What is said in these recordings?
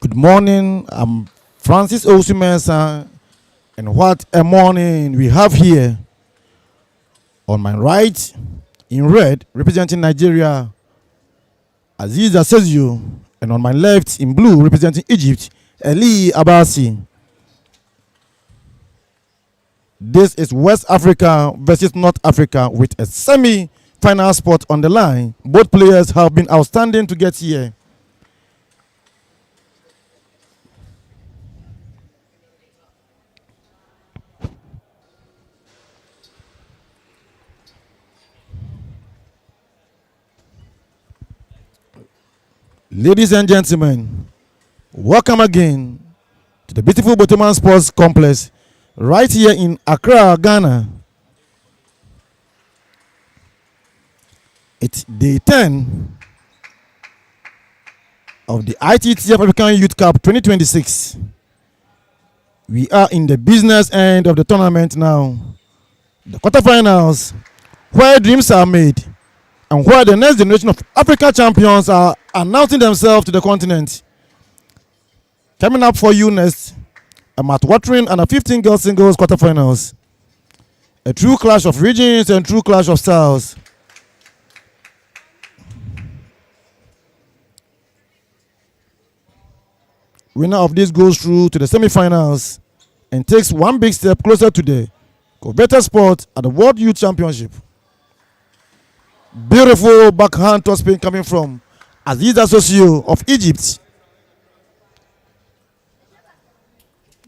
Good morning. I'm Francis Osumensa, and what a morning we have here. On my right, in red, representing Nigeria, Aziz Asezio, and on my left, in blue, representing Egypt, Eli Abasi. This is West Africa versus North Africa with a semi-final spot on the line. Both players have been outstanding to get here. Ladies and gentlemen, welcome again to the beautiful Botoman Sports Complex right here in Accra, Ghana. It's day 10 of the ITTF-African Youth Cup 2026. We are in the business end of the tournament now. The quarterfinals, where dreams are made and where the next generation of Africa champions are announcing themselves to the continent. Coming up for you next, a mouth-watering and a 15-girl singles quarterfinals. A true clash of regions and true clash of styles. Winner of this goes through to the semi-finals and takes one big step closer to the coveted spot at the World Youth Championship. Beautiful backhand topspin coming from Aziz Asosio of Egypt.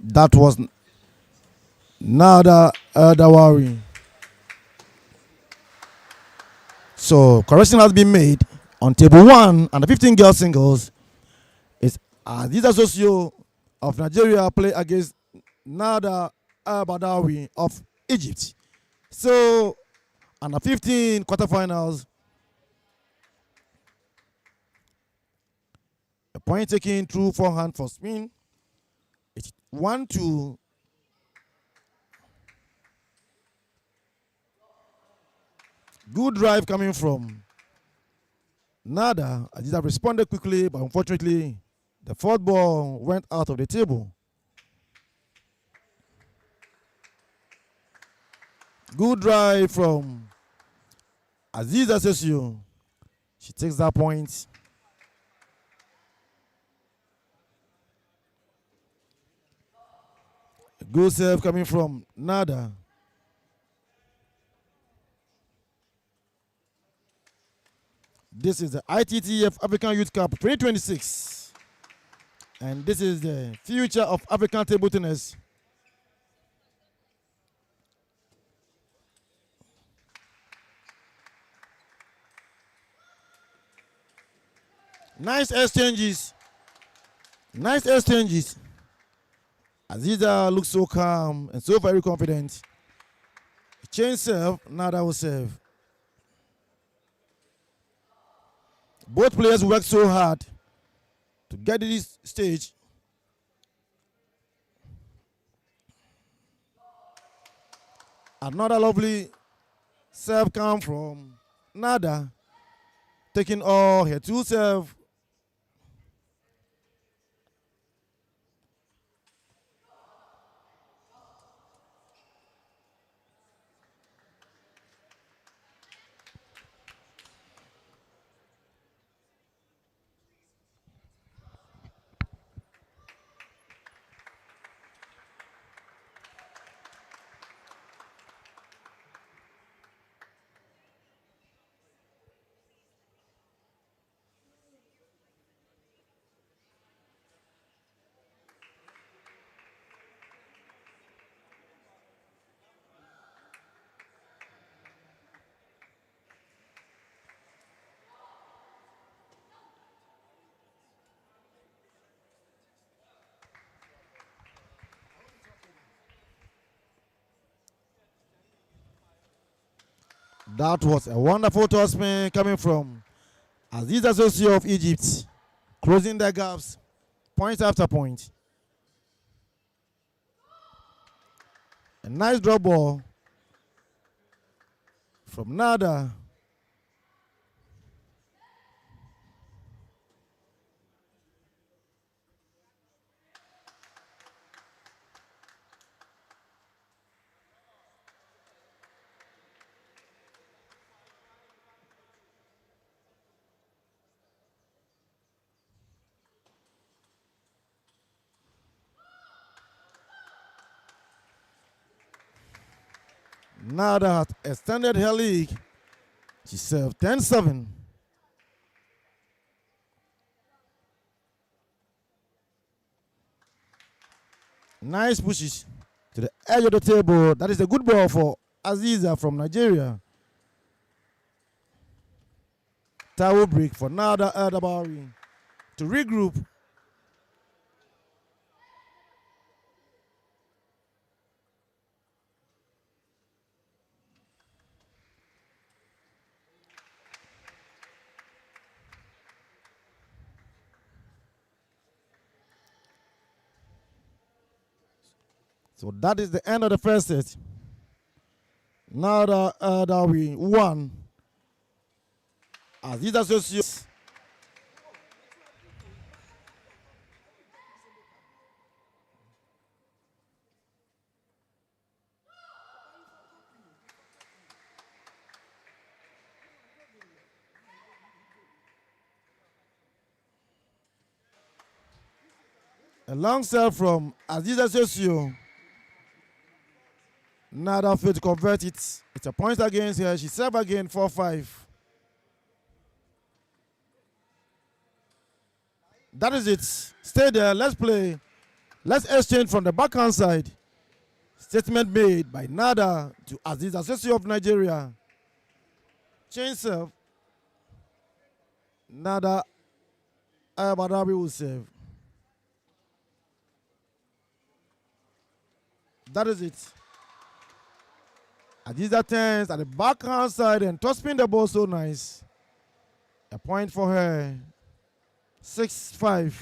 That was Nada Dawari. So correction has been made on table 1 and the 15 girl singles. It's Aziz Asosio of Nigeria play against Nada Badawi of Egypt. So on the 15 quarterfinals, a point taken through forehand for spin. It's 1-2. Good drive coming from Nada. Aziza responded quickly, but unfortunately, the fourth ball went out of the table. Good drive from Aziza Sesio. She takes that point. A good serve coming from Nada. This is the ITTF African Youth Cup 2026. And this is the future of African table tennis. Nice exchanges. Nice exchanges. Aziza looks so calm and so very confident. Change serve, Nada will serve. Both players worked so hard to get to this stage. Another lovely serve come from Nada, taking all her two serve. That was a wonderful tossman coming from Aziz Asosio of Egypt, closing the gaps, point after point. A nice drop ball from Nada. Nada has extended her lead. She served 10-7. Nice pushes to the edge of the table. That is a good ball for Aziza from Nigeria. Towel break for Nada Erdabari to regroup. So that is the end of the first set. Nada Erdabari won. Aziza Associates. A long serve from Aziza Sosio. Nada failed to convert it. It's a point against her. She served again 4-5. That is it. Stay there. Let's play. Let's exchange from the backhand side. Statement made by Nada to Aziza Sosio of Nigeria. Change serve. Nada Abadabi will serve. That is it. Aziza turns at the backhand side and toss spin the ball so nice. A point for her. 6-5.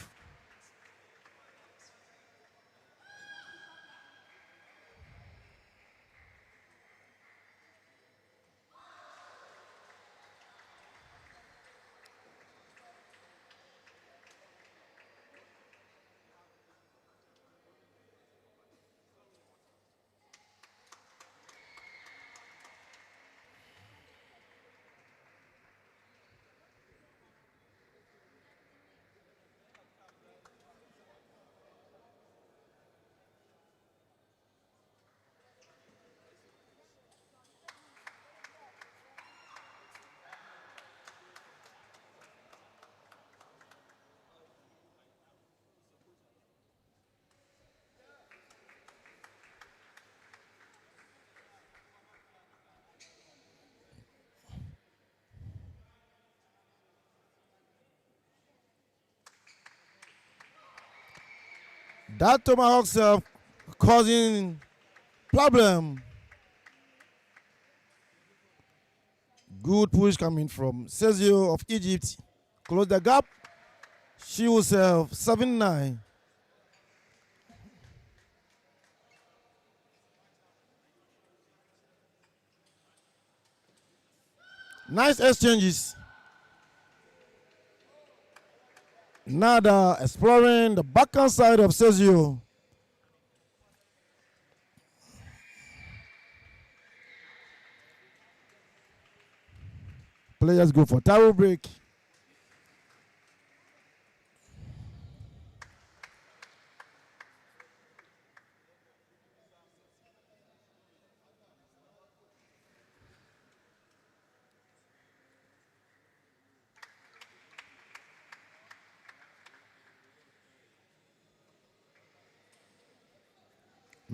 That tomahawk serve causing problem. Good push coming from Sezio of Egypt. Close the gap. She will serve 7-9. Nice exchanges. Nada exploring the backhand side of Sezio. Players go for towel break.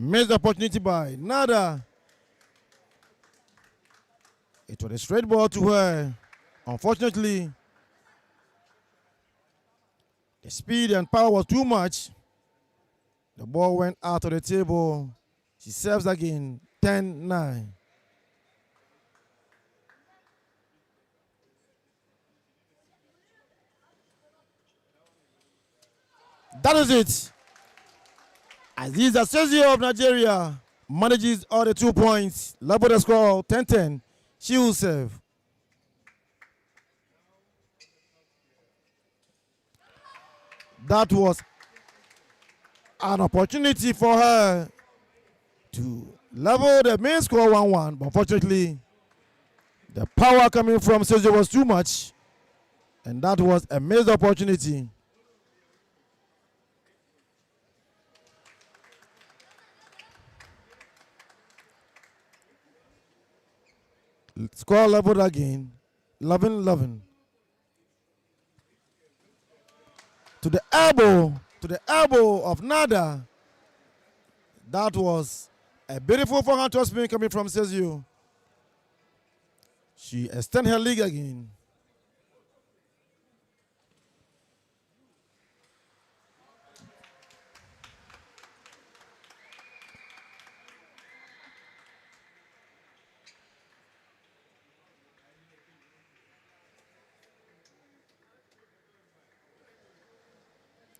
Missed opportunity by Nada. It was a straight ball to her. Unfortunately, the speed and power was too much. The ball went out of the table. She serves again 10-9. That is it. Aziza Sezio of Nigeria manages all the 2 points. Level the score 10-10. She will serve. That was an opportunity for her to level the main score 1-1. But unfortunately, the power coming from Sezio was too much. And that was a missed opportunity. Score leveled again. 11-11. To the elbow of Nada. That was a beautiful forehand topspin coming from Sezio. She extends her lead again.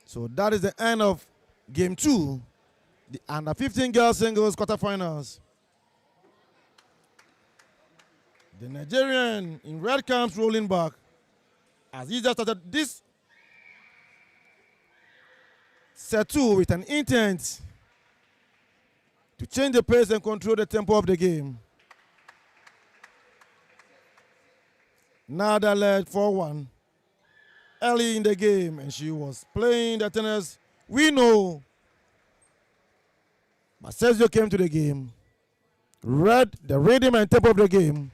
So that is the end of game 2, the under 15 girls singles quarterfinals. The Nigerian in red comes rolling back as he just started this set 2 with an intent to change the pace and control the tempo of the game. Nada led 4-1 early in the game, and she was playing the tennis we know. But Sergio came to the game, read the rhythm and tempo of the game,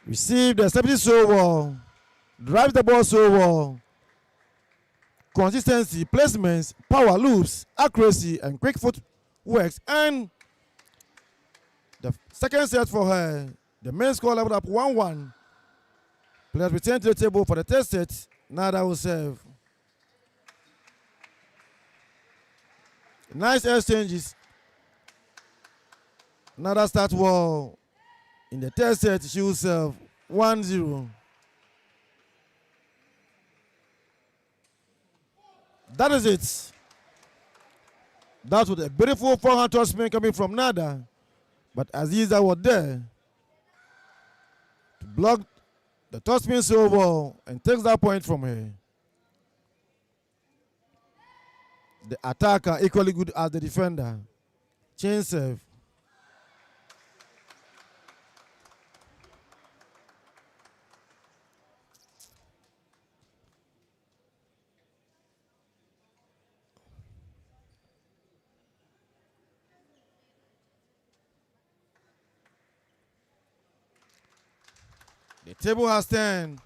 received the stability so well, drives the ball so well, consistency, placements, power loops, accuracy, and quick footworks. And the second set for her, the main score leveled up 1-1. Players return to the table for the third set. Nada will serve. Nice exchanges. Nada starts well. In the third set, she will serve 1-0. That is it. That was a beautiful forehand topspin coming from Nada. But Aziza was there to block the topspin so well and takes that point from her. The attacker equally good as the defender. Chain serve. The table has turned.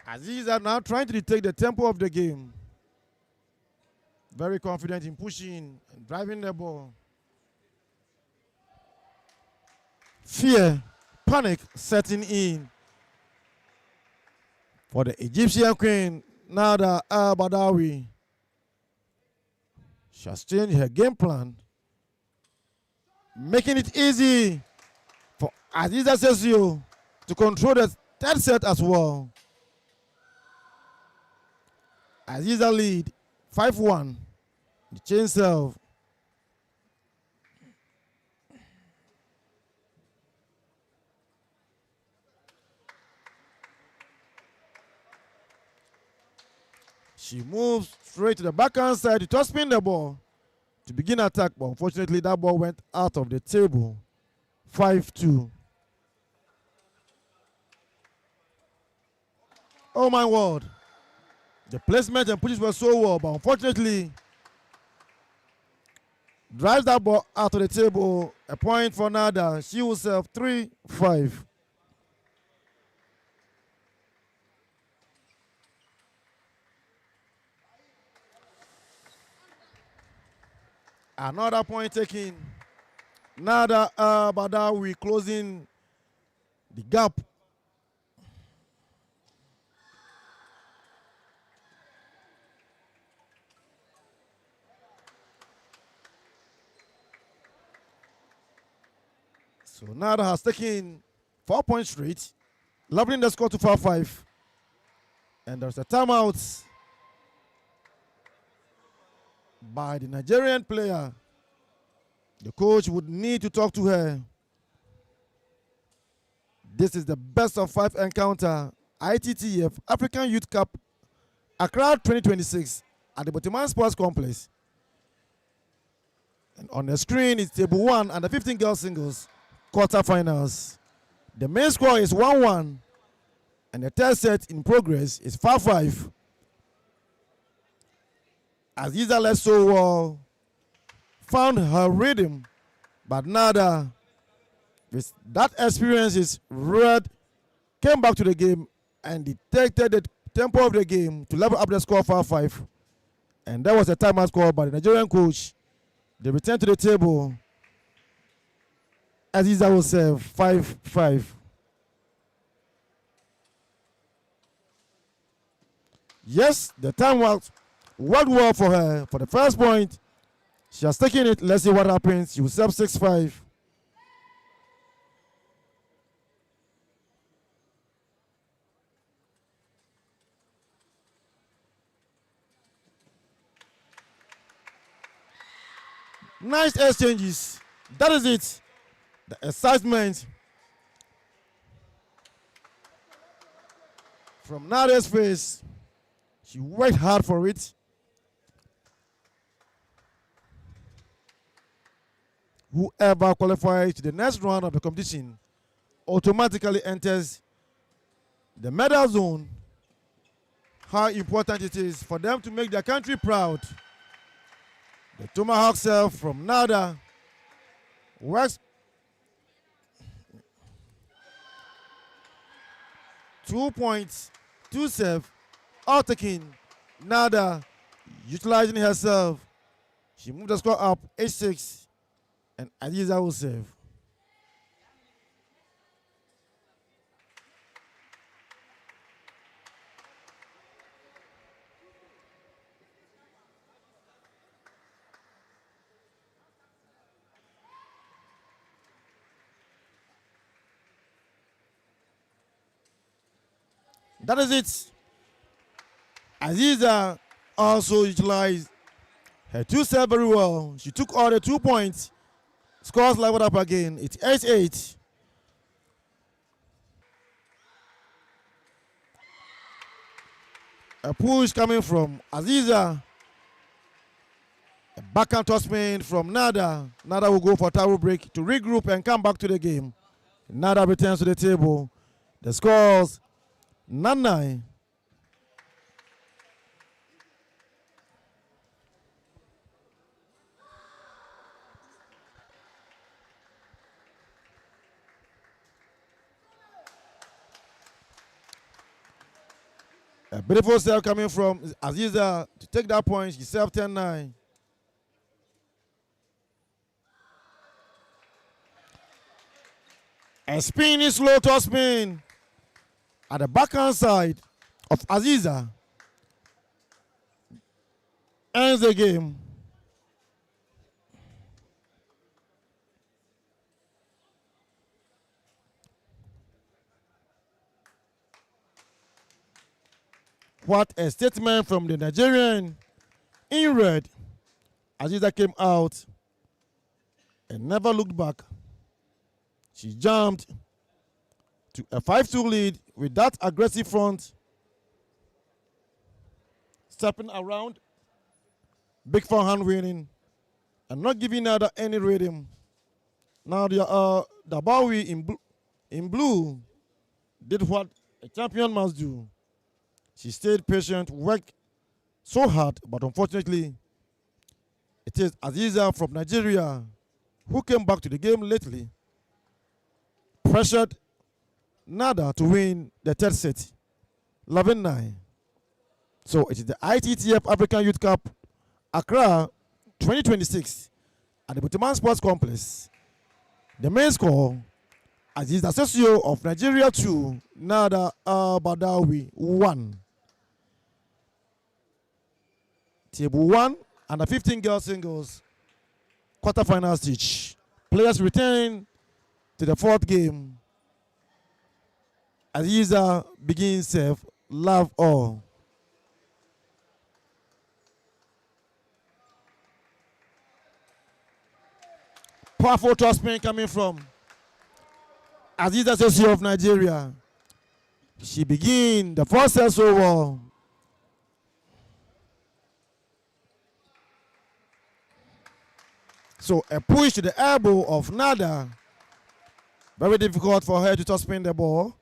Aziza now trying to detect the tempo of the game. Very confident in pushing and driving the ball. Fear, panic setting in for the Egyptian queen, Nada al-Badawi. She has changed her game plan, making it easy for Aziza Sesio to control the third set as well. Aziza lead 5-1. The chain serve. She moves straight to the backhand side to topspin the ball to begin attack, but unfortunately that ball went out of the table. 5-2. Oh my word. The placement and pushes were so well, but unfortunately drives that ball out of the table. A point for Nada. She will serve 3-5. Another point taken. Nada al-Badawi closing the gap. So Nada has taken 4 points straight, leveling the score to 5-5. And there's a timeout by the Nigerian player. The coach would need to talk to her. This is the best of 5 encounter, ITTF-African Youth Cup, Accra 2026 at the Botiman Sports Complex. And on the screen is table 1 and the 15 girls singles quarterfinals. The main score is 1-1 and the third set in progress is 5-5. Aziza led so well, found her rhythm, but Nada With that experiences, Red came back to the game and detected the tempo of the game to level up the score 5-5. And that was a timeout call by the Nigerian coach. They returned to the table. Aziza will serve 5-5. Yes, the timeout worked well for her. For the first point, she has taken it. Let's see what happens. She will serve 6-5. Nice exchanges. That is it. The excitement from Nadia's face. She worked hard for it. Whoever qualifies to the next round of the competition automatically enters the medal zone. How important it is for them to make their country proud. The tomahawk serve from Nada works 2 points, 2 serve, all taken. Nada utilizing herself. She moved the score up 8-6, and Aziza will serve. That is it. Aziza also utilized her 2 serve very well. She took all the 2 points. Scores leveled up again. It's 8-8. A push coming from Aziza. A backhand tossman from Nada. Nada will go for a towel break to regroup and come back to the game. Nada returns to the table. The scores 9-9. A beautiful serve coming from Aziza to take that point. She served 10-9. A spinning slow toss spin at the backhand side of Aziza ends the game. What a statement from the Nigerian in red. Aziza came out and never looked back. She jumped to a 5-2 lead with that aggressive front. Stepping around, big forehand winning, and not giving her any rhythm. Now the Bowie in blue did what a champion must do. She stayed patient, worked so hard, but unfortunately, it is Aziza from Nigeria who came back to the game lately, pressured Nada to win the third set, 11-9. So it is the ITTF-African Youth Cup, Accra 2026 at the Buteman Sports Complex. The main score, Aziza Sesio of Nigeria 2, Nada Al-Badawi 1. Table 1 and the 15 girls singles quarterfinal stage. Players return to the fourth game. Aziza begins serve, love all. Powerful toss spin coming from Aziza Sesio of Nigeria. She begins the first set so well. So a push to the elbow of Nada. Very difficult for her to toss spin the ball.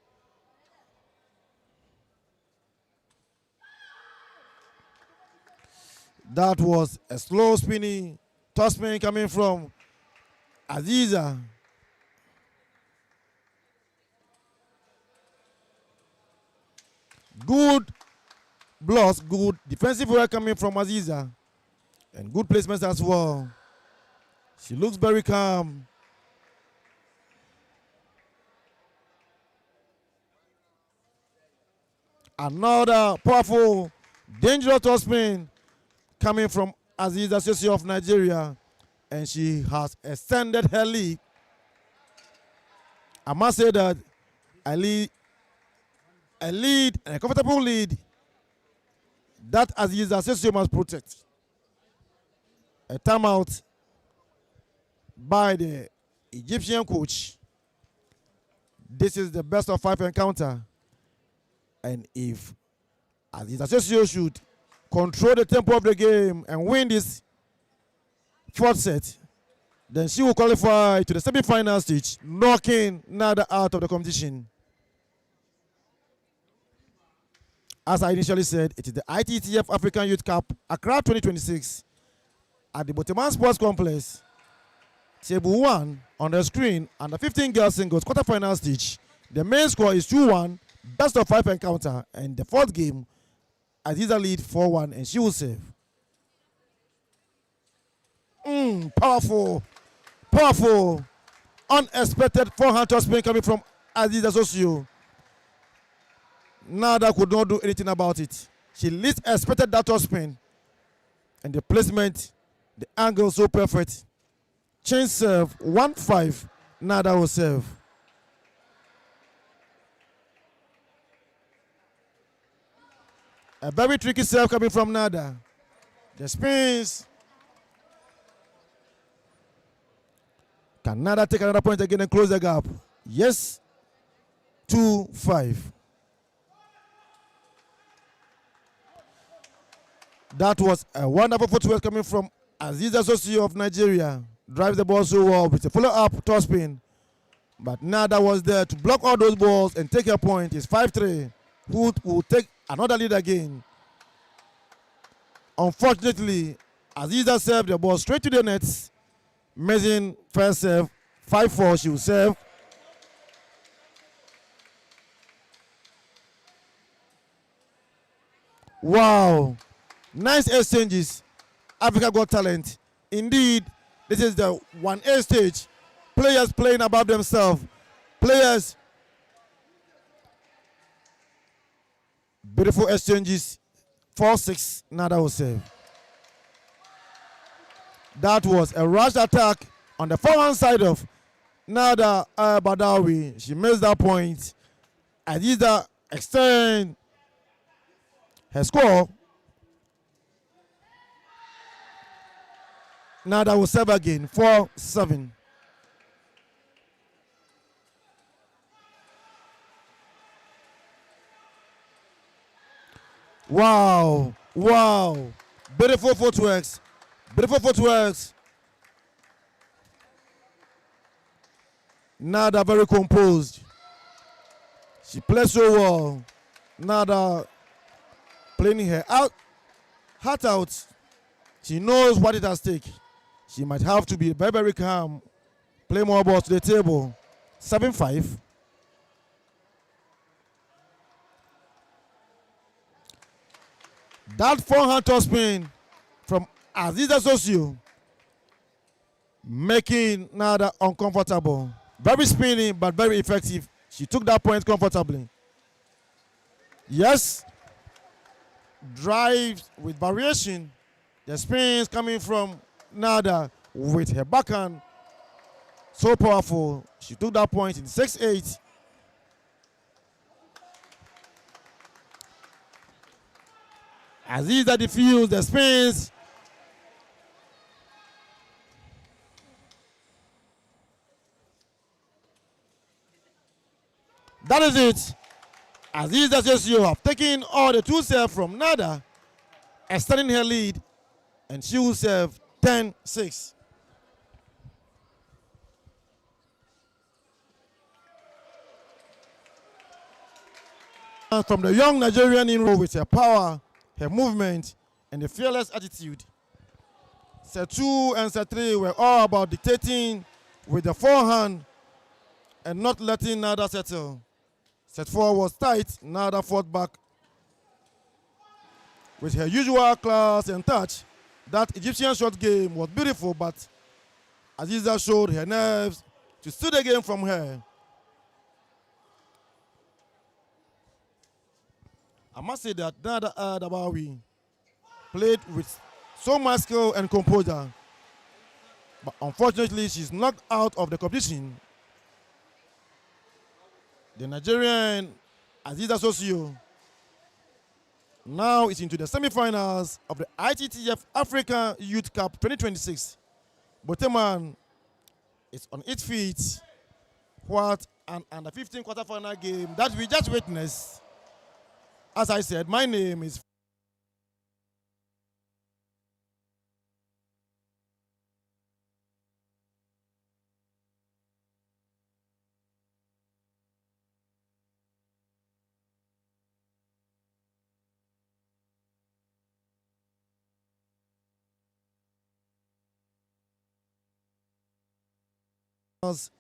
That was a slow spinning toss spin coming from Aziza. Good blocks, good defensive work coming from Aziza, and good placements as well. She looks very calm. Another powerful, dangerous topspin coming from Aziza Sosio of Nigeria, and she has extended her lead. I must say that a comfortable lead that Aziza Sosio must protect. A timeout by the Egyptian coach. This is the best of 5 encounter, and if Aziza Sosio should control the tempo of the game and win this fourth set, then she will qualify to the semi-final stage, knocking Nada out of the competition. As I initially said, it is the ITTF-African Youth Cup Accra 2026 at the Boteman Sports Complex. Table 1 on the screen, and the 15 girls singles quarterfinal stage. The main score is 2-1, best of 5 encounter, and the fourth game, Aziza lead 4-1, and she will save. Powerful, unexpected forehand topspin coming from Aziza Sosio. Nada could not do anything about it. She least expected that topspin, and the placement, the angle so perfect. Change serve 1-5. Nada will serve. A very tricky serve coming from Nada. The spins. Can Nada take another point again and close the gap? Yes. 2-5. That was a wonderful footwork coming from Aziza Sosio of Nigeria. Drives the ball so well with a follow-up topspin. But Nada was there to block all those balls and take a point. It's 5-3. Who will take another lead again? Unfortunately, Aziza served the ball straight to the nets. Missing first serve. 5-4. She will serve. Wow. Nice exchanges. Africa Got Talent. Indeed, this is the 1A stage. Players playing above themselves. Players. Beautiful exchanges. 4-6. Nada will save. That was a rush attack on the forehand side of Nada Badawi. She missed that point. Aziza extend her score. Nada will serve again. 4-7. Wow. Beautiful footworks. Nada very composed. She plays so well. Nada playing her heart out. She knows what it has taken. She might have to be very, very calm. Play more balls to the table. 7-5. That forehand topspin from Aziza Sosio making Nada uncomfortable. Very spinning but very effective. She took that point comfortably. Yes. Drives with variation. The spins coming from Nada with her backhand. So powerful. She took that point in 6-8. Aziza diffused the spins. That is it. Aziza Sosio have taken all the 2 serve from Nada, extending her lead, and she will serve 10-6. From the young Nigerian in row with her power, her movement, and the fearless attitude. Set 2 and set 3 were all about dictating with the forehand and not letting Nada settle. Set 4 was tight. Nada fought back With her usual class and touch, that Egyptian short game was beautiful, but Aziza showed her nerves to steal the game from her. I must say that Nada Dabawi played with so much skill and composure, but unfortunately she's knocked out of the competition. The Nigerian Aziza Sosio now is into the semi-finals of the ITTF-Africa Youth Cup 2026. Boteman is on its feet. What an under-15 quarterfinal game that we just witnessed. As I said, my name is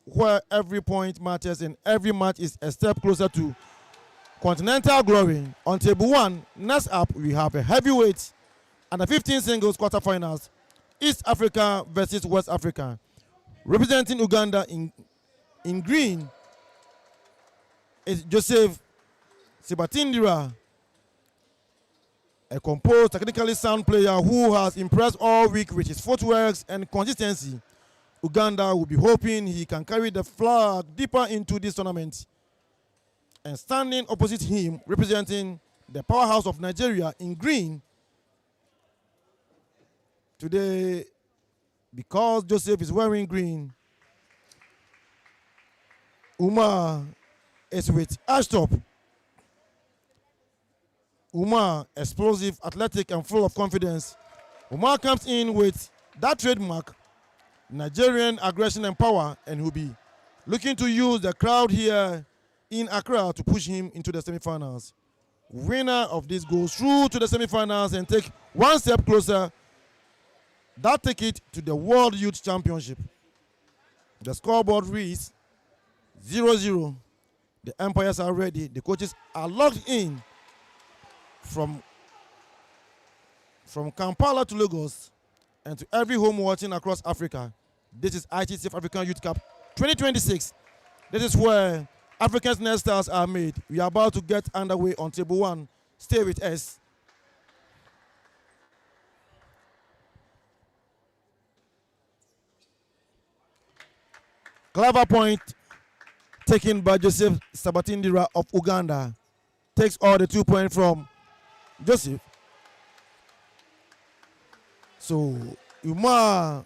where every point matters and every match is a step closer to continental glory. On table 1, next up we have a heavyweight under 15 singles quarterfinals, East Africa versus West Africa. Representing Uganda in green is Joseph Sibatindira, a composed, technically sound player who has impressed all week with his footwork and consistency. Uganda will be hoping he can carry the flag deeper into this tournament. And standing opposite him, representing the powerhouse of Nigeria in green, today, because Joseph is wearing green, Umar is with Ashtop. Umar, explosive, athletic, and full of confidence. Umar comes in with that trademark Nigerian aggression and power, and will be looking to use the crowd here in Accra to push him into the semi-finals. Winner of this goes through to the semi-finals and take one step closer. That ticket to the World Youth Championship. The scoreboard reads 0-0. The umpires are ready. The coaches are locked in from Kampala to Lagos and to every home watching across Africa. This is ITTF-African Youth Cup 2026. This is where Africa's next stars are made. We are about to get underway on table 1. Stay with us. Clever point taken by Joseph Sabatindira of Uganda. Takes all the 2 points from Joseph. So Umar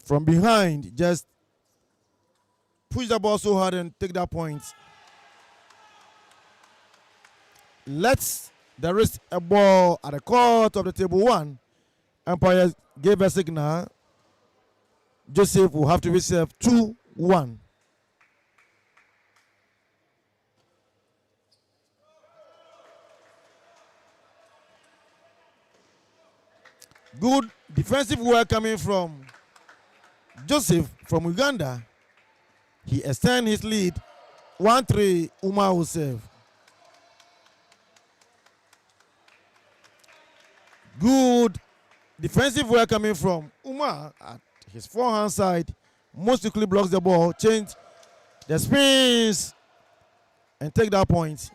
from behind just push the ball so hard and take that point. Let's the wrist a ball at the court of the table 1. Umpire gave a signal. Joseph will have to receive 2-1. Good defensive work coming from Joseph from Uganda. He extends his lead. 1-3. Umar will serve. Good defensive work coming from Umar at his forehand side. Most quickly blocks the ball. Change the spins and take that point.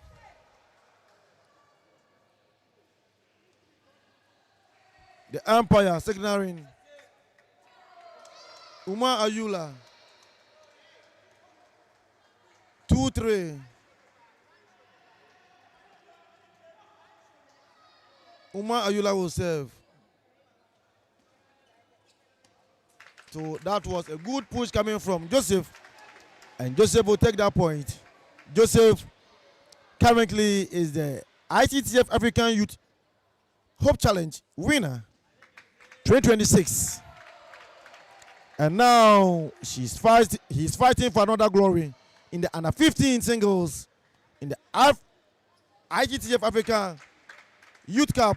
The umpire signaling Umar Ayula 2-3. Umar Ayula will serve. So that was a good push coming from Joseph, and Joseph will take that point. Joseph currently is the ITTF African Youth Hope Challenge winner 2026. And now he's fighting for another glory in the under 15 singles in the ITTF Africa Youth Cup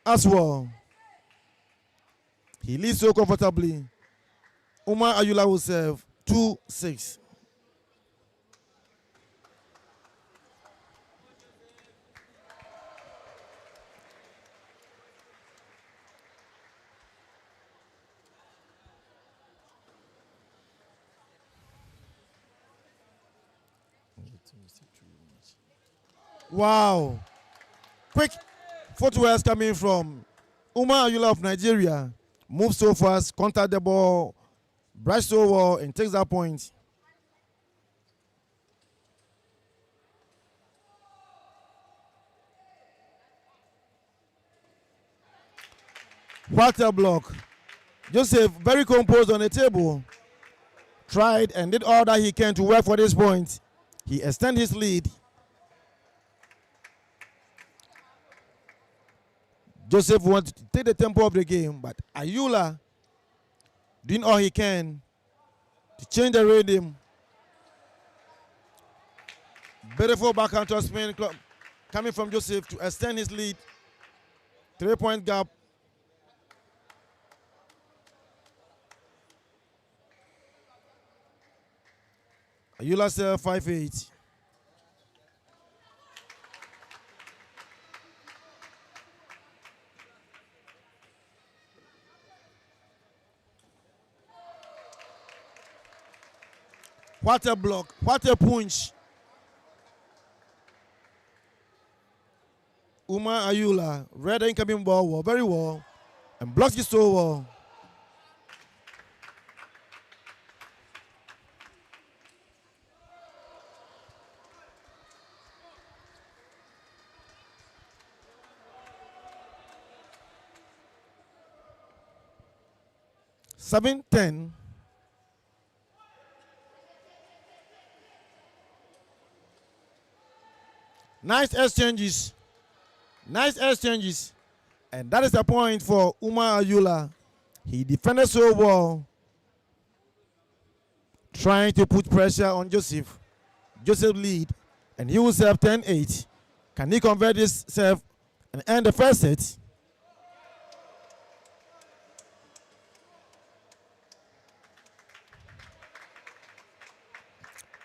as well. He leads so comfortably. Umar Ayula will serve 2-6. Wow. Quick footwork coming from Umar Ayula of Nigeria. Moves so fast, contact the ball, brush over, and takes that point. What a block. Joseph, very composed on the table, tried and did all that he can to work for this point. He extended his lead. Joseph wanted to take the tempo of the game, but Ayula doing all he can to change the rhythm. Beautiful backhand to spin coming from Joseph to extend his lead. 3-point gap. Ayula serve 5-8. What a block, what a punch. Umar Ayula read the incoming ball well, very well, and blocks it so well. Seven, 10. Nice exchanges. Nice exchanges. And that is the point for Umar Ayula. He defended so well, trying to put pressure on Joseph. Joseph lead, and he will serve 10-8. Can he convert this serve and end the first set?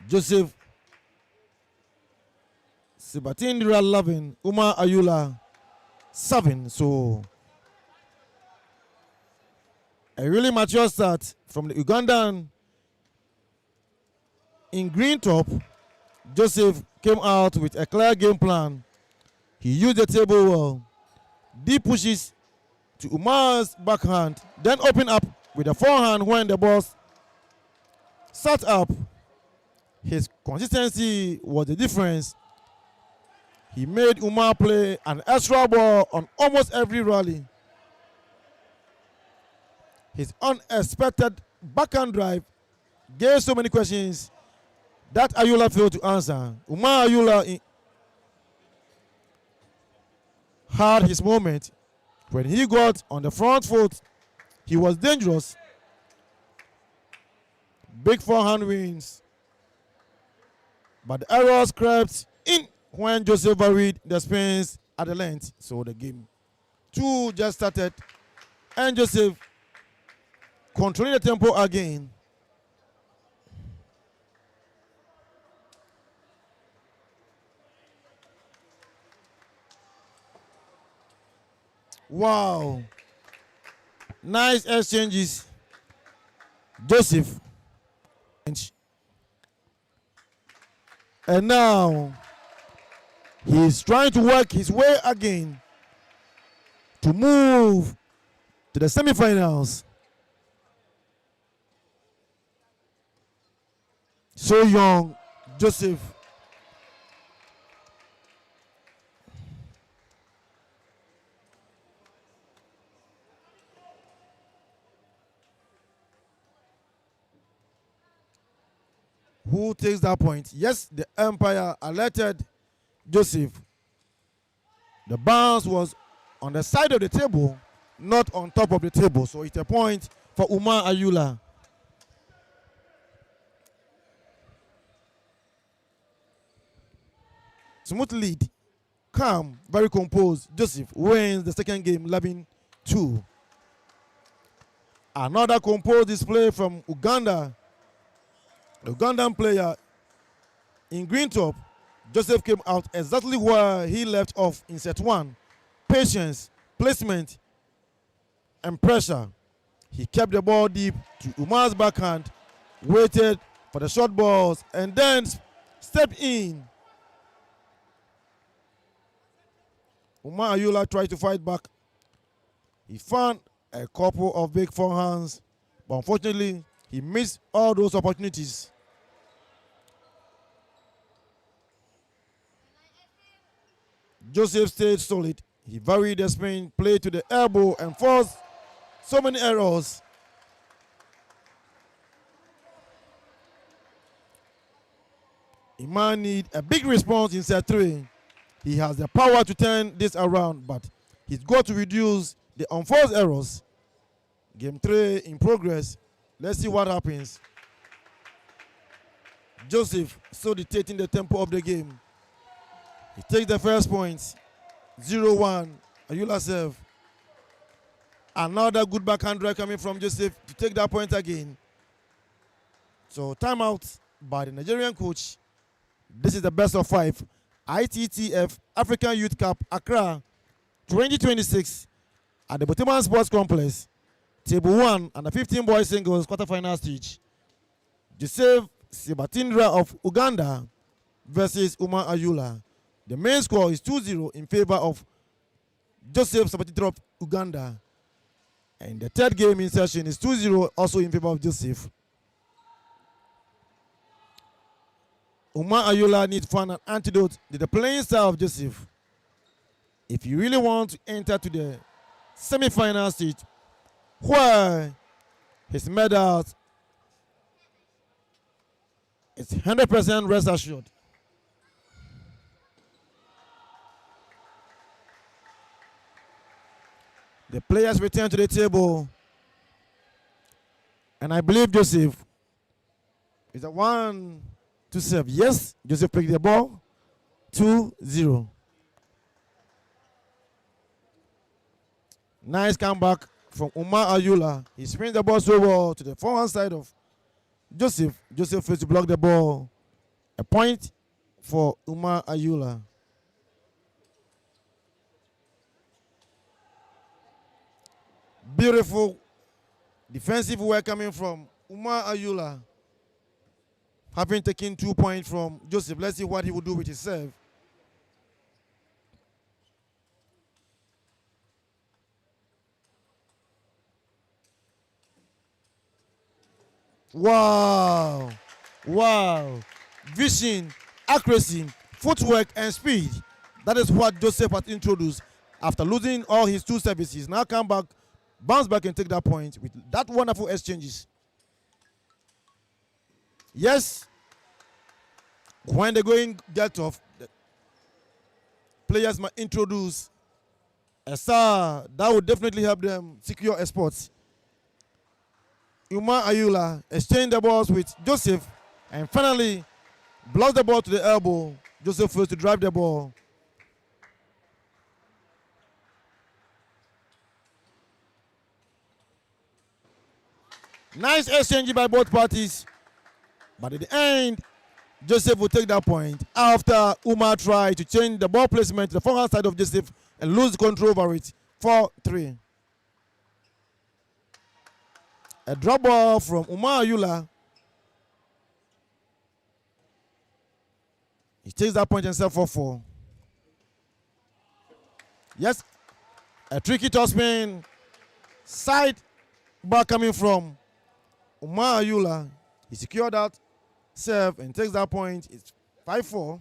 Joseph Sibatindra 11, Umar Ayula 7. So a really mature start from the Ugandan. In green top, Joseph came out with a clear game plan. He used the table well. Deep pushes to Umar's backhand, then open up with a forehand when the ball sat up. His consistency was the difference. He made Umar play an extra ball on almost every rally. His unexpected backhand drive gave so many questions that Ayula failed to answer. Umar Ayula had his moment. When he got on the front foot, he was dangerous. Big forehand wins. But the errors crept in when Joseph varied the spins at the length. So the game 2 just started, and Joseph controlling the tempo again. Wow. Nice exchanges. Joseph. And now he's trying to work his way again to move to the semifinals. So young, Joseph. Who takes that point? Yes, the umpire alerted Joseph. The bounce was on the side of the table, not on top of the table. So it's a point for Umar Ayula. Smooth lead, calm, very composed. Joseph wins the second game 11-2. Another composed display from Uganda. The Ugandan player in green top, Joseph came out exactly where he left off in set 1. Patience, placement, and pressure. He kept the ball deep to Umar's backhand, waited for the short balls, and then stepped in. Umar Ayula tried to fight back. He found a couple of big forehands, but unfortunately, he missed all those opportunities. Joseph stayed solid. He varied the spin, played to the elbow, and forced so many errors. Iman need a big response in set 3. He has the power to turn this around, but he's got to reduce the unforced errors. Game 3 in progress. Let's see what happens. Joseph still dictating the tempo of the game. He takes the first point. 0-1. Ayula serve. Another good backhand drive coming from Joseph to take that point again. So timeout by the Nigerian coach. This is the best of 5. ITTF-African Youth Cup Accra 2026 at the Boteman Sports Complex. Table 1 and the 15 boys singles quarterfinal stage. Joseph Sebatindra of Uganda versus Umar Ayula. The main score is 2-0 in favor of Joseph Sebatindra of Uganda. And the third game in session is 2-0 also in favor of Joseph. Umar Ayula needs to find an antidote to the playing style of Joseph. If you really want to enter to the semi-final stage, where his medals is 100% rest assured. The players return to the table, and I believe Joseph is the one to serve. Yes, Joseph picked the ball. 2-0. Nice comeback from Umar Ayula. He spins the ball so well to the forehand side of Joseph. Joseph fails to block the ball. A point for Umar Ayula. Beautiful defensive work coming from Umar Ayula. Having taken 2 points from Joseph. Let's see what he will do with his serve. Wow. Wow. Vision, accuracy, footwork, and speed. That is what Joseph has introduced after losing all his 2 services. Now come back, bounce back and take that point with that wonderful exchanges. Yes, when the going get tough, the players might introduce a star that would definitely help them secure a spot. Umar Ayula exchange the balls with Joseph and finally blocks the ball to the elbow. Joseph fails to drive the ball. Nice exchange by both parties. But at the end, Joseph will take that point after Umar tried to change the ball placement to the forehand side of Joseph and lose control over it. 4-3. A drop ball from Umar Ayula. He takes that point and set 4-4. Yes, a tricky topspin. Side ball coming from Umar Ayula. He secured that serve and takes that point. It's 5-4.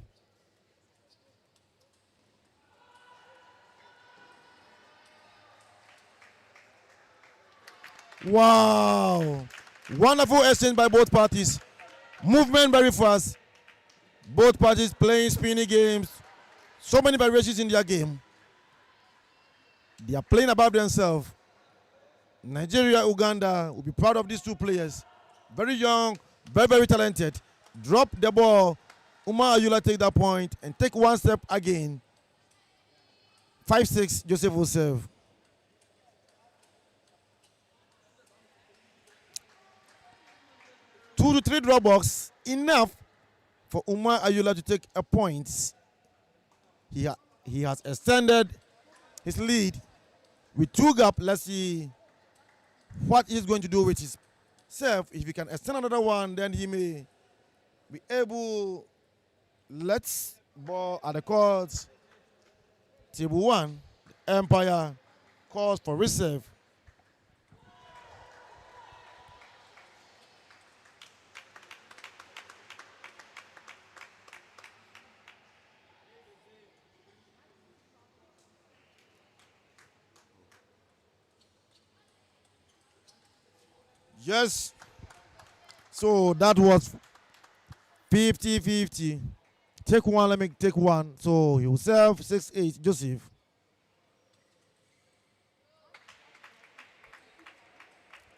Wow. Wonderful exchange by both parties. Movement very fast. Both parties playing spinning games. So many variations in their game. They are playing above themselves. Nigeria, Uganda will be proud of these 2 players. Very young, very, very talented. Drop the ball. Umar Ayula take that point and take 1 step again. 5-6, Joseph will serve. Two to three drop box, enough for Umar Ayula to take a point. He has extended his lead with 2 gap. Let's see what he's going to do with his serve. If he can extend another one, then he may be able Let's ball at the court. Table 1. Empire calls for reserve. Yes. So that was 50-50. Take one, let me take one. So he will serve 6-8, Joseph.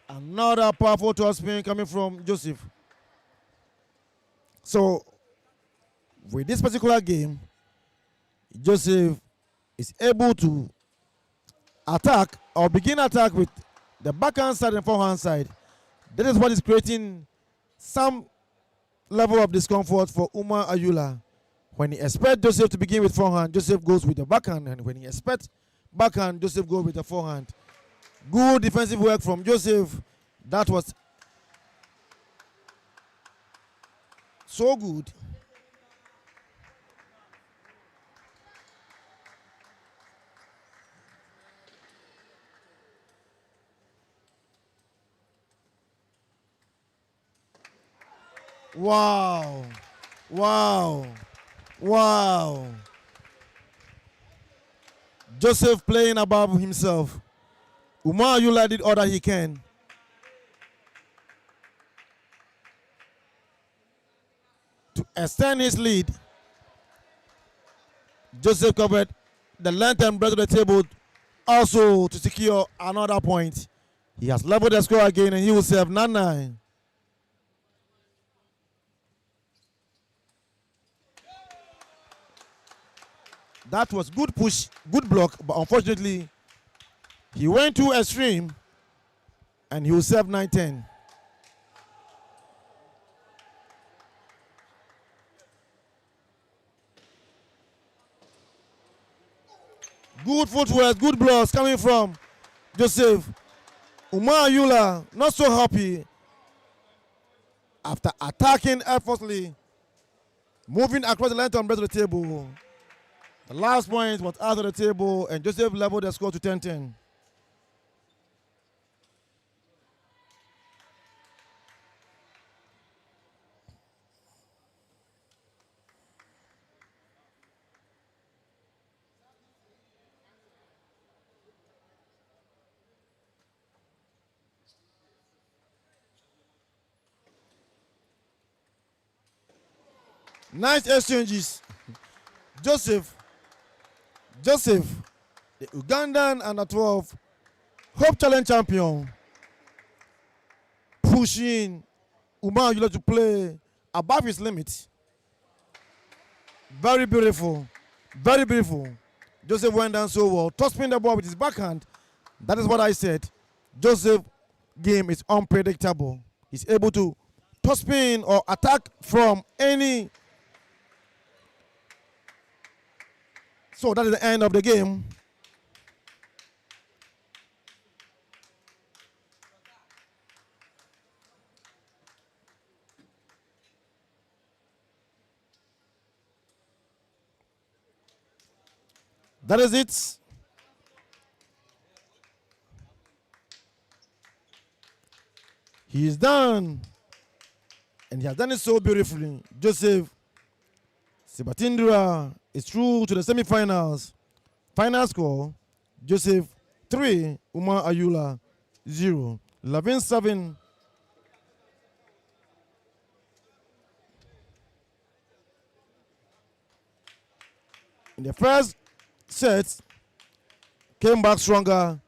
Another powerful toss spin coming from Joseph. So with this particular game, Joseph is able to attack or begin attack with the backhand side and forehand side. That is what is creating some level of discomfort for Umar Ayula. When he expects Joseph to begin with forehand, Joseph goes with the backhand, and when he expects backhand, Joseph goes with the forehand. Good defensive work from Joseph. That was so good. Wow. Wow. Wow. Joseph playing above himself. Umar Ayula did all that he can. To extend his lead, Joseph covered the length and breadth of the table also to secure another point. He has leveled the score again, and he will serve 9-9. That was good push, good block, but unfortunately, he went too extreme, and he will serve 9-10. Good footwork, good blocks coming from Joseph. Umar Ayula not so happy after attacking effortlessly, moving across the length and breadth of the table. The last point was out of the table, and Joseph leveled the score to 10-10. Nice exchanges. Joseph, the Ugandan under 12 Hope Challenge champion, pushing Umar Ayula to play above his limit. Very beautiful. Very beautiful. Joseph went down so well, tossing the ball with his backhand. That is what I said. Joseph's game is unpredictable. He's able to toss spin or attack from any. So that is the end of the game. That is it. He is done. And he has done it so beautifully. Joseph Sibatindra is through to the semifinals. Final score, Joseph 3, Umar Ayula 0. 11-7. In the first set, came back stronger,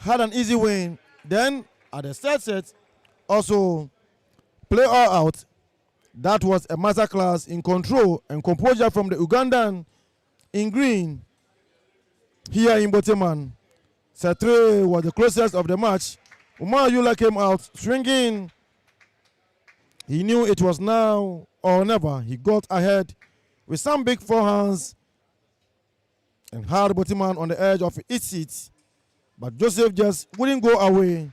had an easy win. Then at the third set, also play all out. That was a masterclass in control and composure from the Ugandan in green. Here in Boteman, set 3 was the closest of the match. Umar Ayula came out swinging. He knew it was now or never. He got ahead with some big forehands and had Boteman on the edge of each seat. But Joseph just wouldn't go away.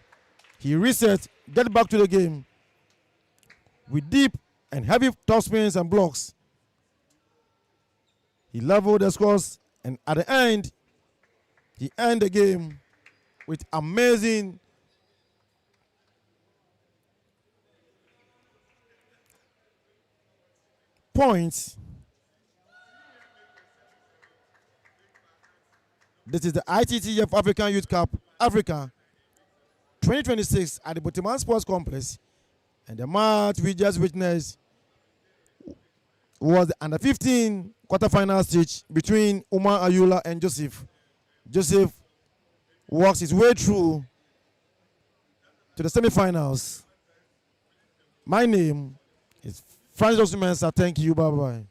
He reset, get back to the game with deep and heavy topspins and blocks. He leveled the scores, and at the end, he ended the game with amazing points. This is the ITTF-Africa Youth Cup Africa 2026 at the Boteman Sports Complex, and the match we just witnessed was the under 15 quarterfinal stage between Umar Ayula and Joseph. Joseph walks his way through to the semifinals. My name is Francis Osumensa. Thank you. Bye bye.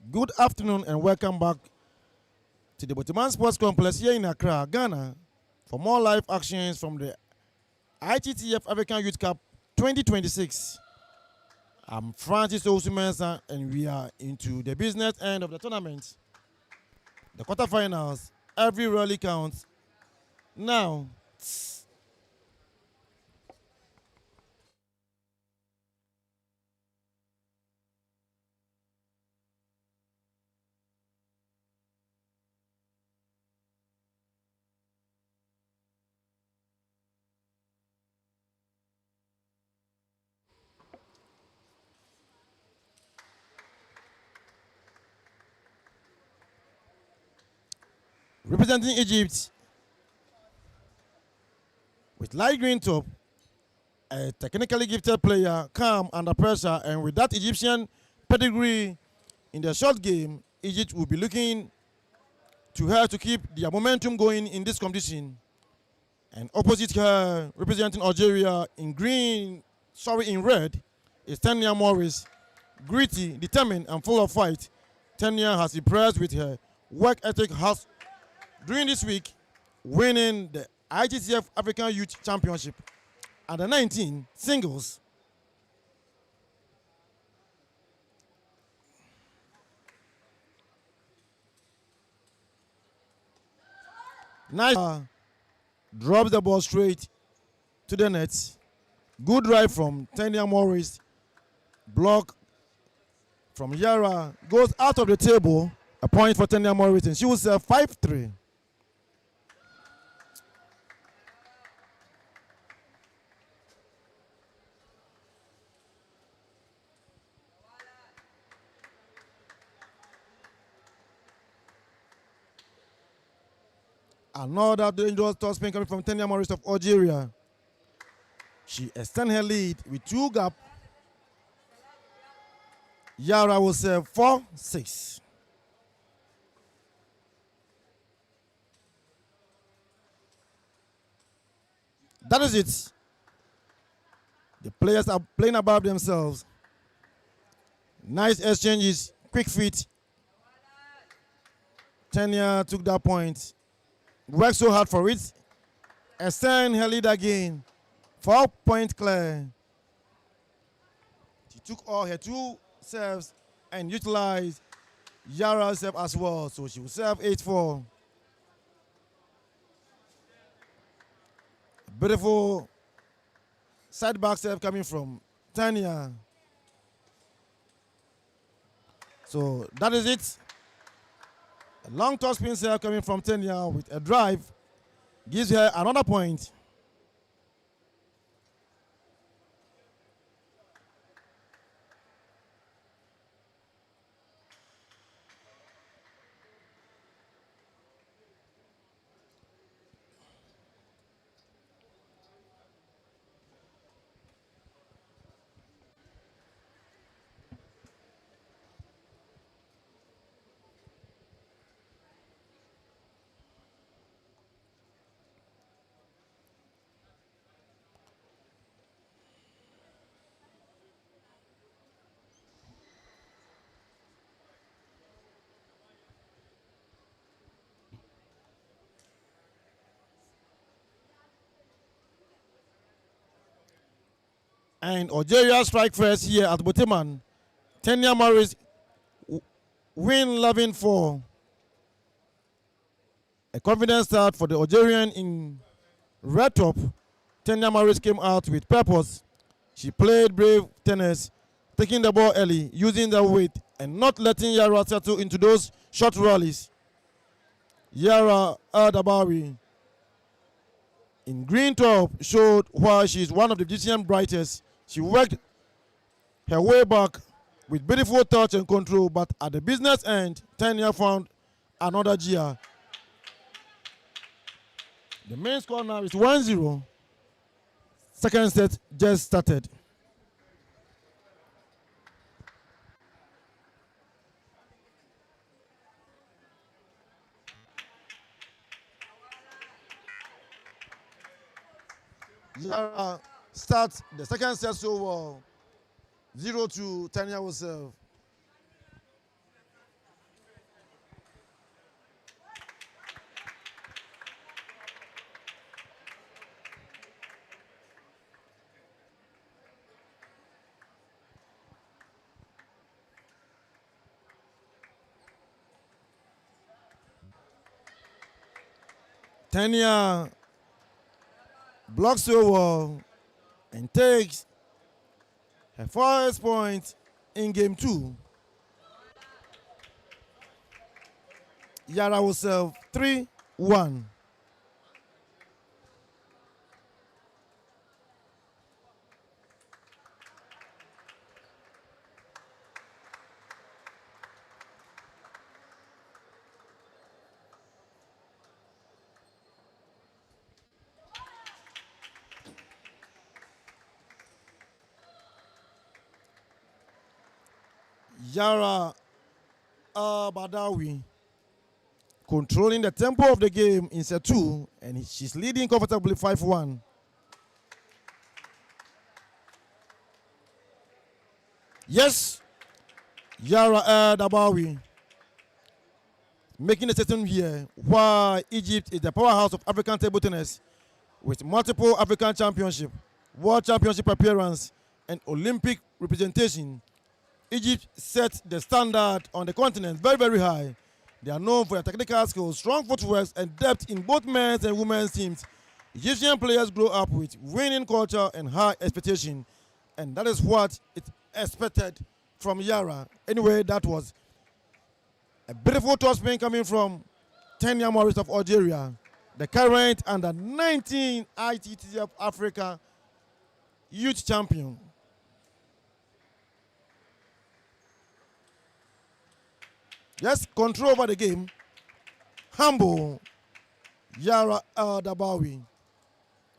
Good afternoon and welcome back to the Boteman Sports Complex here in Accra, Ghana, for more live actions from the ITTF African Youth Cup 2026. I'm Francis Osumensa, and we are into the business end of the tournament. The quarterfinals, every rally counts. Now, representing Egypt with light green top, a technically gifted player, calm under pressure, and with that Egyptian pedigree in the short game, Egypt will be looking to her to keep their momentum going in this competition. And opposite her, representing Algeria in red, is Tanya Morris. Gritty, determined, and full of fight, Tanya has impressed with her work ethic during this week, winning the ITTF African Youth Championship under 19 singles. Nice drops the ball straight to the net. Good drive from Tanya Morris. Block from Yara goes out of the table. A point for Tanya Morris, and she will serve 5-3. Another dangerous topspin coming from Tanya Morris of Algeria. She extends her lead with 2 gap. Yara will serve 4-6. That is it. The players are playing above themselves. Nice exchanges, quick feet. Tanya took that point. Worked so hard for it. Extend her lead again. 4-point clear. She took all her 2 serves and utilized Yara's serve as well. So she will serve 8-4. Beautiful side back serve coming from Tanya. So that is it. A long toss spin serve coming from Tanya with a drive gives her another point. And Algeria strike first here at Boteman. Tanya Morris win 11-4. A confident start for the Algerian in red top. Tanya Morris came out with purpose. She played brave tennis, taking the ball early, using the weight, and not letting Yara settle into those short rallies. Yara Adabawi in green top showed why she is one of the Egyptian brightest. She worked her way back with beautiful touch and control, but at the business end, Tanya found another GR. The main score now is 1-0. Second set just started. Yara starts the second set so well. 0-2, Tanya will serve. Tanya blocks so well and takes her first point in game 2. Yara will serve 3-1. Yara Badawi controlling the tempo of the game in set 2, and she's leading comfortably 5-1. Yes, Yara Dabawi making a statement here why Egypt is the powerhouse of African table tennis with multiple African championship, world championship appearance, and Olympic representation. Egypt set the standard on the continent very, very high. They are known for their technical skills, strong footwork, and depth in both men's and women's teams. Egyptian players grow up with winning culture and high expectation, and that is what is expected from Yara. Anyway, that was a beautiful topspin coming from Tanya Morris of Algeria, the current under 19 ITTF-Africa youth champion. Yes, control over the game. Humble. Yara El Dabawi.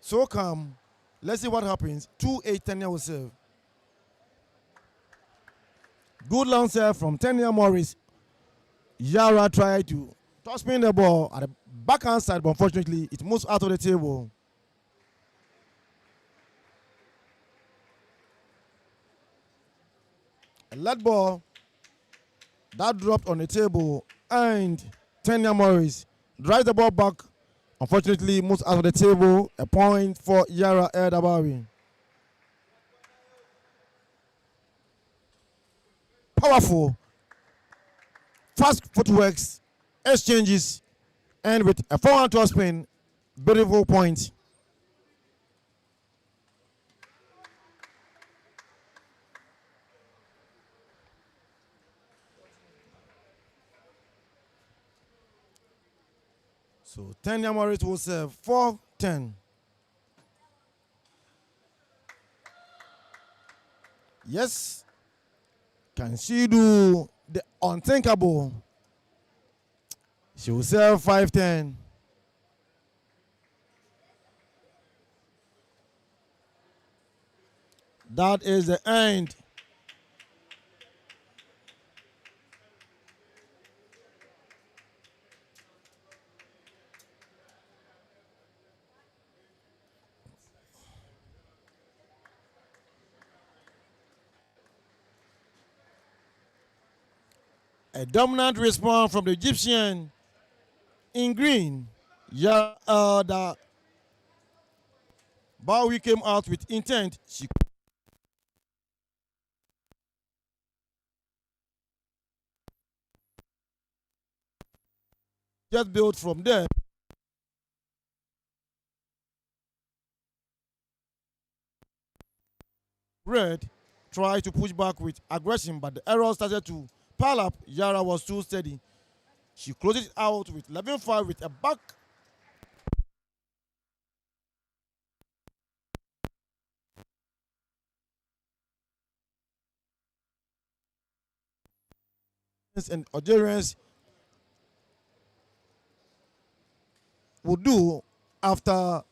So calm. Let's see what happens. 2-8 Tanya will serve. Good long serve from Tanya Morris. Yara tried to toss spin the ball at the backhand side, but unfortunately it moves out of the table. A lead ball that dropped on the table, and Tanya Morris drives the ball back. Unfortunately, moves out of the table. A point for Yara El Dabawi. Powerful, fast footworks, exchanges, and with a forehand toss spin, beautiful point. So Tanya Morris will serve 4-10. Yes, can she do the unthinkable? She will serve 5-10. That is the end. A dominant response from the Egyptian in green. Yeah, the Bowie came out with intent. She just built from there. Red tried to push back with aggression, but the error started to pile up. Yara was too steady. She closed it out with 11-5 with a back. And Algerians would do after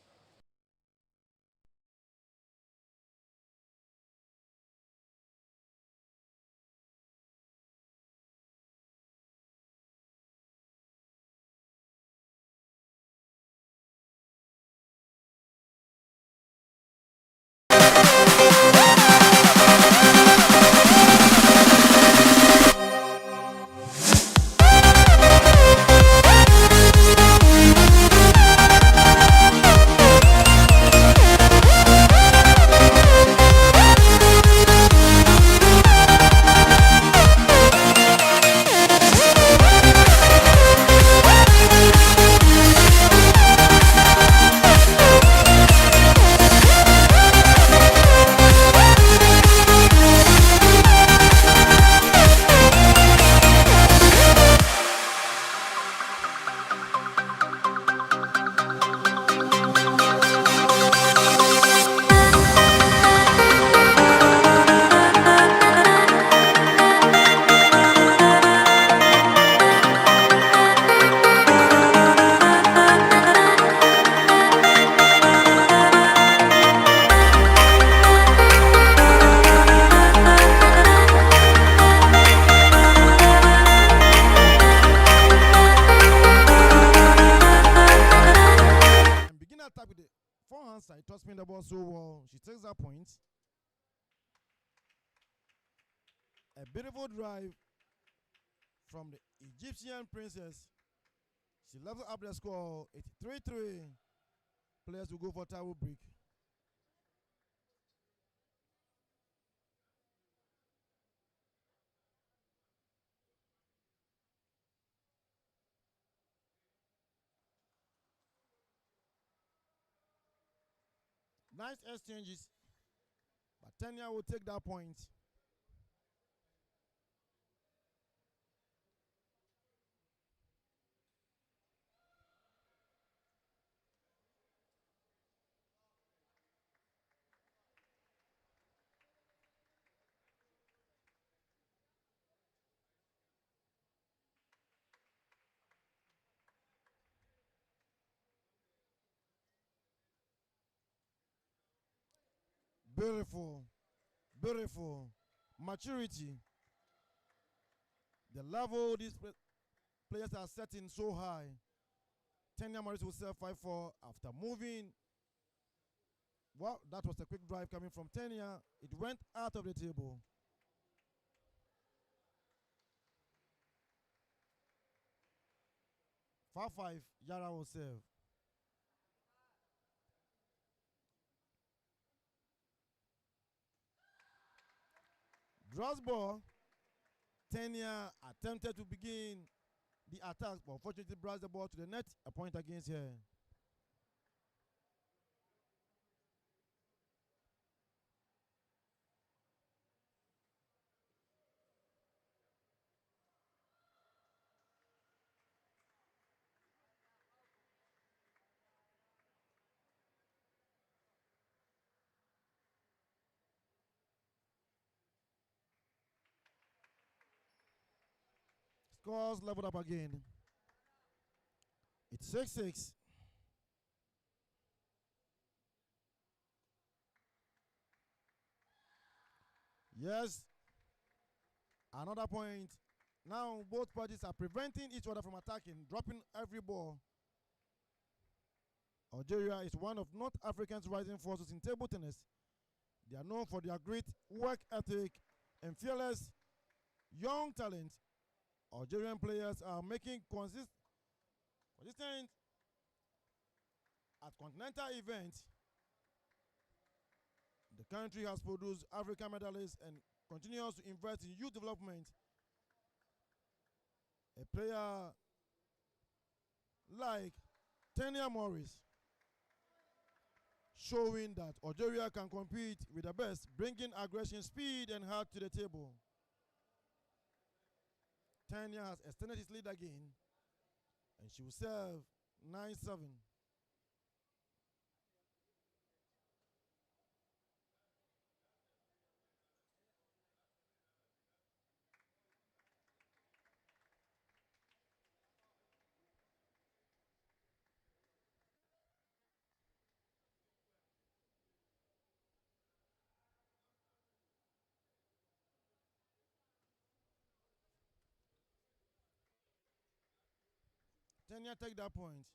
begin attack with the forehand side, toss spin the ball so well. She takes that point. A beautiful drive from the Egyptian princess. She levels up the score. It's 3-3. Players will go for towel break. Nice exchanges, but Tanya will take that point. Beautiful, beautiful. Maturity. The level these players are setting so high. Tanya Morris will serve 5-4 after moving. Well, that was a quick drive coming from Tanya. It went out of the table. Five, Yara will serve. Draws ball. Tanya attempted to begin the attack, but unfortunately brought the ball to the net. A point against her. Scores leveled up again. It's 6-6. Yes. Another point. Now both parties are preventing each other from attacking, dropping every ball. Algeria is one of North Africa's rising forces in table tennis. They are known for their great work ethic and fearless young talent. Algerian players are making consistent at continental events. The country has produced African medalists and continues to invest in youth development. A player like Tanya Morris showing that Algeria can compete with the best, bringing aggression, speed, and heart to the table. Tanya has extended his lead again, and she will serve 9-7. Tanya take that point.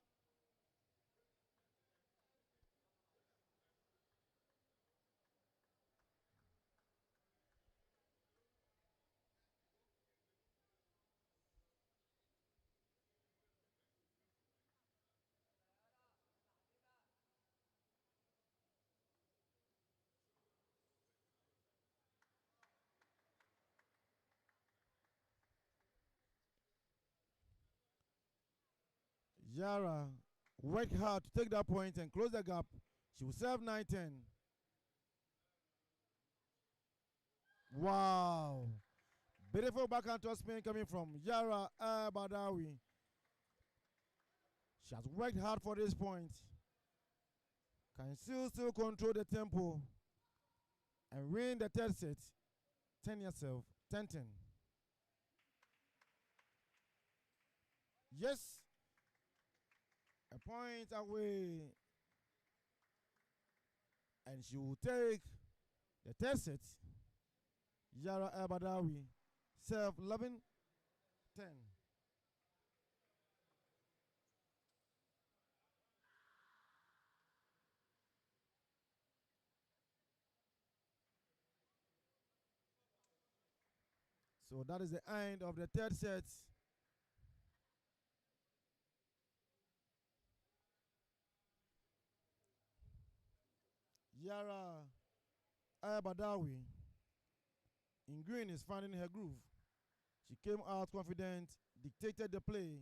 Yara worked hard to take that point and close the gap. She will serve 9-10. Wow. Beautiful backhand toss spin coming from Yara Badawi. She has worked hard for this point. Can still control the tempo and win the third set. 10 yourself. 10-10. Yes. A point away. And she will take the third set. Yara Badawi. Serve 11-10. So that is the end of the third set. Yara Badawi in green is finding her groove. She came out confident, dictated the play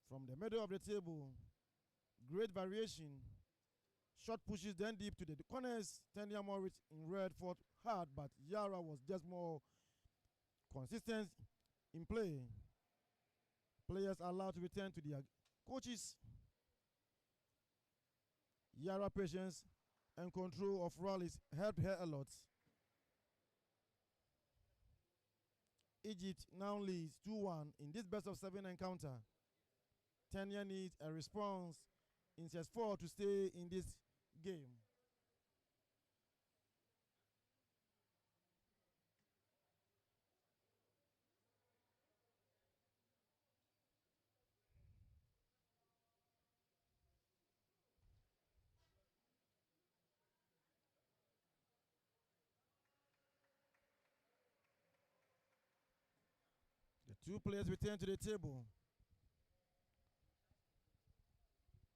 from the middle of the table. Great variation. Short pushes then deep to the corners. Tanya Morris in red fought hard, but Yara was just more consistent in play. Players are allowed to return to their coaches. Yara patience and control of rallies helped her a lot. Egypt now leads 2-1 in this best of 7 encounter. Tanya needs a response in set 4 to stay in this game. Two players return to the table.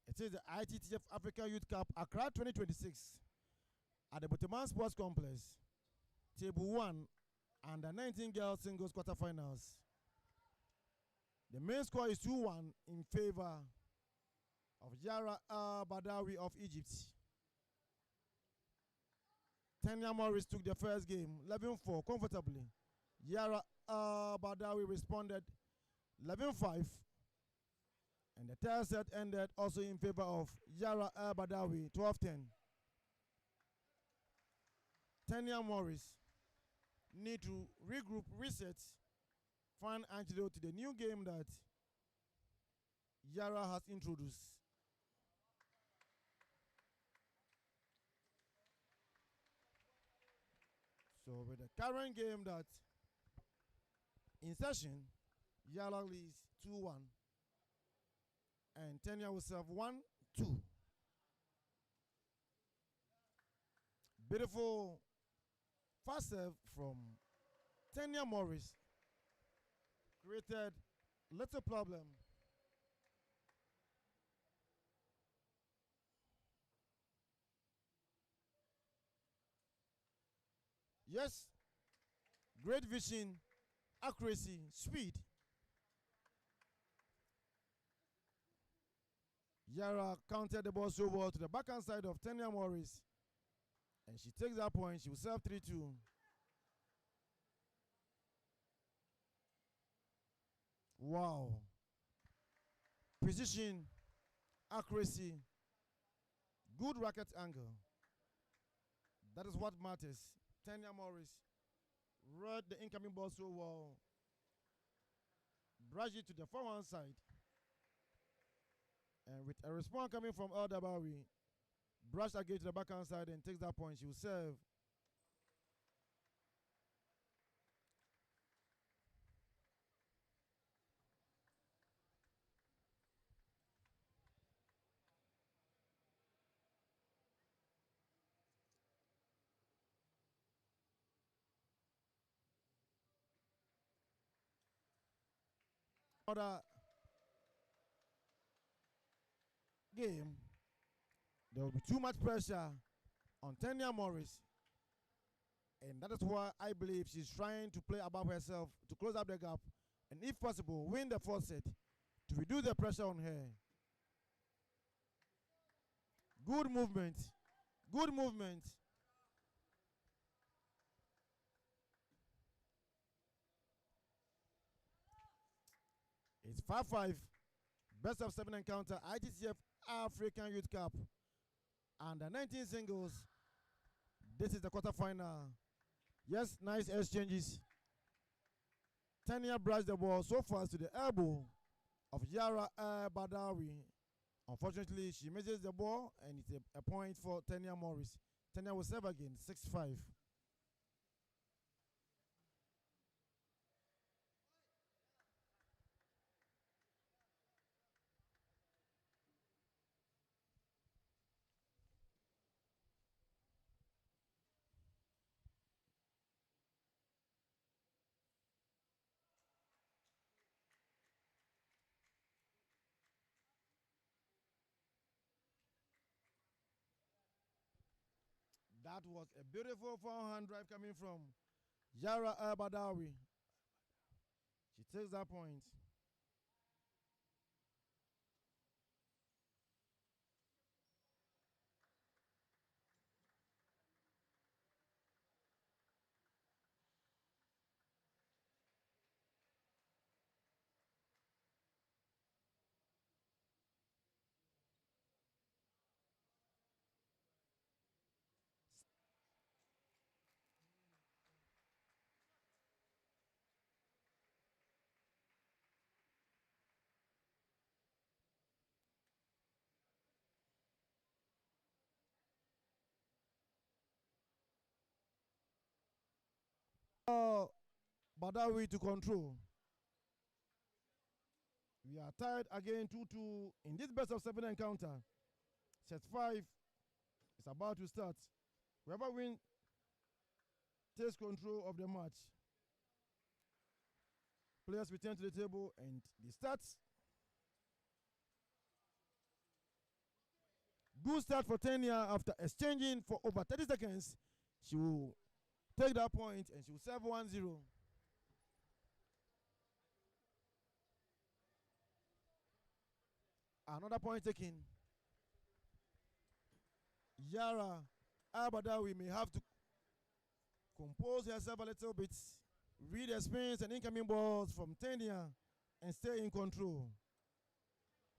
It is the ITTF-Africa Youth Cup Accra 2026 at the Boteman Sports Complex. Table 1, under 19 girls singles quarterfinals. The main score is 2-1 in favor of Yara Al-Badawi of Egypt. Tanya Morris took the first game 11-4 comfortably. Yara Al-Badawi responded 11-5. And the third set ended also in favor of Yara Al-Badawi 12-10. Tanya Morris need to regroup, reset, find antidote to the new game that Yara has introduced. So with the current game that in session, Yara leads 2-1 and Tanya will serve 1-2. Beautiful fast serve from Tanya Morris created little problem. Yes, great vision, accuracy, speed. Yara counted the ball so well to the backhand side of Tanya Morris. And she takes that point. She will serve 3-2. Wow. Precision, accuracy, good racket angle. That is what matters. Tanya Morris read the incoming ball so well. Brushed it to the forehand side. And with a response coming from Al-Dabawi, brushed again to the backhand side and takes that point. She will serve. Another game, there will be too much pressure on Tanya Morris, and that is why I believe she's trying to play above herself to close up the gap and if possible win the fourth set to reduce the pressure on her. Good movement, good movement. It's 5-5. Best of 7 encounter, ITTF African Youth Cup. Under 19 singles. This is the quarterfinal. Yes, nice exchanges. Tanya brushed the ball so fast to the elbow of Yara Al-Badawi. Unfortunately, she misses the ball and it's a point for Tanya Morris. Tanya will serve again, 6-5. That was a beautiful forehand drive coming from Yara Al-Badawi. She takes that point. Badawi to control. We are tied again 2-2 in this best of 7 encounter. Set 5 is about to start. Whoever wins takes control of the match. Players return to the table and they start. Good start for Tenya after exchanging for over 30 seconds. She will take that point and she will serve 1-0. Another point taken. Yara Abadawi may have to compose herself a little bit, read the spins and incoming balls from Tenya, and stay in control.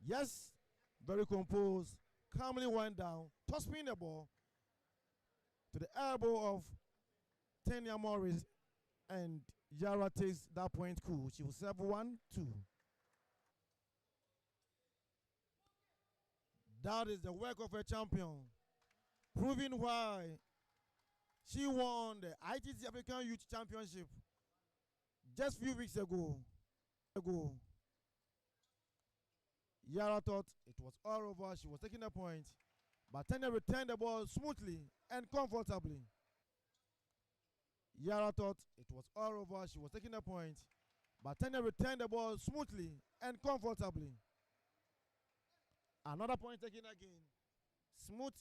Yes, very composed, calmly went down, tossing the ball to the elbow of Tenya Morris, and Yara takes that point cool. She will serve 1-2. That is the work of a champion, proving why she won the ITTF-Africa Youth Championship just a few weeks ago. Yara thought it was all over. She was taking a point, but Tenya returned the ball smoothly and comfortably. Yara thought it was all over. She was taking a point, but Tenya returned the ball smoothly and comfortably. Another point taken again. Smooth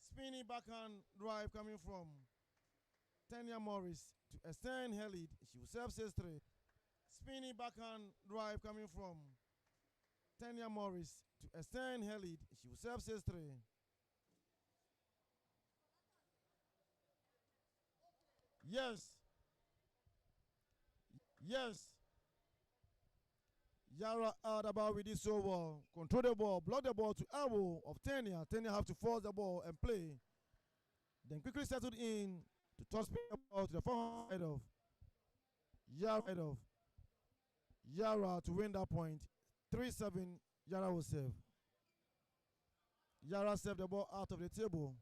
spinning backhand drive coming from Tenya Morris to extend her lead. She will serve 6-3. Spinning backhand drive coming from Tenya Morris to extend her lead. She will serve 6-3. Yes. Yes. Yara Adaba with this over. Control the ball. Block the ball to elbow of Tenya. Tenya have to force the ball and play. Then quickly settled in to toss the ball to the forehand of Yara to win that point. 3-7. Yara will serve. Yara served the ball out of the table.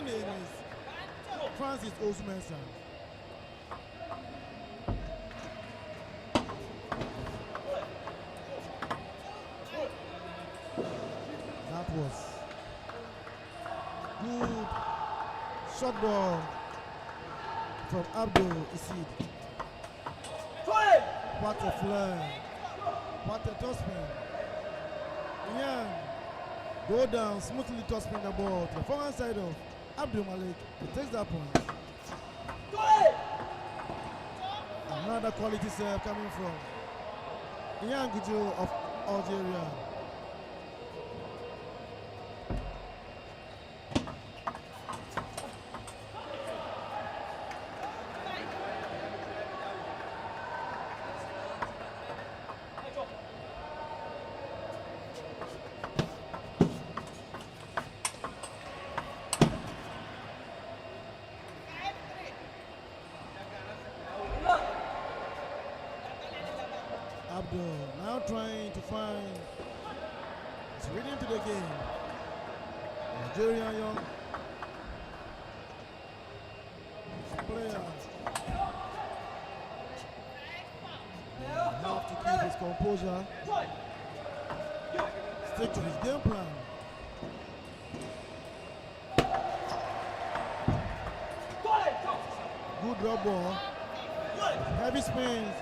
name is Francis Osumensan. That was good shot ball from Abdul Isid. What a flare. What a topspin. Yeah. Go down, smoothly topspin the ball to the forehand side of Abdul Malik. He takes that point. Another quality serve coming from Ian Gujo of Algeria. Abdul now trying to find his rhythm to the game. Nigerian young player have to keep his composure, stick to his game plan. Good drop ball, heavy spins.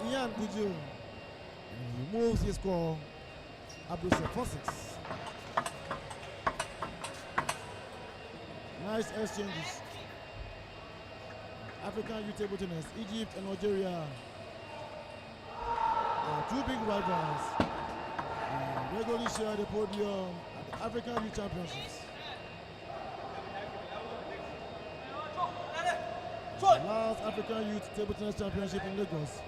Ian Guju, and he moves his score. Abdul said 4-6. Nice exchanges. African youth table tennis, Egypt and Algeria are two big rivals. They regularly share the podium at the African Youth Championships. The last African Youth Table Tennis Championship in Lagos,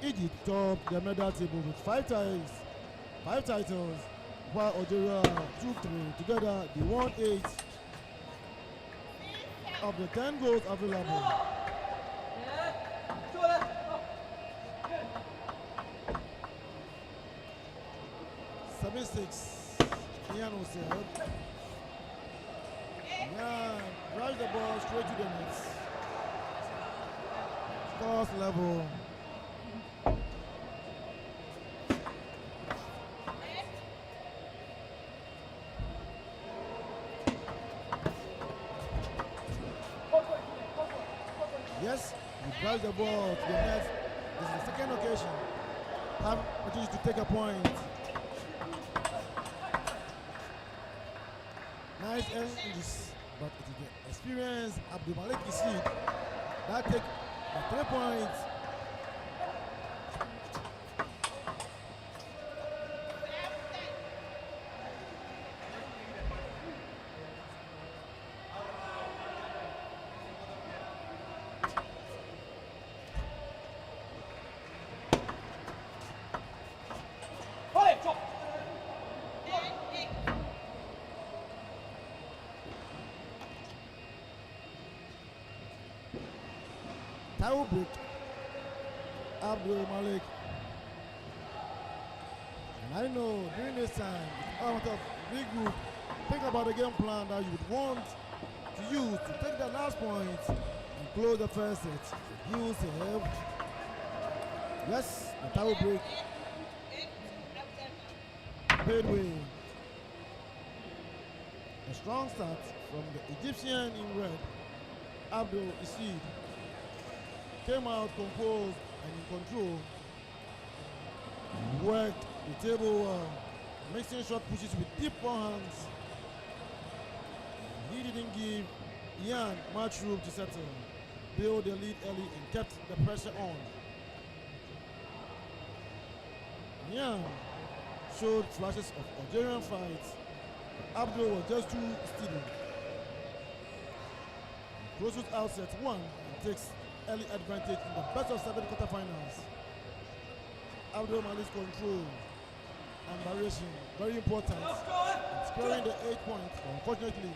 Egypt topped the medal table with 5 titles, while Algeria took 3. Together, they won 8 of the 10 goals available. Ian Hussein. Ian drives the ball straight to the net. Scores level. Yes, he drives the ball to the net. This is the second occasion. Have opportunity to take a point. Nice exchanges, but it is the experience Abdul Malik Isid that take the 3 points. Tie break. Abdul Malik. And I know during this time, out of big group, think about the game plan that you would want to use to take the last point and close the first set. Use the help. Yes, the tie break. Paid way. A strong start from the Egyptian in red, Abdul Isid. Came out composed and in control. Worked the table, mixing short pushes with deep forehands. He didn't give Ian much room to settle. Build the lead early and kept the pressure on. Ian showed flashes of Algerian fights. Abdul was just too steady. Closes out set 1 and takes early advantage in the best of 7 quarterfinals. Abdul Malik's control and variation, very important. And scoring the 8 points, unfortunately.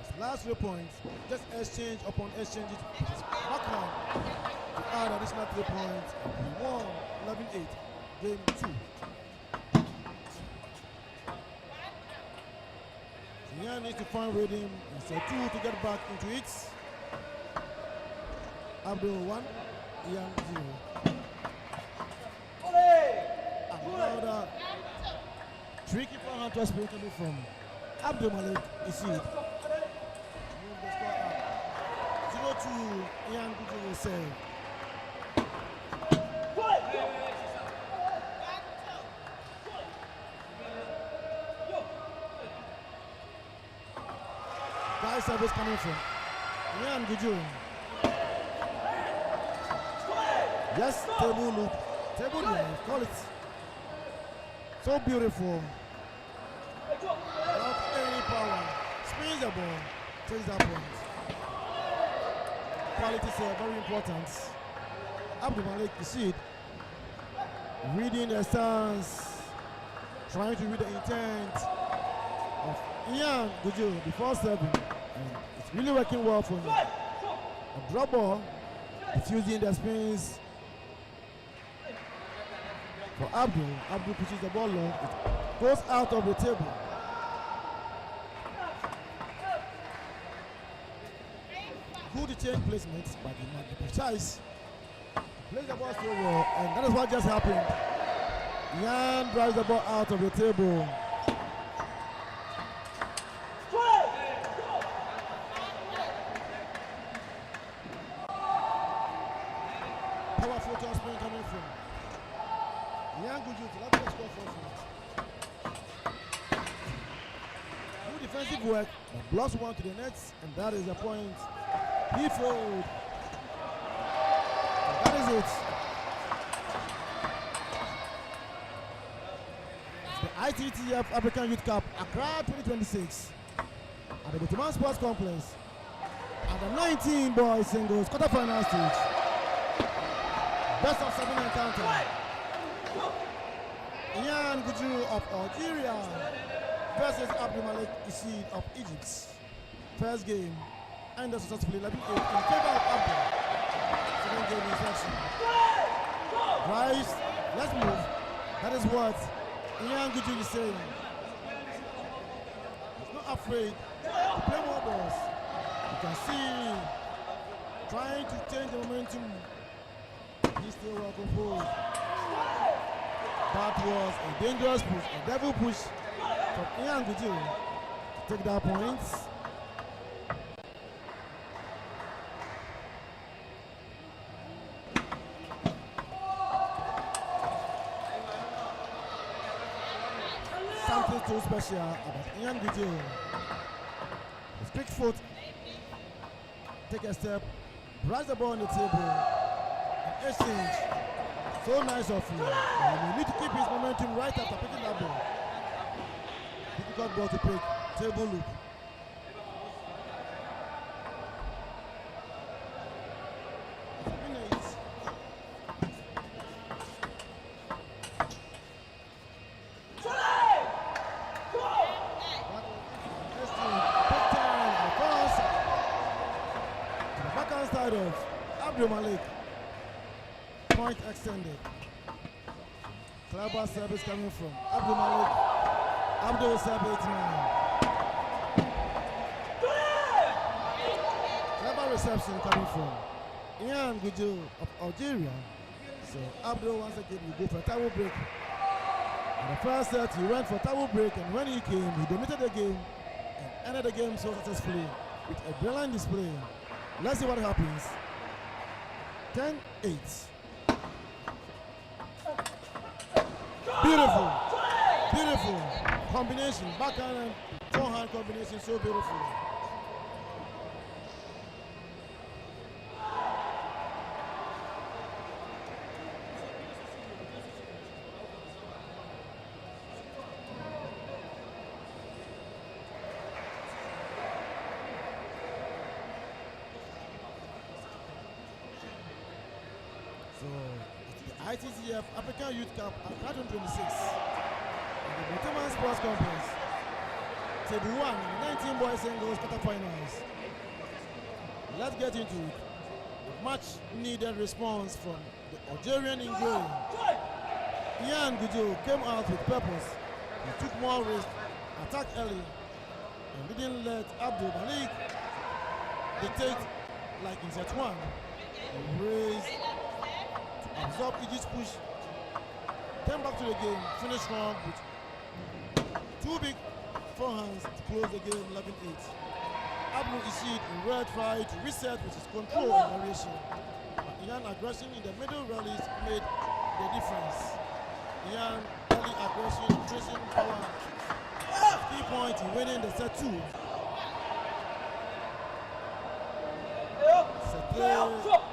His last 3 points, just exchange upon exchange with his backhand to add additional 3 points, and he won 11-8. Game 2. Ian needs to find rhythm. It's a 2 to get back into it. Abdul 1, Ian 0. Another tricky for Hunter Spirit coming from Abdul Malik Isid. Move the score up. 0-2, Ian Guju will save. Guy service coming from Ian Guju. Yes, table loop. Table loop, call it. So beautiful. Without any power. Spins the ball. Takes that point. Quality is very important. Abdul Malik Isid reading the stance, trying to read the intent of Ian Guju before serving. And it's really working well for him. A drop ball, diffusing the spins. For Abdul, Abdul pushes the ball long, it goes out of the table. Good change placements, but he might be precise. Plays the ball so well, and that is what just happened. Ian drives the ball out of the table. Powerful top spin coming from Ian Guju to let the score for it. Good defensive work, but blocks one to the nets, and that is the point. He fouled. That is it. It's the ITTF-Africa Youth Cup, Accra 2026, at the Botoman Sports Complex, and the 19 boys singles quarterfinal stage. Best of 7 encounter. Ian Guju of Algeria versus Abdul Malik Isid of Egypt. First game ended successfully 11-8 in favor of Abdul. Second game in section. Rise, let's move. That is what Ian Guju is saying. He's not afraid to play more balls. You can see trying to change the momentum. He's still well controlled. That was a dangerous push, a devil push from Ian Guju to take that point. Something so special about Ian Guju. His quick foot, take a step, rise the ball on the table, and exchange. So nice of you. And you need to keep his momentum right after picking that ball. Difficult ball to pick. Table loop. Side of Abdul Malik. Point extended. Clever service coming from Abdul Malik. Abdul will serve 8-9. Clever reception coming from Ian Guju of Algeria. So Abdul once again will go for a towel break. In the first set he went for towel break, and when he came he dominated the game and ended the game so successfully with a brilliant display. Let's see what happens. 10-8. Beautiful. Beautiful. Combination. Backhand and forehand combination. So beautiful. So it's the ITTF-Africa Youth Cup Accra 2026 at the Botoman Sports Complex. Table 1 and 19 boys singles quarterfinals. Let's get into it. Much needed response from the Algerian Ingwe. Ian Gujo came out with purpose. He took more risk, attacked early, and didn't let Abdul Malik dictate like in set 1. He raised to absorb Egypt's push, came back to the game, finished strong with 2 big forehands to close the game 11-8. Abdul Isid in red tried to reset with his control and variation. Ian aggression in the middle rallies made the difference. Ian early aggression, tracing power, key point in winning the set 2. Set 3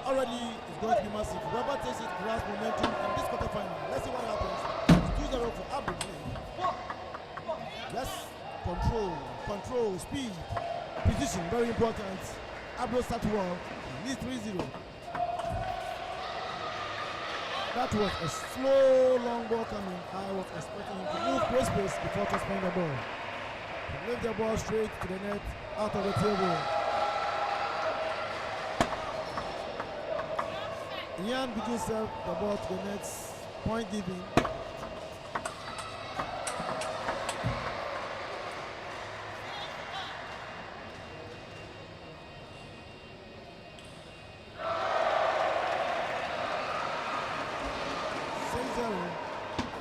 already is going to be massive. Whoever takes it grasps momentum in this quarterfinal. Let's see what happens. It's 2-0 for Abdul. Yes, control, speed, precision, very important. Abdul start well, he leads 3-0. That was a slow, long ball coming. I was expecting him to move close space before tossing the ball. He left the ball straight to the net, out of the table. Ian begins to serve the ball to the net, point giving.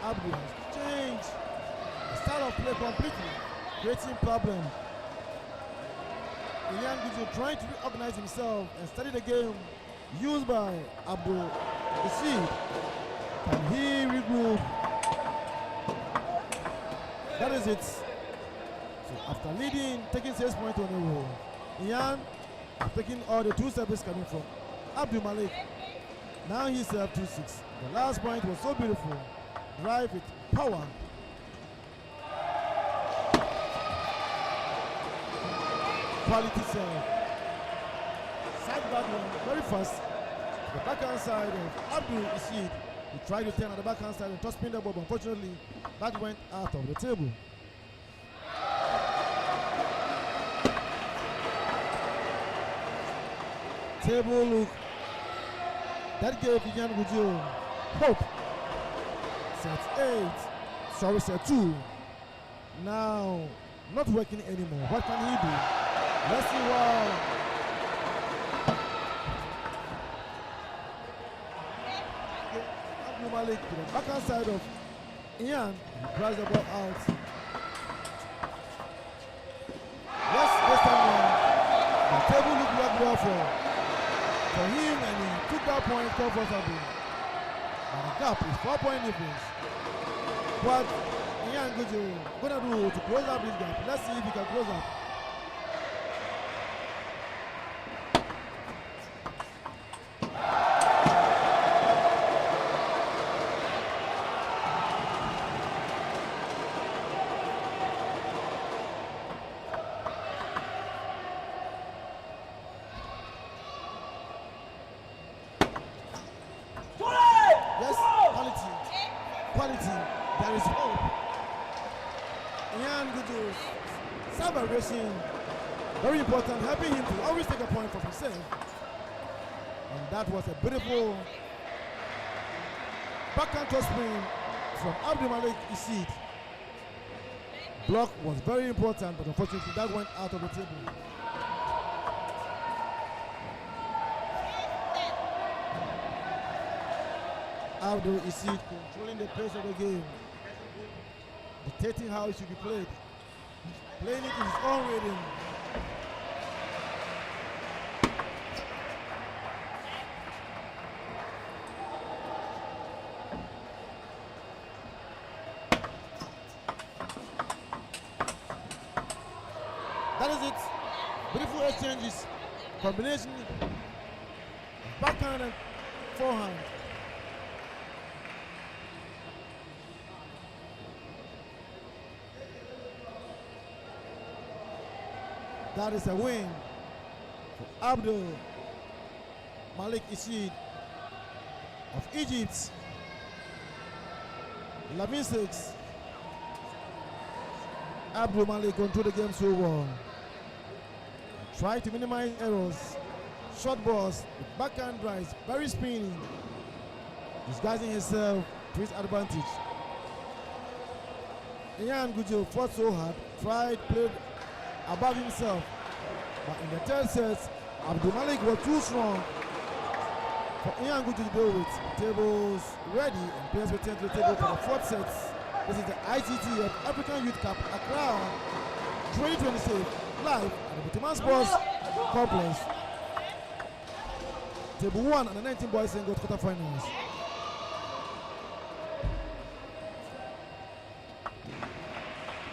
Abdul has changed the style of play completely, creating problem. Ian Gujo trying to reorganize himself and study the game used by Abdul Isid. Can he regroup? That is it. So after leading, taking 6 points on the roll, Ian taking all the 2 services coming from Abdul Malik. Now he served 2-6. The last point was so beautiful. Drive with power. Quality serve. Side back one, very fast. The backhand side of Abdul Isid. He tried to turn at the backhand side and toss spin the ball, but unfortunately that went out of the table. Table look. That gave Ian Gujo hope. Set 2. Now, not working anymore. What can he do? Let's see what. Abdul Malik to the backhand side of Ian. He drives the ball out. Yes, this time around, the table looked like well for him, and he took that point comfortably. And the gap is 4-point difference. What Ian Gujo gonna do to close up this gap? Let's see if he can close up. Yes, quality. There is hope. Ian Gujo's celebration, very important, helping him to always take a point for himself. And that was a beautiful backhand toss spin from Abdul Malik Isid. Block was very important, but unfortunately that went out of the table. Abdul Isid controlling the pace of the game, dictating how it should be played, playing it in his own rhythm. That is it. Beautiful exchanges, combination, backhand and forehand. That is a win for Abdul Malik Isid of Egypt. 11-6. Abdul Malik controlled the game so well. Try to minimize errors. Short balls, backhand drives, very spinning. Disguising himself to his advantage. Ian Gujo fought so hard, tried, played above himself, but in the third set, Abdul Malik was too strong for Ian Gujo to deal with. Tables ready and players return to the table for the fourth set. This is the ITTF-African Youth Cup Accra 2026 live at the Butiman Sports Complex. Table 1 and the 19 boys single quarterfinals.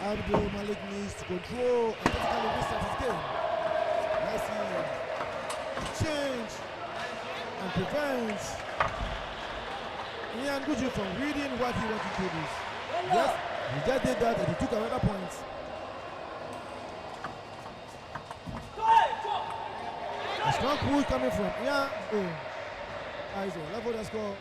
Abdul Malik needs to control and tactically restart his game. Let's see change and prevent Ian Gujo from reading what he wanted to do. Yes, he just did that and he took another point. A strong pull coming from Ian. Aizo, level the score.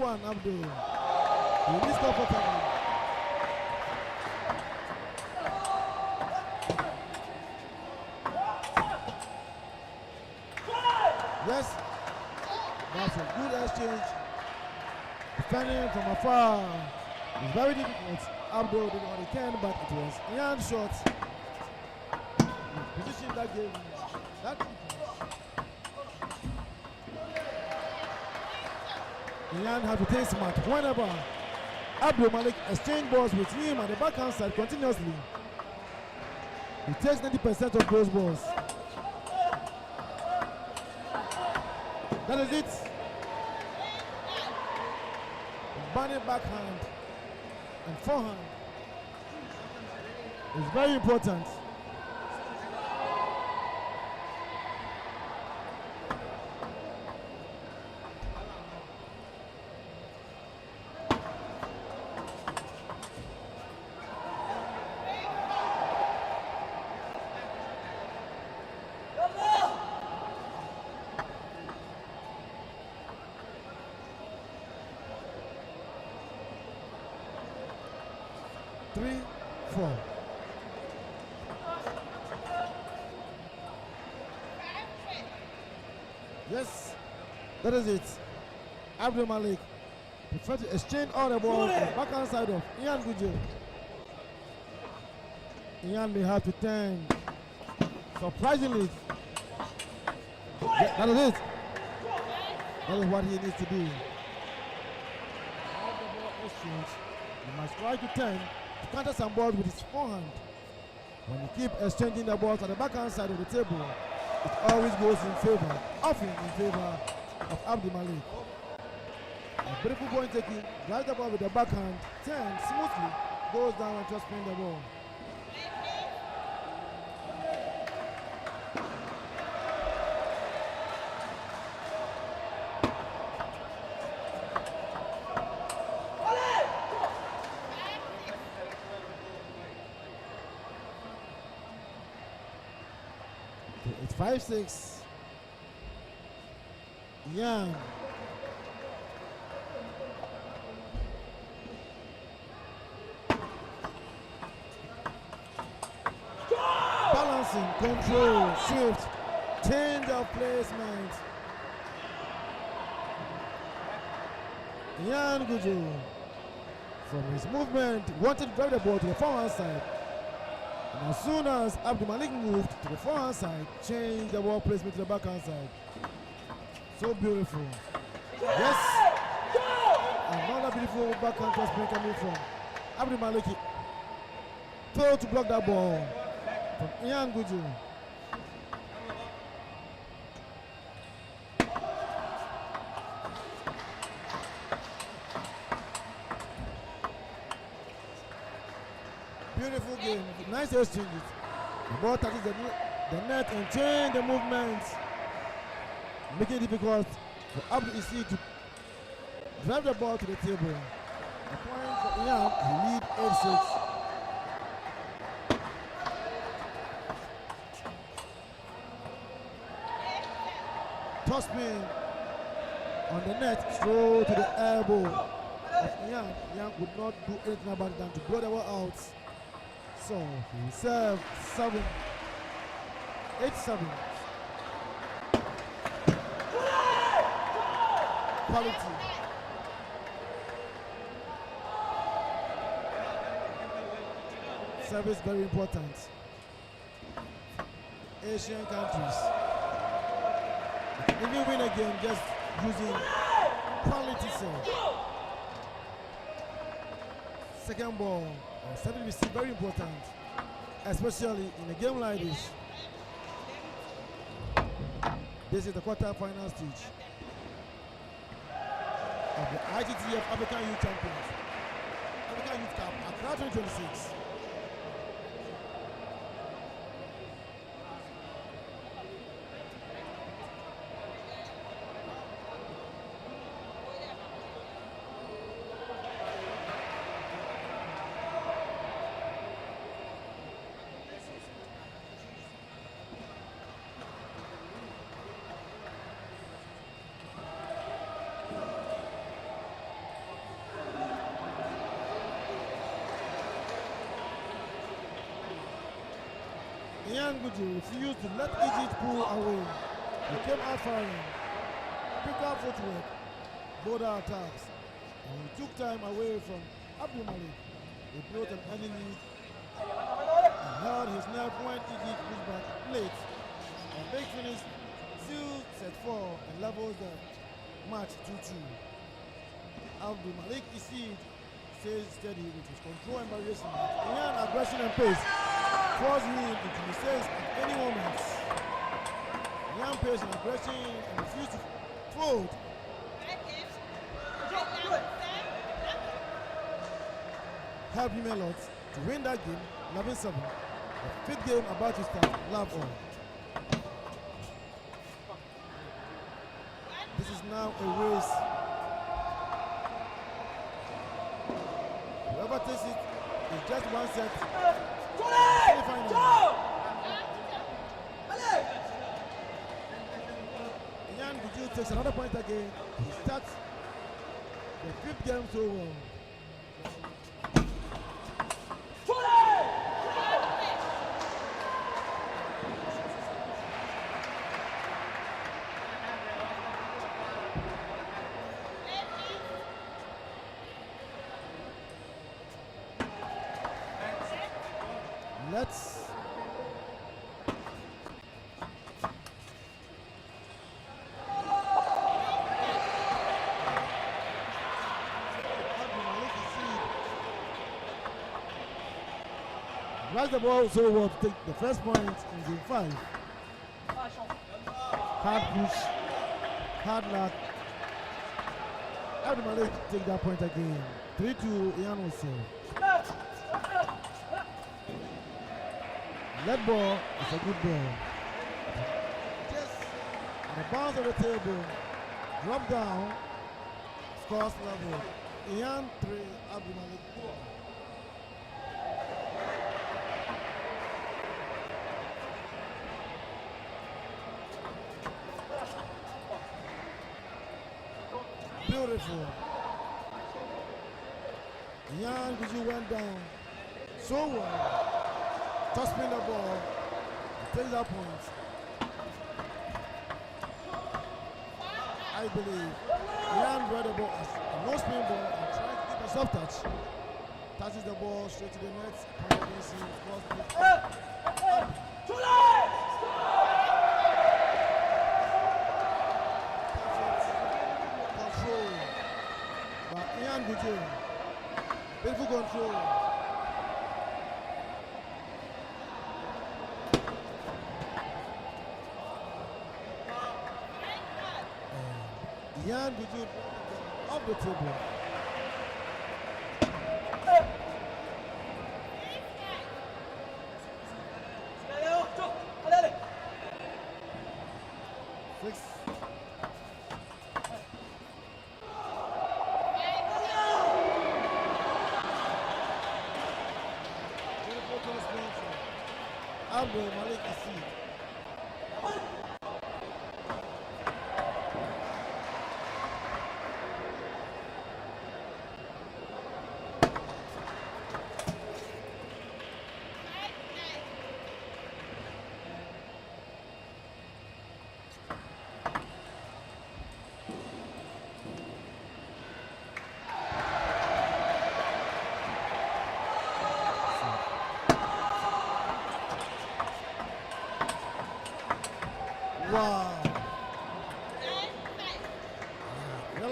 Abdul, he is comfortable. Yes, that's a good exchange. Defending from afar is very difficult. Abdul did what he can, but it was Ian shot. Position that gave him that defense. Ian had to take smart whenever Abdul Malik exchange balls with him at the backhand side continuously. He takes 90% of those balls. That is it. Banning backhand and forehand is very important. Yes, that is it. Abdul Malik prefer to exchange all the balls on the backhand side of Ian Gujo. Ian may have to turn. Surprisingly, that is it. That is what he needs to do. All the ball exchange, he must try to turn to counter some balls with his forehand. When you keep exchanging the balls on the backhand side of the table, it always goes in favor, often in favor of Abdul Malik. A beautiful point taking, drives the ball with the backhand, turns smoothly, goes down and just spin the ball. It's 5-6. Young. Balancing, control, shift, change of placement. Ian Gujo, from his movement, wanted to drive the ball to the forehand side. And as soon as Abdul Malik moved to the forehand side, changed the ball placement to the backhand side. So beautiful. Yes! Another beautiful backhand crossplay coming from Abdul Malik. Failed to block that ball from Ian Gujo. Beautiful game, nice exchanges. The ball touches the net and change the movements, making it difficult for Abdul Isi to drive the ball to the table. A point for Ian, he lead 8-6. Toss spin. On the net, throw to the elbow of Ian. Ian could not do anything about it than to blow the ball out. So he will serve 8-7. Quality. Service very important. Asian countries even win a game just using quality serve. Second ball or second receive very important, especially in a game like this. This is the quarter-final stage of the ITTF-Africa Youth Champions, African Youth Cup, Accra 2026. Ian Guji refused to let Egypt pull away. He came out firing, picked up footwork, border attacks, and he took time away from Abdul Malik. He built an early lead and held his nerve when Egypt pushed back late. And big finish still set 4 and levels the match 2-2. Abdul Malik Isid stays steady with his control and variation. Ian aggression and pace force him into mistakes at any moment. Young pace and aggression and refuse to fold. Help him a lot to win that game 11-7. The 5th game about to start. Love all. This is now a race. Whoever takes it is just one set. Ian Guji takes another point again. He starts the 5th game so well. Let's rush the ball so well to take the first point in game 5. Hard push, hard luck. Abdul Malik take that point again. 3-2, Ian will serve. That ball is a good ball. Just on the bounce of the table, drop down, scores level. Ian 3, Abdul Malik 4. Beautiful. Ian Guji went down so well. Tossing the ball, takes that point. I believe Ian read the ball as a no spin ball and tries to keep a soft touch. Touches the ball straight to the net. Too late! Perfect control by Ian Guji. Beautiful control. Ian Guji off the table. Six. Beautiful cross Abdul Malik Isid.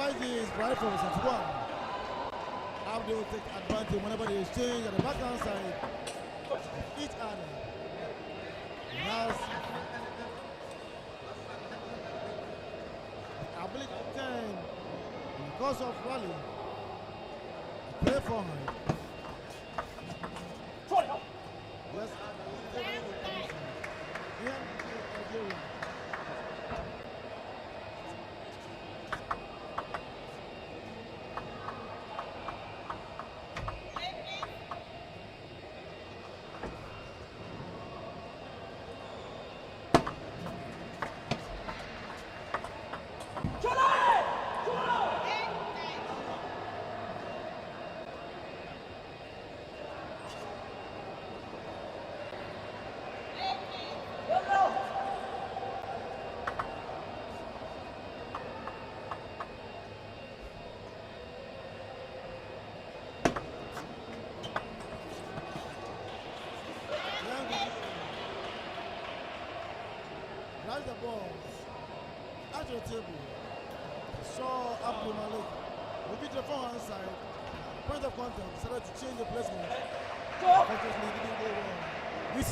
Visualize this right from set one. Abdul take advantage whenever they exchange at the backhand side of each other. Now, the ability to turn in the course of rally. Play forehand. Yes. Nigeria. Rise the balls at your table. Saw Abdul Malik will beat the forehand side. Point of contact decided to change the placement. Unfortunately, it didn't go well. This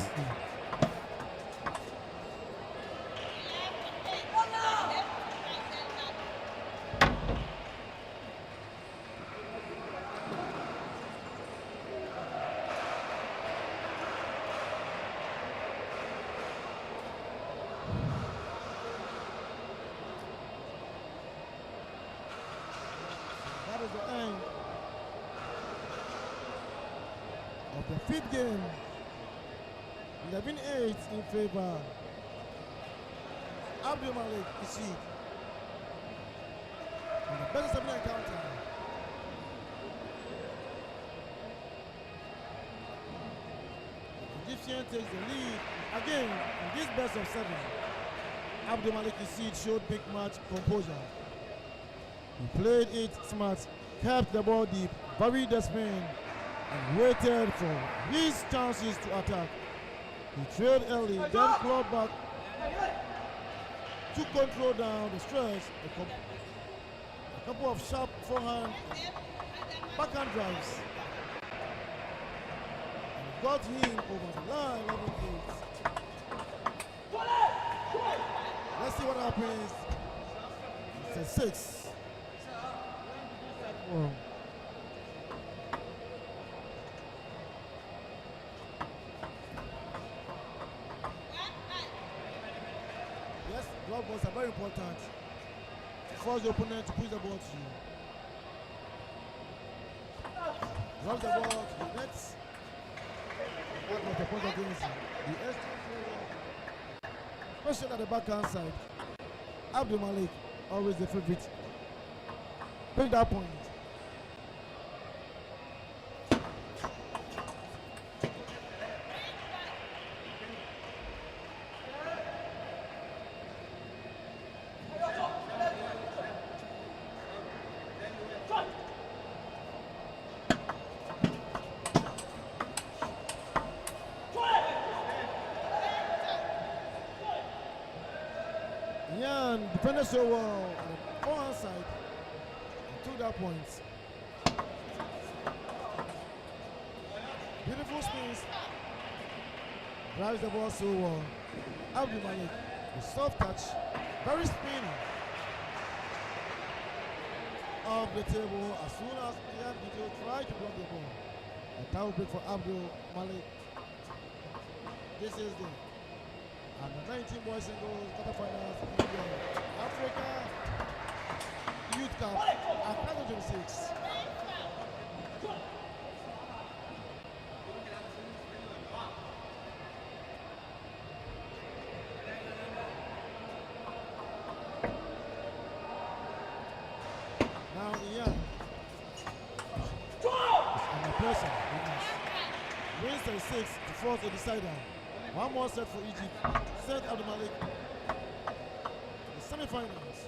that is the end of the fifth game. 11-8 in favor. Abdul Malik Ishik in the best of encounter. The Egyptian takes the lead again in this best of 7. Abdul Malik Ishik showed big match composure. He played it smart, kept the ball deep, buried the spin, and waited for his chances to attack. He trailed early, then clawed back, took control down the stretch, a couple of sharp forehand, backhand drives, and got him over the line, 11-8. Let's see what happens. It's a 6. Wow. Yes, glove balls are very important to force the opponent to push the ball to you. Drop the ball to the net. That was the point against you. The extra, especially at the backhand side. Abdul Malik, always the favorite. Bring that point. Yan defended so well on the forehand side and took that point. Beautiful spins. Drives the ball so well. Abdul Malik, a soft touch, very spinny. Off the table as soon as Yan Video tried to block the ball. A towel break for Abdul Malik. This is the and the 19 boys singles quarterfinals in the Africa Youth Cup at 2026. Now Ian is under pressure. Wins 36 to force a decider. One more set for Egypt. Set Abdul Malik. The semi-finals.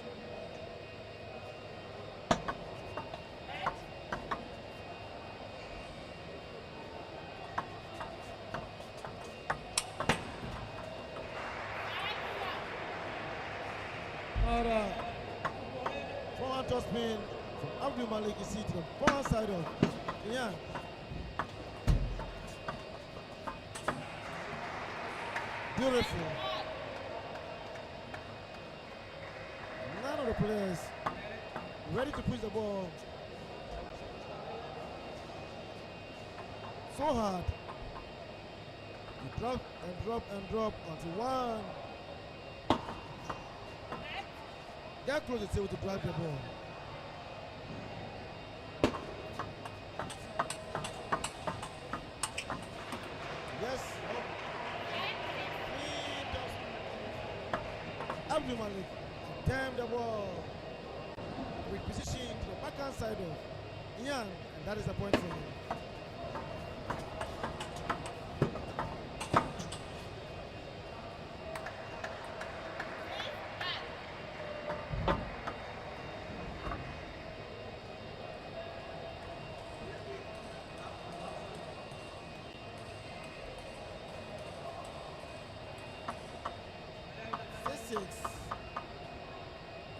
All right. One toss spin from Abdul Malik. You see to the far side of Ian. Beautiful. None of the players ready to push the ball. So hard. You drop and drop and drop until one. Get close to the table to drive the ball. Yes. Abdul Malik attempt the ball with position to the backhand side of Ian, and that is a point for him.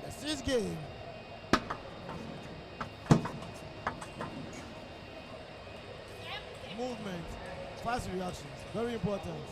The sixth game. Movement, fast reactions, very important.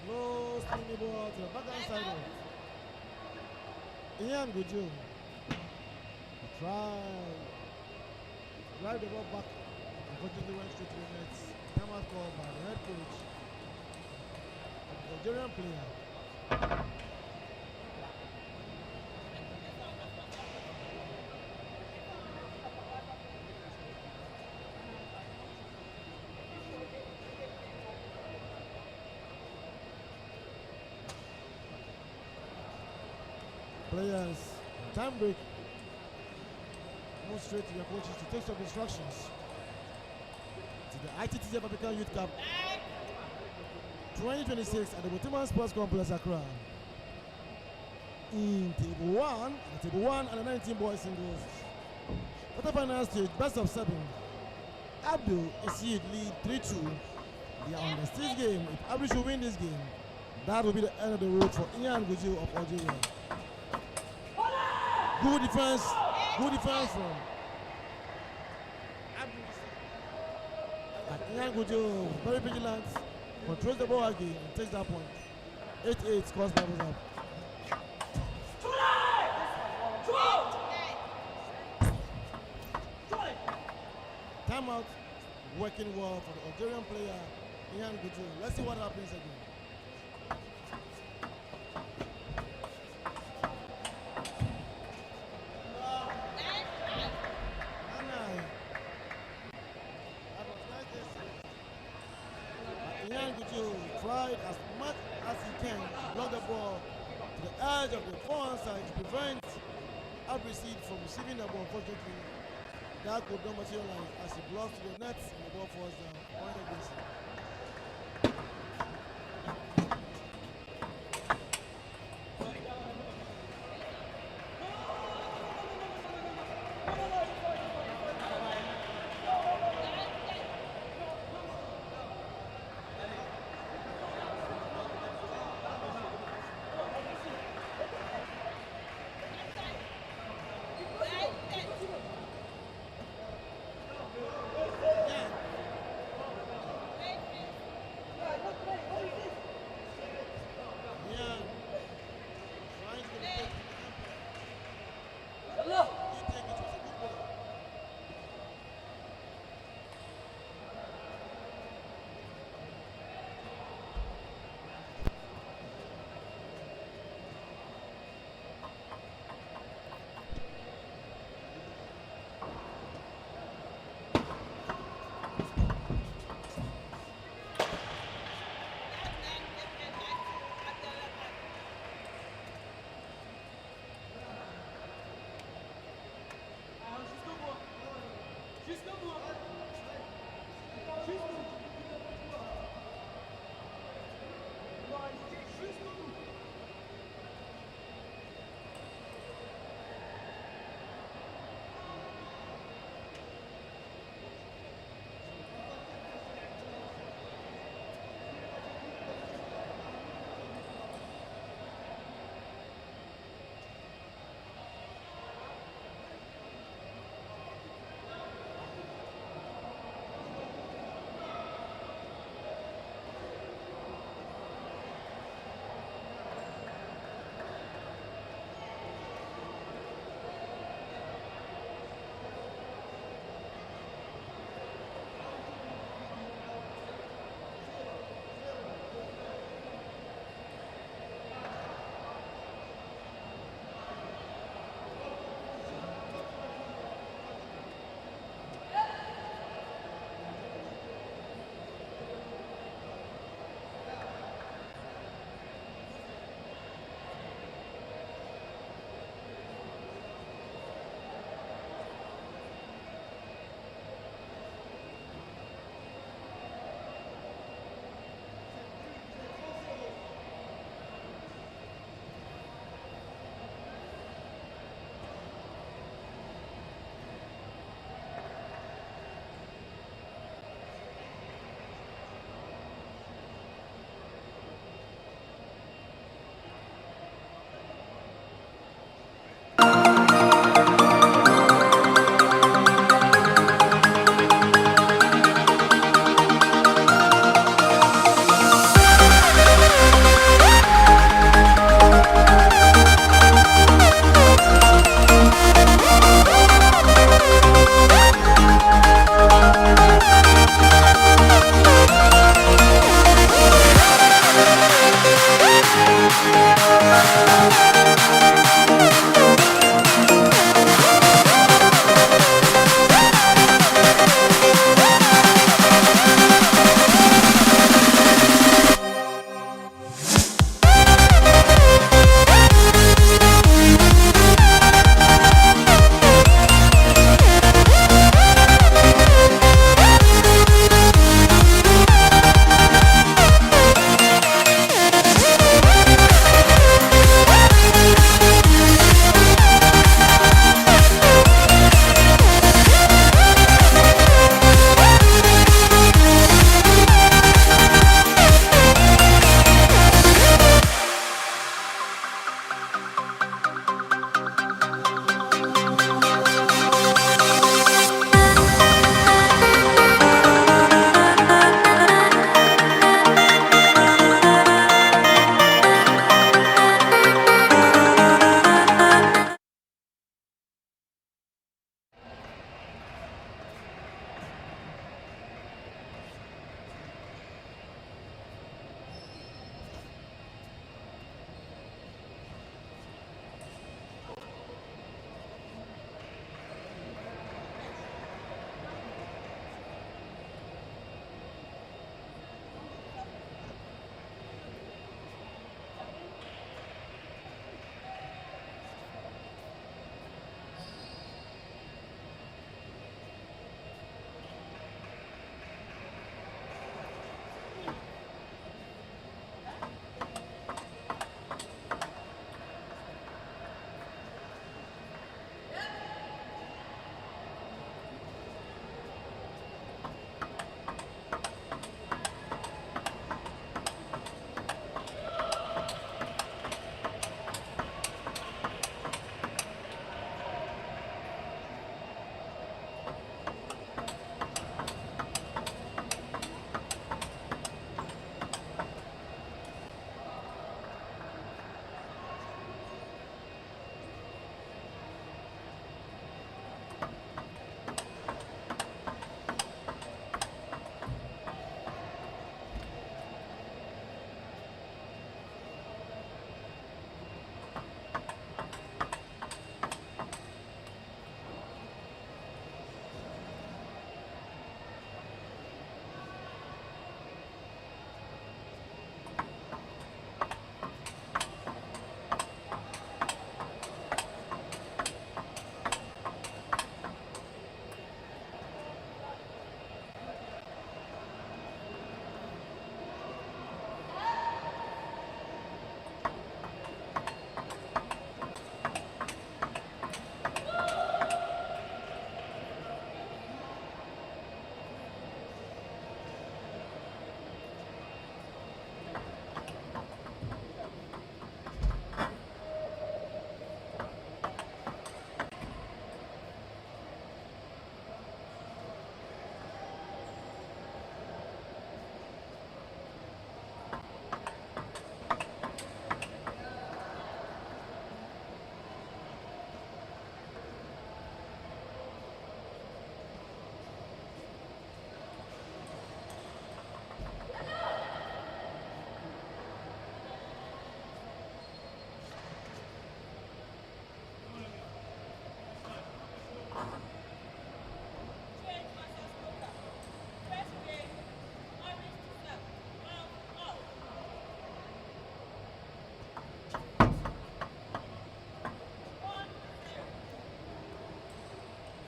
Slow spinning ball to the backhand side of Ian Guju. Drive the ball back. Unfortunately went straight to the net. Time out call by the head coach. The Nigerian player. Players, time break. Move straight to their coaches to take some instructions. To the ITTF-Africa Youth Cup 2026 at the Botiman Sports Complex, Accra. In table 1, and the 19 boys singles. Quarterfinal stage, best of 7. Abdul Isid lead 3-2. They are on the 6th game. If Abdul should win this game, that will be the end of the road for Ian Guju of Algeria. Good defense from Abdul. Ian Guju, very vigilant, controls the ball again and takes that point. 8-8 scores Bibles up. Timeout, working well for the Algerian player Ian Guju. Let's see what happens again. Ian Guju tried as much as he can to block the ball to the edge of the forehand side to prevent Abdul from receiving the ball. Unfortunately, that could not materialize as he blocks to the net and the ball falls down. Point against him.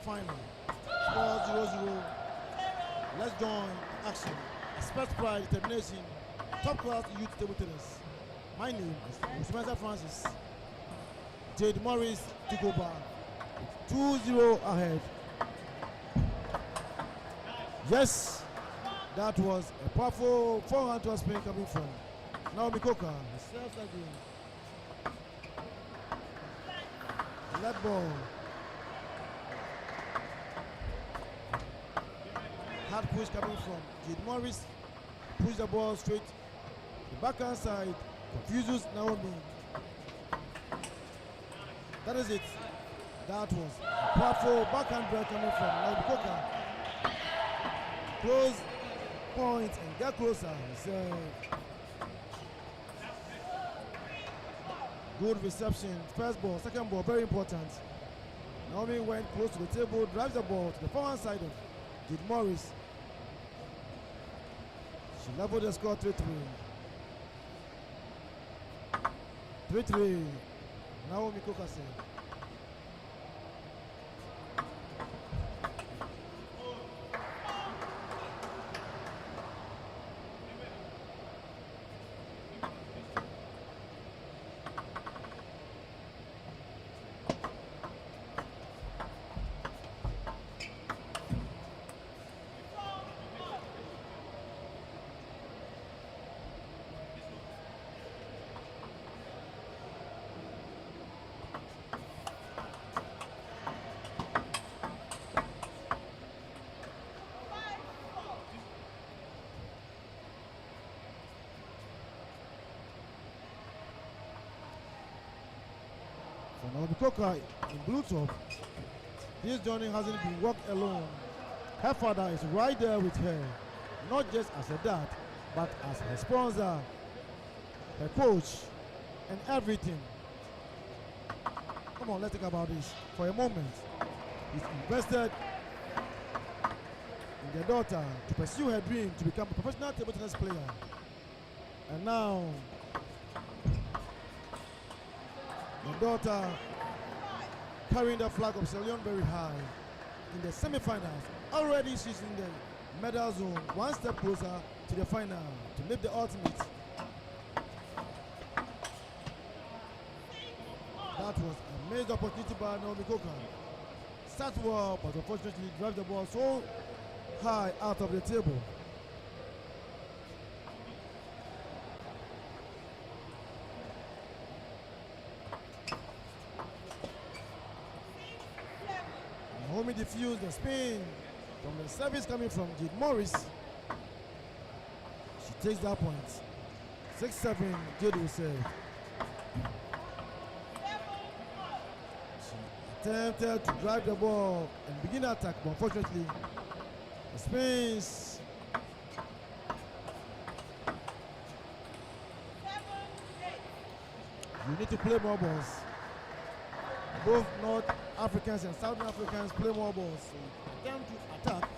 Final. Score 0-0. Let's join action. Expect pride, determination, top class youth table tennis. My name is Spencer Francis. Jade Morris took over. 2-0 ahead. Yes, that was a powerful forehand to spin coming from Naomi Coker. Serves again. Left ball. Hard push coming from Jade Morris. Push the ball straight. The backhand side confuses Naomi. That is it. That was a powerful backhand break coming from Naomi Coker. Close point and get closer. Good reception. First ball, second ball, very important. Naomi went close to the table, drives the ball to the forehand side of Jade Morris. She leveled the score 3-3. 3-3. Naomi Kokase. For Naomi Coker in blue top, this journey hasn't been walked alone. Her father is right there with her, not just as a dad, but as her sponsor, her coach, and everything. Come on, let's think about this for a moment. He's invested in their daughter to pursue her dream to become a professional table tennis player. And now, the daughter carrying the flag of Sierra Leone very high in the semi-finals. Already she's in the medal zone, one step closer to the final to make the ultimate. That was a major opportunity by Naomi Coker. Start well, but unfortunately drive the ball so high out of the table. Naomi diffused the spin from the service coming from Jade Morris. She takes that point. 6-7, Jade will serve. She attempted to drive the ball and begin the attack, but unfortunately, the spins. You need to play more balls. Both North Africans and Southern Africans play more balls. So attempt to attack,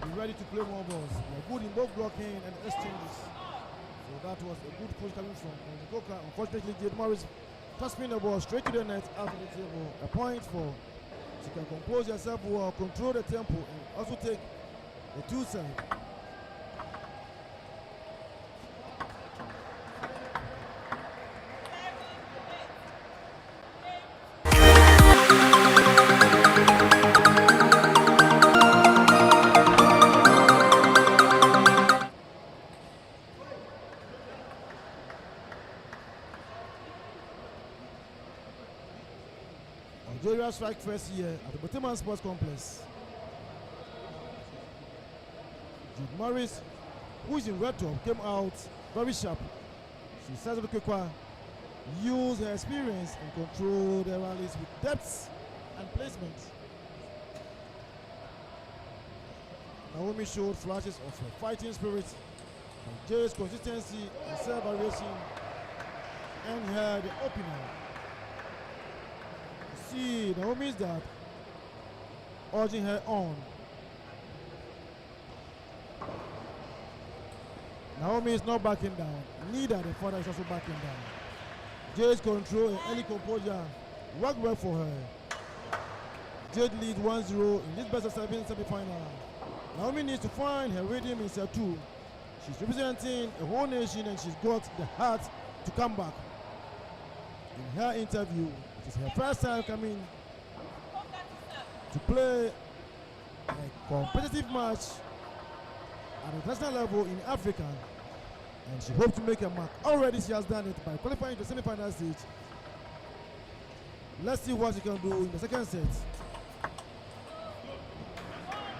be ready to play more balls. They're good in both blocking and exchanges. So that was a good push coming from Coker. Unfortunately, Jade Morris passing the ball straight to the net out of the table. A point for she can compose herself well, control the tempo, and also take the two side. Algeria strike first year at the Boteman Sports Complex. Jade Morris, who is in red top, came out very sharp. She says to Kekwa, use her experience and control the rallies with depth and placement. Naomi showed flashes of her fighting spirit, and Jade's consistency and serve variation, and her the opener. See, Naomi's dad urging her on. Naomi is not backing down. Neither the father is also backing down. Jade's control and early composure worked well for her. Jade leads 1-0 in this best of 7 semi-final. Naomi needs to find her rhythm in set 2. She's representing a whole nation and she's got the heart to come back. In her interview, it is her first time coming to play a competitive match at the national level in Africa, and she hopes to make a mark. Already she has done it by qualifying to the semi-final stage. Let's see what she can do in the second set.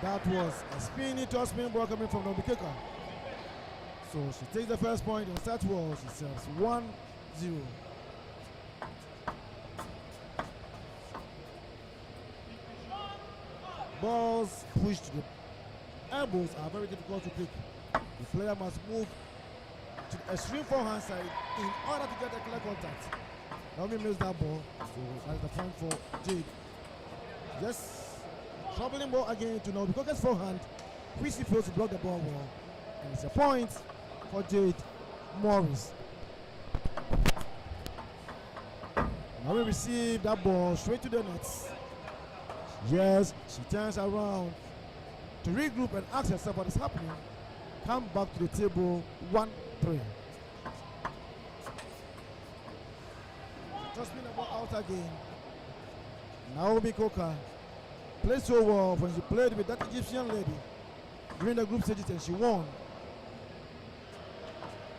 That was a spinny toss spin ball coming from Naomi Coker. So she takes the first point and starts well. She serves 1-0. Balls pushed to the elbows are very difficult to pick. The player must move to the extreme forehand side in order to get a clear contact. Naomi missed that ball, so that's the point for Jade. Yes, troubling ball again to Naomi Coker's forehand, which she fails to block the ball well. And it's a point for Jade Morris. Naomi received that ball straight to the nets. Yes, she turns around to regroup and ask herself what is happening. Come back to the table, 1-3. Just been the ball out again. Naomi Coker played so well when she played with that Egyptian lady during the group stages and she won.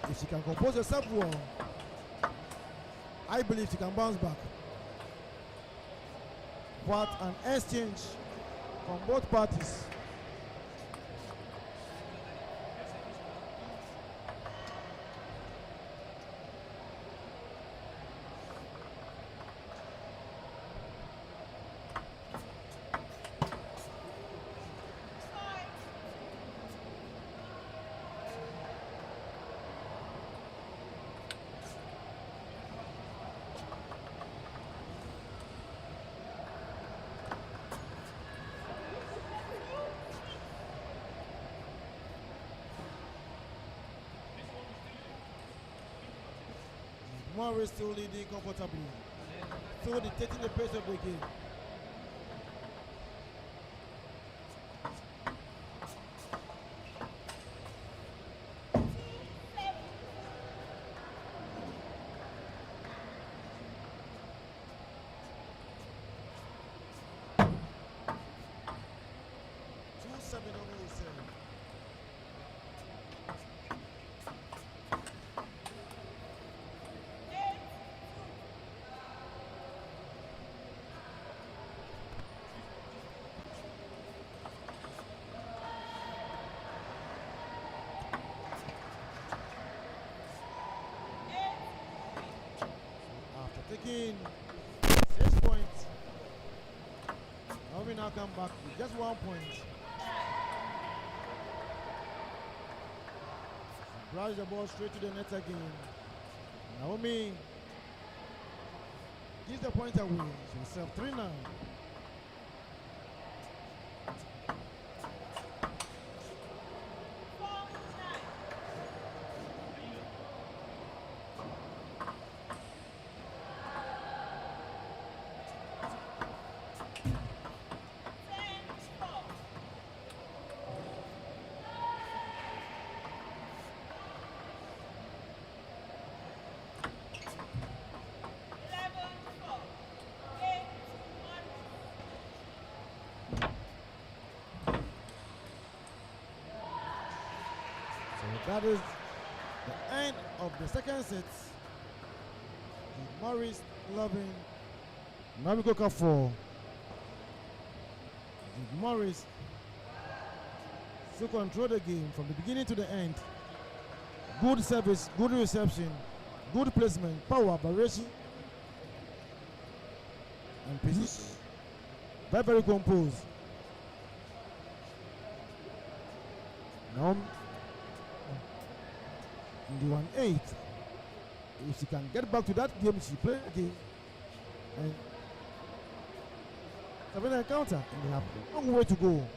If she can compose herself well, I believe she can bounce back. What an exchange from both parties. Morris still leading comfortably, still dictating the pace of the game. Taking 6 points. Naomi now come back with just 1 point. Brush the ball straight to the net again. Naomi gives the point away. She'll serve 3 now. That is the end of the second set. Morris 11, Naomi Coker 4. Morris still control the game from the beginning to the end. Good service, good reception, good placement, power, variation, and position. Very, very composed. Naomi in the 1-8. If she can get back to that game, she played again. And seven encounter, and they have a long way to go.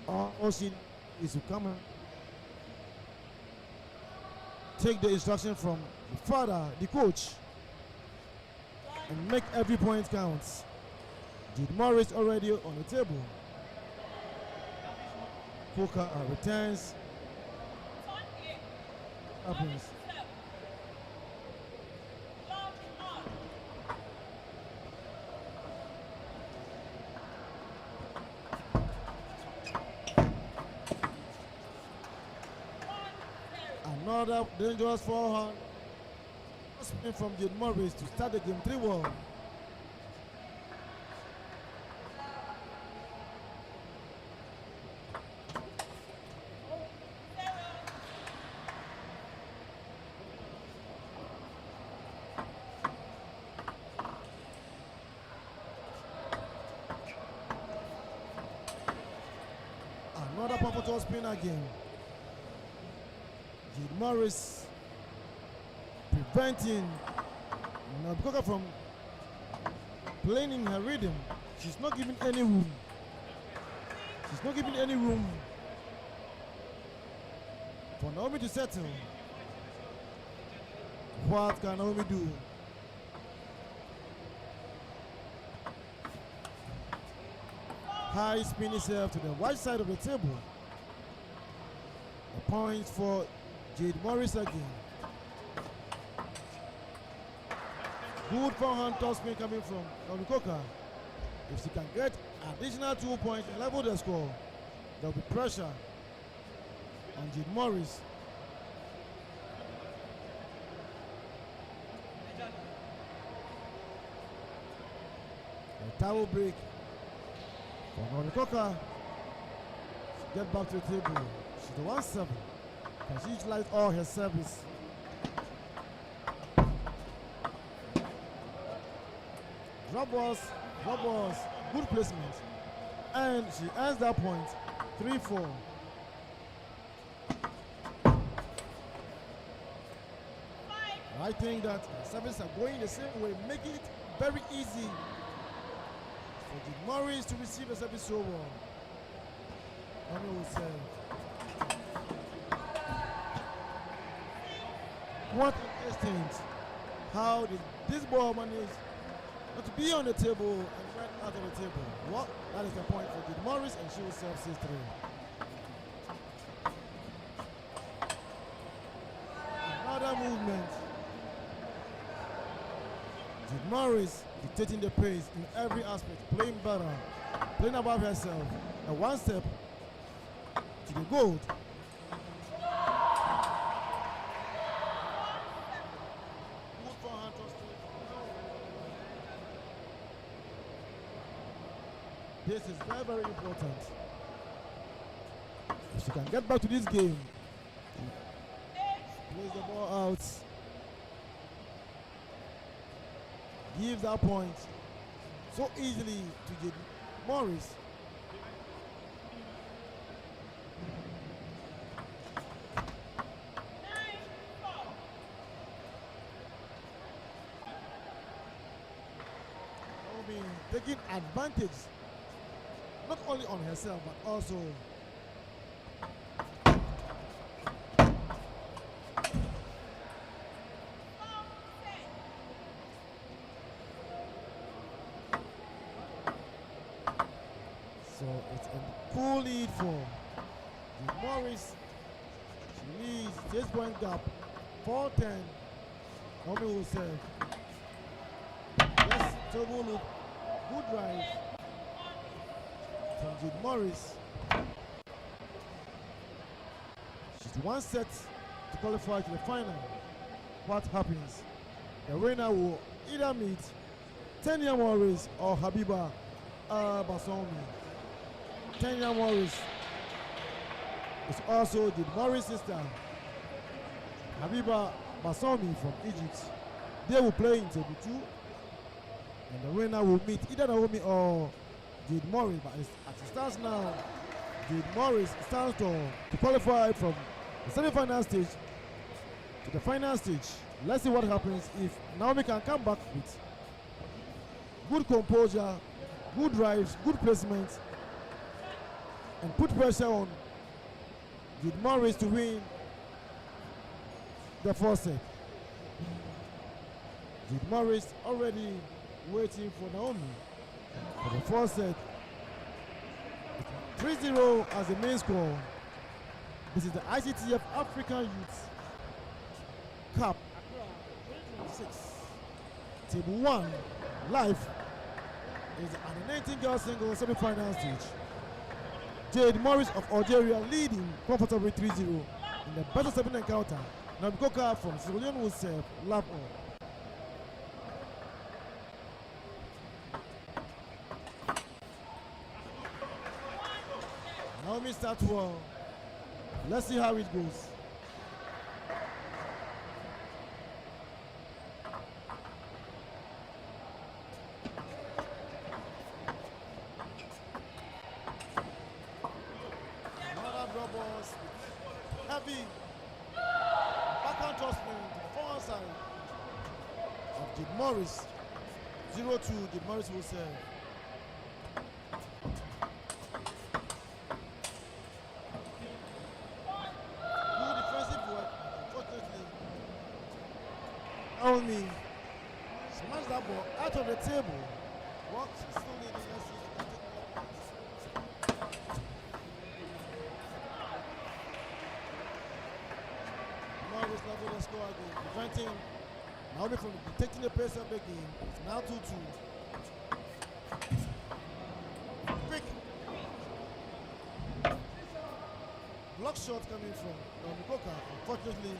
All she is to come and take the instruction from the father, the coach, and make every point count. Did Morris already on the table? Coker returns. Happens. Another dangerous forehand spin from Jade Morris to start the game 3-1. Another purple spin again. Morris preventing Nabukoka from playing in her rhythm. She's not giving any room. She's not giving any room for Naomi to settle. What can Naomi do? High spin itself to the right side of the table. A point for Jade Morris again. Good forehand topspin coming from Nabukoka. If she can get additional 2 points and level the score, there will be pressure on Jade Morris. A towel break for Nabukoka. She get back to the table. She's the 1-7. Can she utilize all her service? Drop balls, good placement. And she ends that point, 3-4. I think that services are going the same way, making it very easy for Jade Morris to receive the service so well. Naomi will serve. What an instinct. How did this ball manage not to be on the table and right out of the table? Well, that is the point for Jade Morris, and she will serve 6-3. Another movement. Jade Morris dictating the pace in every aspect, playing better, playing above herself. A one step to the gold. This is very, very important. If she can get back to this game, plays the ball out, gives that point so easily to Jade Morris. Naomi taking advantage not only on herself but also so it's a cool lead for Jade Morris. She leads 6-point gap, 4-10. Naomi will serve. Yes, double loop, good drive from Jade Morris. She's one set to qualify to the final. What happens? The winner will either meet Tanya Morris or Habiba Basomi. Tanya Morris is also Jade Morris' sister, Habiba Basomi from Egypt. They will play in table 2, and the winner will meet either Naomi or Jade Morris. But as it stands now, Jade Morris stands to qualify from the semi-final stage to the final stage. Let's see what happens if Naomi can come back with good composure, good drives, good placement, and put pressure on Jade Morris to win the first set. Jade Morris already waiting for Naomi for the first set. 3-0 as the main score. This is the ITTF-Africa Youth Cup 2026. Table 1 live is the under-19 girls single semi-final stage. Jade Morris of Algeria leading comfortably 3-0 in the better 7 encounter. Nabukoka from Sierra Leone will serve love on. Naomi starts well. Let's see how it goes. Another drop balls. Heavy Jade Morris, 0-2. Jade Morris will serve. Good defensive work, unfortunately. Only smash that ball out of the table. What? She's still leading. Let's see if she can take more points. Morris level the score again. Preventing Naomi from detecting the pace of the game. It's now 2-2. Quick block shot coming from Naomi Coker. Unfortunately,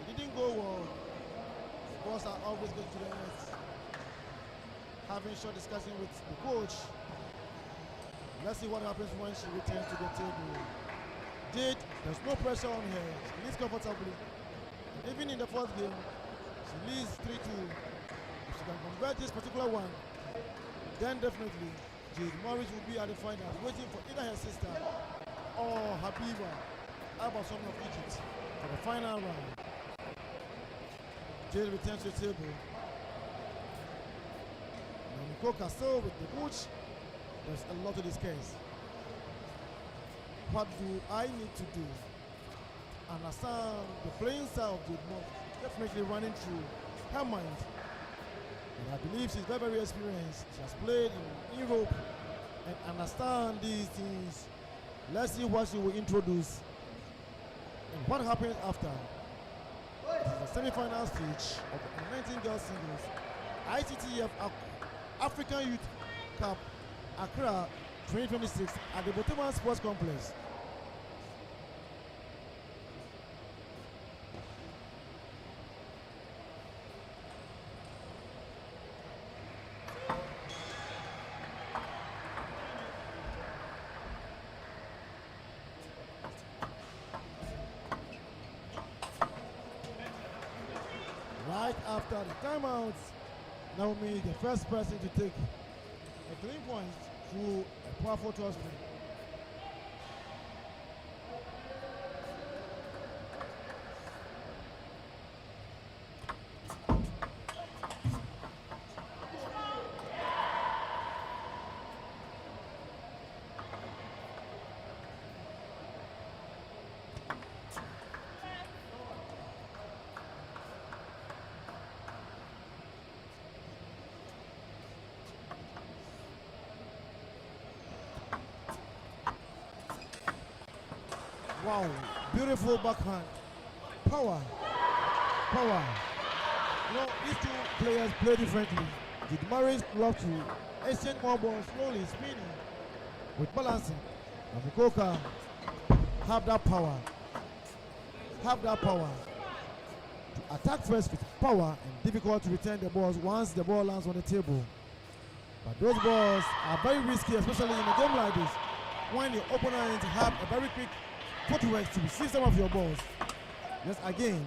it didn't go well. The balls are always going to the net. Having short discussion with the coach. Let's see what happens when she returns to the table. Jade, there's no pressure on her. She leads comfortably. And even in the fourth game, she leads 3-2. If she can convert this particular one, then definitely Jade Morris will be at the final, waiting for either her sister or Habiba Al-Bassoum of Egypt for the final round. Jade returns to the table. Naomi Coker still with the coach. There's a lot to discuss. What do I need to do? Understand the playing style of Jade Morris definitely running through her mind. And I believe she's very, very experienced. She has played in Europe and understand these things. Let's see what she will introduce and what happens after. This is the semi-final stage of the 19 girls singles ITTF-African Youth Cup Accra 2026 at the Boteman Sports Complex. Right after the timeouts, Naomi, the first person to take a clean point through a powerful toss play. Wow, beautiful backhand. Power. You know, these two players play differently. Jade Morris love to exchange more balls slowly, spinning, with balancing. Naomi Coker have that power. To attack first with power and difficult to return the balls once the ball lands on the table. But those balls are very risky, especially in a game like this, when your opponent have a very quick footwork to receive some of your balls. Just again,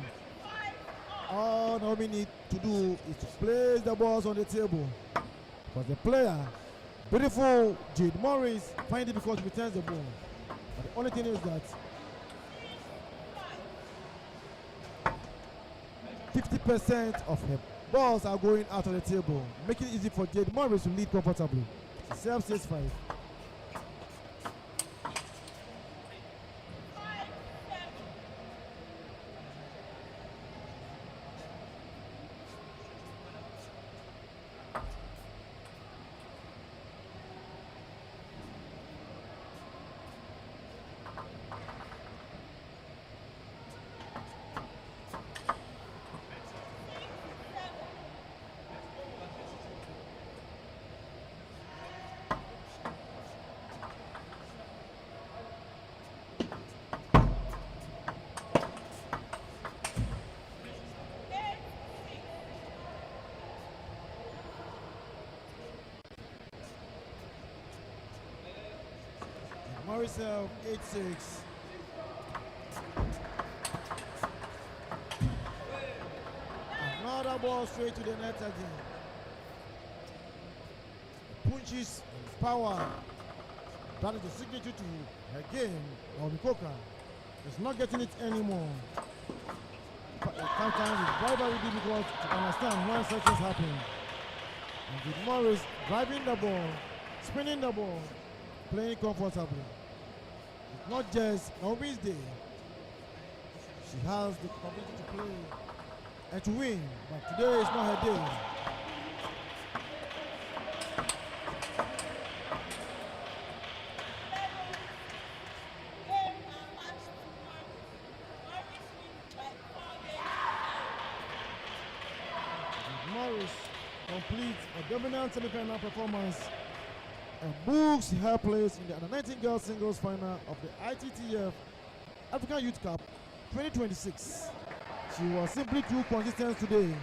all Naomi need to do is to place the balls on the table. Because the player, beautiful Jade Morris, find it difficult to return the ball. But the only thing is that 50% of her balls are going out of the table, making it easy for Jade Morris to lead comfortably. She serves 6-5. Morris 8-6. Another ball straight to the net again. Punches and power. That is the signature to her game. Naomi Coker is not getting it anymore. But Sometimes it's very, very difficult to understand when such things happen. And with Morris driving the ball, spinning the ball, playing comfortably. It's not just Naomi's day. She has the ability to play and to win, but today is not her day. Morris completes a dominant semi-final performance and books her place in the under-19 girls singles final of the ITTF-Africa Youth Cup 2026. She was simply too consistent today.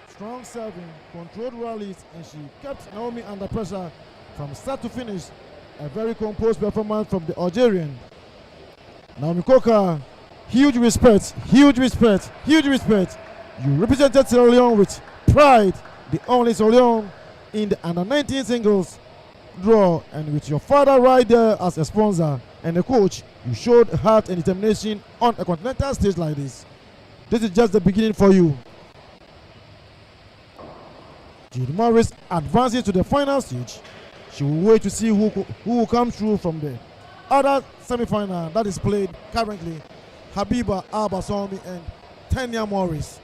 Strong serving, controlled rallies, and she kept Naomi under pressure from start to finish. A very composed performance from the Algerian. Naomi Coker, huge respect, huge respect, huge respect. You represented Sierra Leone with pride, the only Sierra Leone in the under-19 singles draw, and with your father right there as a sponsor and a coach, you showed heart and determination on a continental stage like this. This is just the beginning for you. Judy Morris advances to the final stage. She will wait to see who will come through from the other semi-final that is played currently. Habiba Al-Basomi and Tanya Morris.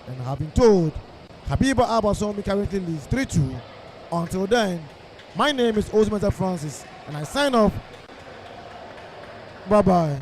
And I have been told Habiba Al-Basomi currently leads 3-2. Until then, my name is Osmenta Francis, and I sign off. Bye-bye.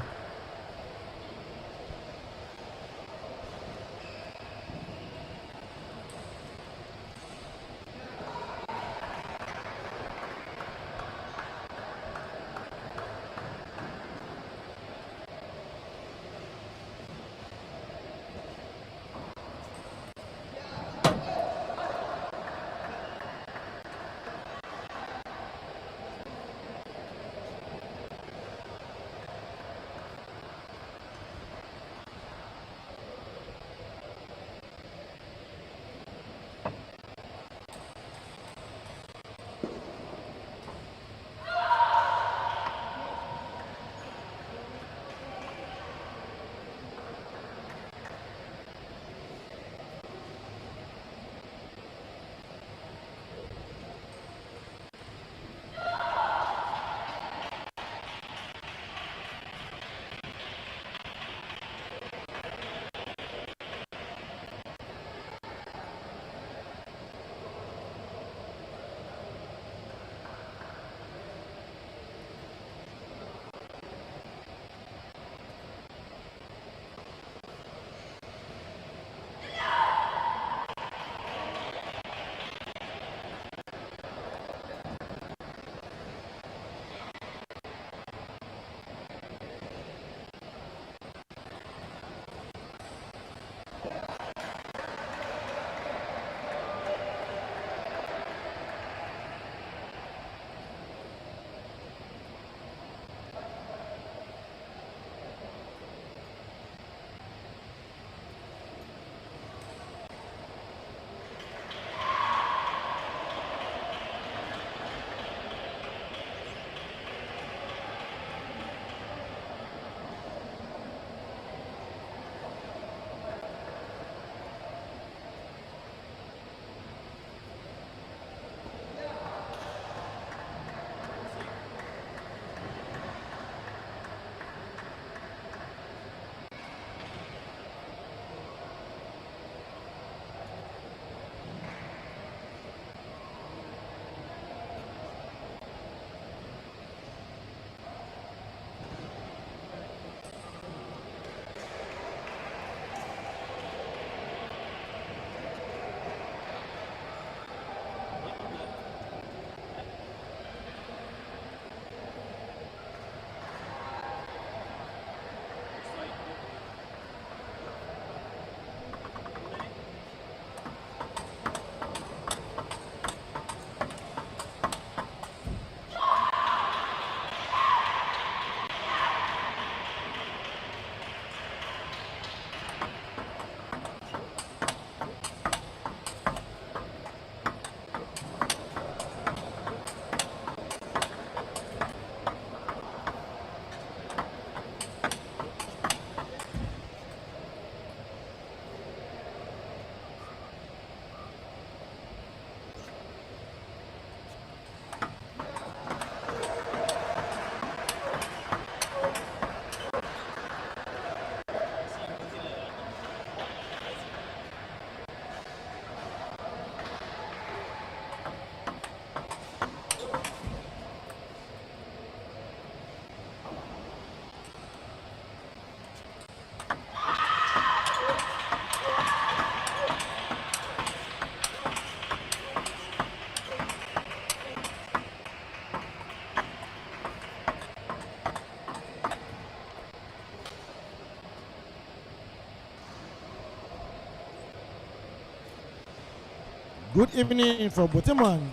Good evening from Boteman.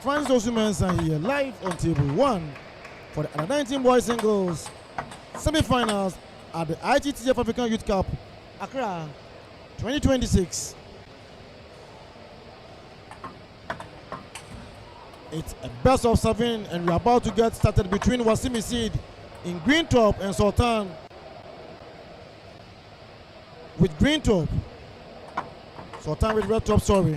Francis Osumensa here, live on table 1 for the under 19 boys singles semi-finals at the ITTF-Africa Youth Cup, Accra 2026. It's a best of 7 and we're about to get started between Wasimi Seed in green top and Sultan with green top. Sultan with red top, sorry.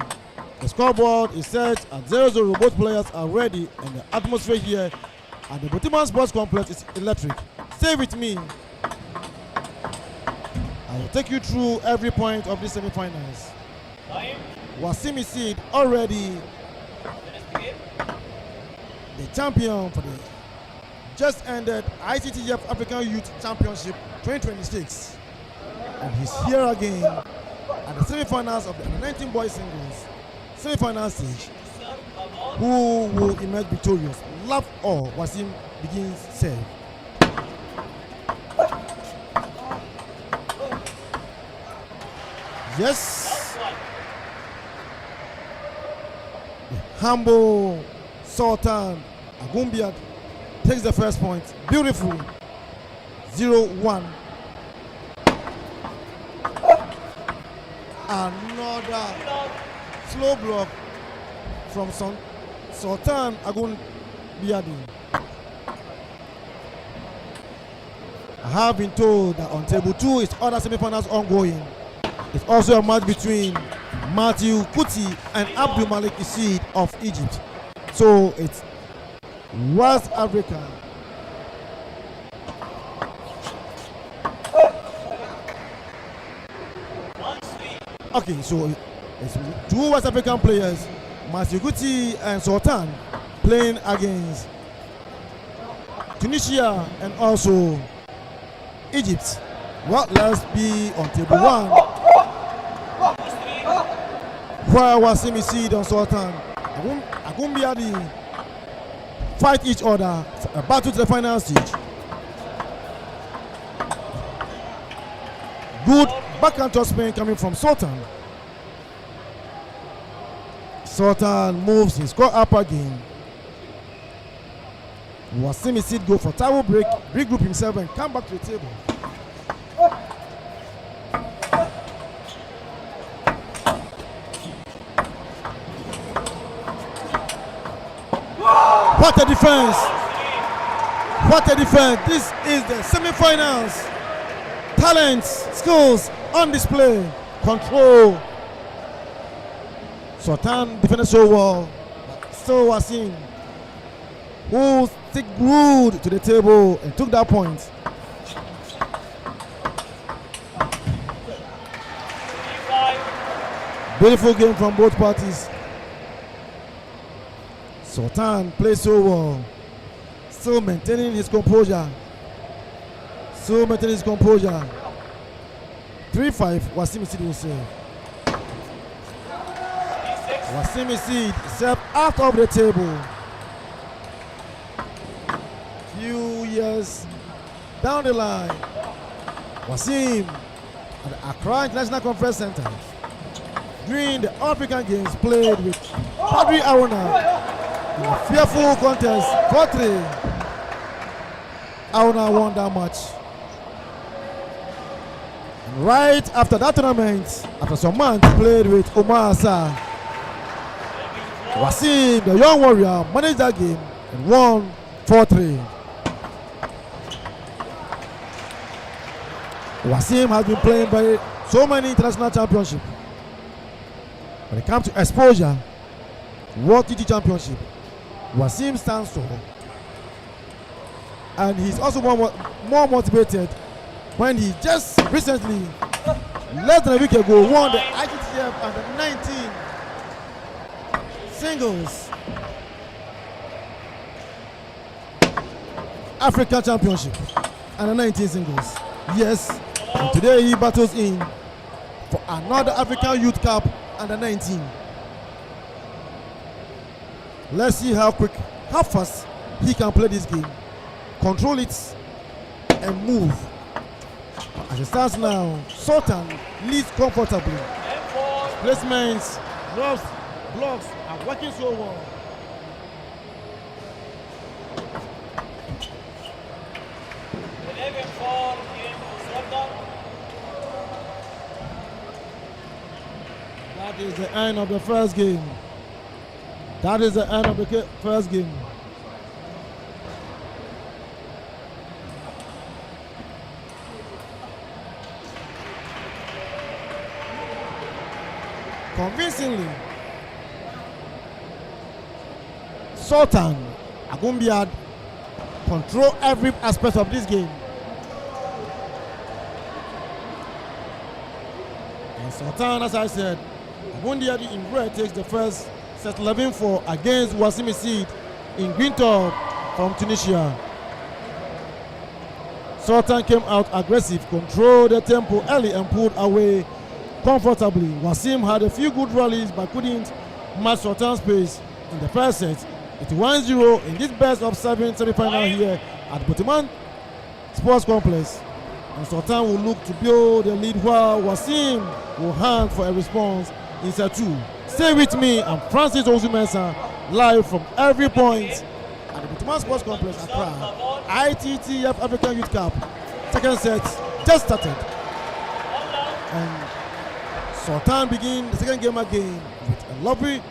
The scoreboard is set at 0-0. Both players are ready and the atmosphere here at the Botiman Sports Complex is electric. Stay with me. I will take you through every point of the semi-finals. Wasimi Seed already the champion for the just ended ITTF-Africa Youth Championship 2026. And he's here again at the semi-finals of the under-19 boys singles semi-final stage. Who will emerge victorious? Love or Wasim begins serve. Yes. The humble Sultan Agumbiad takes the first point. Beautiful. 0-1. Another slow block from Sultan Agumbiadi. I have been told that on table 2 is other semi-finals ongoing. It's also a match between Matthew Kuti and Abdul Malik Isid of Egypt. So it's West Africa. Okay, so it's 2 West African players, Matthew Kuti and Sultan, playing against Tunisia and also Egypt. Well, let's be on table 1. Where Wasimi Seed and Sultan Agumbiadi fight each other for a battle to the final stage. Good backhand spin coming from Sultan. Sultan moves his score up again. Wasimi Seed go for towel break, regroup himself and come back to the table. What a defense! What a defense! This is the semi-finals. Talents, skills on display. Control. Sultan defended so well. Still Wasim, who stick glued to the table and took that point. Beautiful game from both parties. Sultan plays so well, still maintaining his composure. 3-5, Wasimi Seed will save. Wasimi Seed served out of the table. Few years down the line, Wasim at the Accra International Conference Center during the African Games played with Padri Aruna. In a fearful contest, 4-3. Auna won that match. And right after that tournament, after some months, played with Omar Asa. Wasim, the young warrior, managed that game and won 4-3. Wasim has been playing by so many international championships. When it comes to exposure, World TT Championship, Wasim stands tall, and he's also more motivated when he just recently, less than a week ago, won the ITTF under 19 singles African Championship under 19 singles. Yes, and today he battles in for another African Youth Cup under 19. Let's see how fast he can play this game, control it, and move. As it stands now, Sultan leads comfortably. Placements, drops Blocks are working so well. That is the end of the first game. That is the end of the first game. Convincingly, Sultan Agumbiad control every aspect of this game. And Sultan, as I said, Agumbiad in red takes the first set 11-4 against Wasim Isid in Green Top from Tunisia. Sultan came out aggressive, controlled the tempo early and pulled away comfortably. Wasim had a few good rallies but couldn't match Sultan's pace in the first set. It's 1-0 in this best of 7 semi-final here at Boteman Sports Complex. And Sultan will look to build the lead while Wasim will hunt for a response in set 2. Stay with me, I'm Francis Ozumensa, live from every point at the Boteman Sports Complex, Accra. ITTF-Africa Youth Cup. Second set just started. And Sultan begins the second game again with a lovely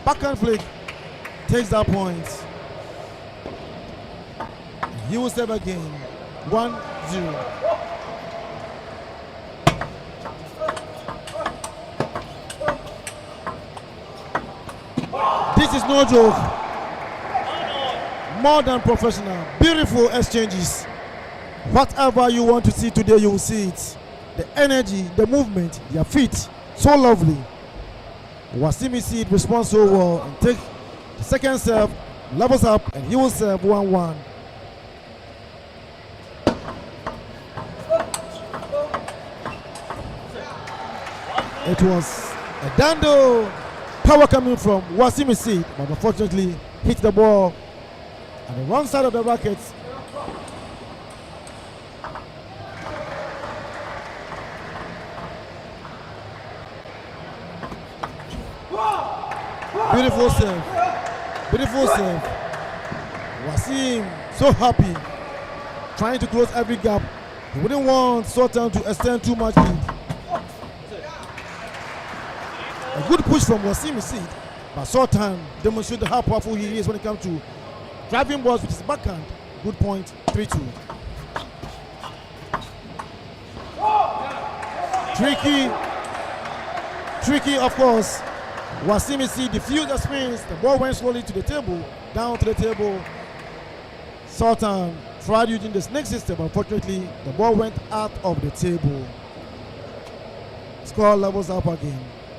backhand flick. Takes that point. He will serve again. 1-0. This is no joke. More than professional. Beautiful exchanges. Whatever you want to see today, you will see it. The energy, the movement, their feet, so lovely. Wasim Isid responds so well and take the second serve, levels up, and he will serve 1-1. It was a dando power coming from Wasim Isid, but unfortunately hit the ball on the wrong side of the racket. Beautiful serve. Beautiful serve. Wasim so happy, trying to close every gap. He wouldn't want Sultan to extend too much lead. A good push from Wasim Isid, but Sultan demonstrated how powerful he is when it comes to driving balls with his backhand. Good point, 3-2. Tricky, of course. Wasim Isid diffused the spins. The ball went slowly to the table, down to the table. Sultan tried using the snake system. Unfortunately, the ball went out of the table. Score levels up again.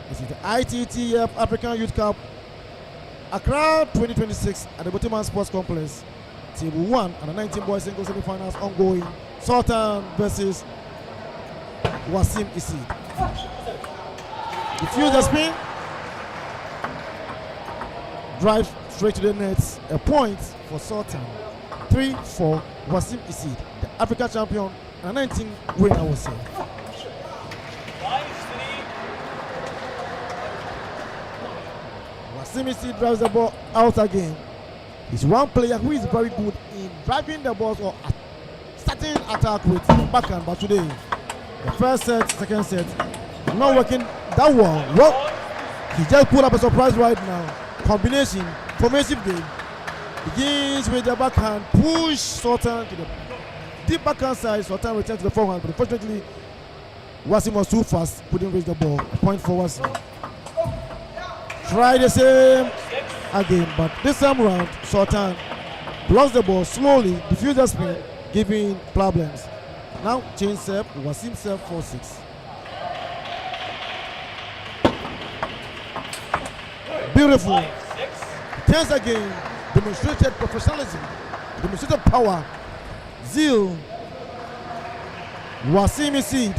This is the ITTF African Youth Cup Accra 2026 at the Boteman Sports Complex. Table 1 and the 19 boys singles semi-finals ongoing. Sultan versus Wasim Isid. Diffuse the spin. Drive straight to the nets. A point for Sultan. 3-4 Wasim Isid, the Africa champion and 19 winner, I would say. Wasim Isid drives the ball out again. He's one player who is very good in driving the balls or starting attack with the backhand, but today, the first set, second set, not working that well. Well, he just pulled up a surprise right now. Combination, formative game. Begins with the backhand, push Sultan to the deep backhand side. Sultan returns to the forehand, but unfortunately, Wasim was too fast, couldn't reach the ball. A point for Wasim. Try the same again, but this time around, Sultan blocks the ball slowly, diffuse the spin, giving problems. Now, change serve, Wasim serve 4-6. Beautiful. Turns again, demonstrated professionalism, demonstrated power, zeal. Wasim Isid,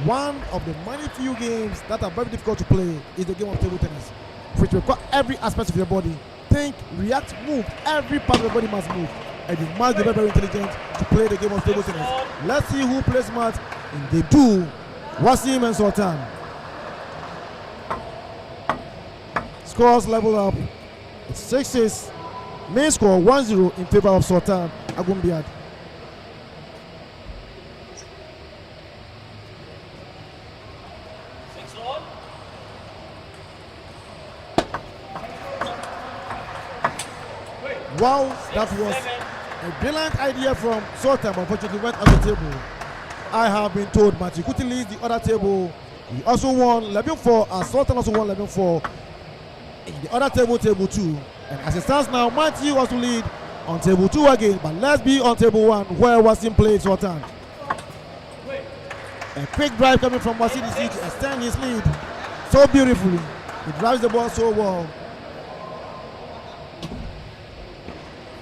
one of the many few games that are very difficult to play is the game of table tennis, which requires every aspect of your body. Think, react, move. Every part of your body must move, and you must be very, very intelligent to play the game of table tennis. Let's see who plays smart in game 2. Wasim and Sultan. scores level up. It's 6-6. Main score 1-0 in favor of Sultan Agumbiad. Wow, that was a brilliant idea from Sultan, but unfortunately went on the table. I have been told Matthew Kuti leads the other table. He also won 11-4, as Sultan also won 11-4 in the other table, table 2. And as it stands now, Matthew also lead on table 2 again, but let's be on table 1 where Wasim played Sultan. A quick drive coming from Wasim to extend his lead so beautifully. He drives the ball so well.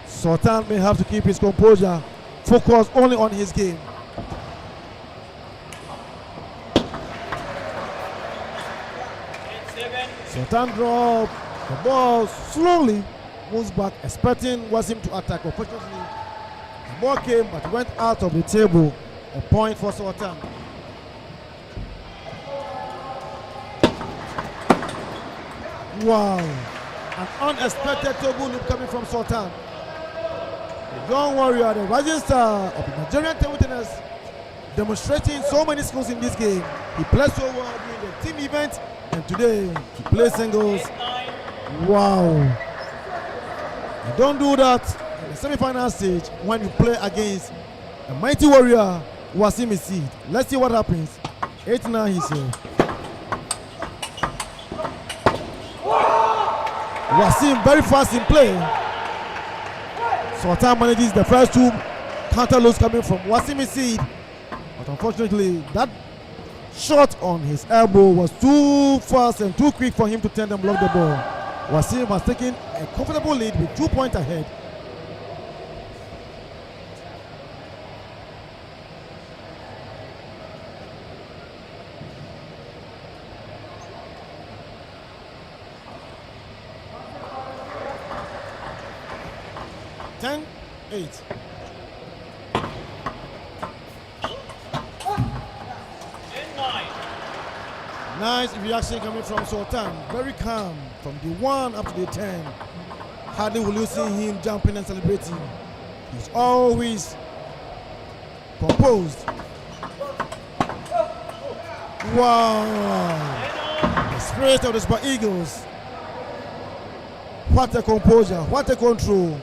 Sultan may have to keep his composure, focus only on his game. Sultan drop the ball slowly, moves back, expecting Wasim to attack. Unfortunately, the ball came but went out of the table. A point for Sultan. Wow, an unexpected table loop coming from Sultan. The young warrior, the rising star of the Nigerian table tennis, demonstrating so many skills in this game. He played so well during the team event, and today he plays singles. Wow. You don't do that in the semi-final stage when you play against a mighty warrior, Wasim Isid. Let's see what happens. 8-9 he's here. Wasim very fast in play. Sultan manages the first 2 counter loads coming from Wasim Isid, but unfortunately that shot on his elbow was too fast and too quick for him to turn and block the ball. Wasim has taken a comfortable lead with 2 points ahead. Eight. Nice reaction coming from Sultan. Very calm from the 1 up to the 10. Hardly will you see him jumping and celebrating. He's always composed. Wow! The spirit of the Super Eagles. What a composure, what a control.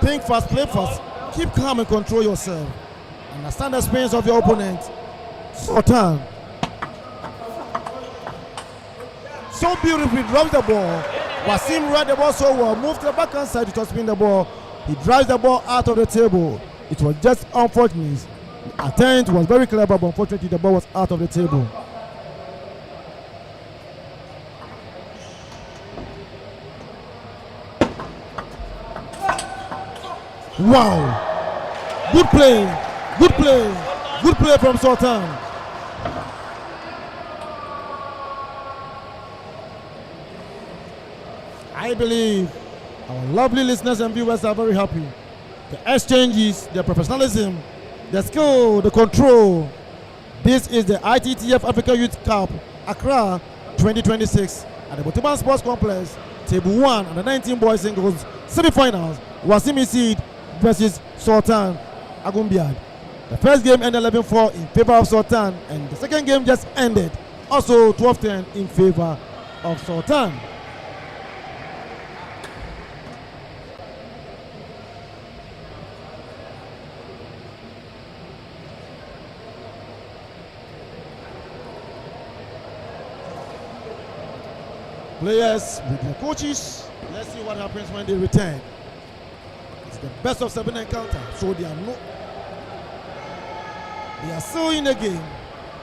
Think fast, play fast, keep calm and control yourself. Understand the space of your opponent. Sultan. So beautifully drops the ball. Wasim read the ball so well, moved to the backhand side to spin the ball. He drives the ball out of the table. It was just unfortunate. The attempt was very clever, but unfortunately the ball was out of the table. Wow! Good play, good play, good play from Sultan. I believe our lovely listeners and viewers are very happy. The exchanges, the professionalism, the skill, the control. This is the ITTF-Africa Youth Cup, Accra 2026 at the Botoban Sports Complex, Table 1 and the 19 boys singles semi-finals. Wasim Isid versus Sultan Agumbiad. The first game ended 11-4 in favor of Sultan, and the second game just ended also 12-10 in favor of Sultan. Players with their coaches, let's see what happens when they return. It's the best of 7 encounter, so they are still in the game.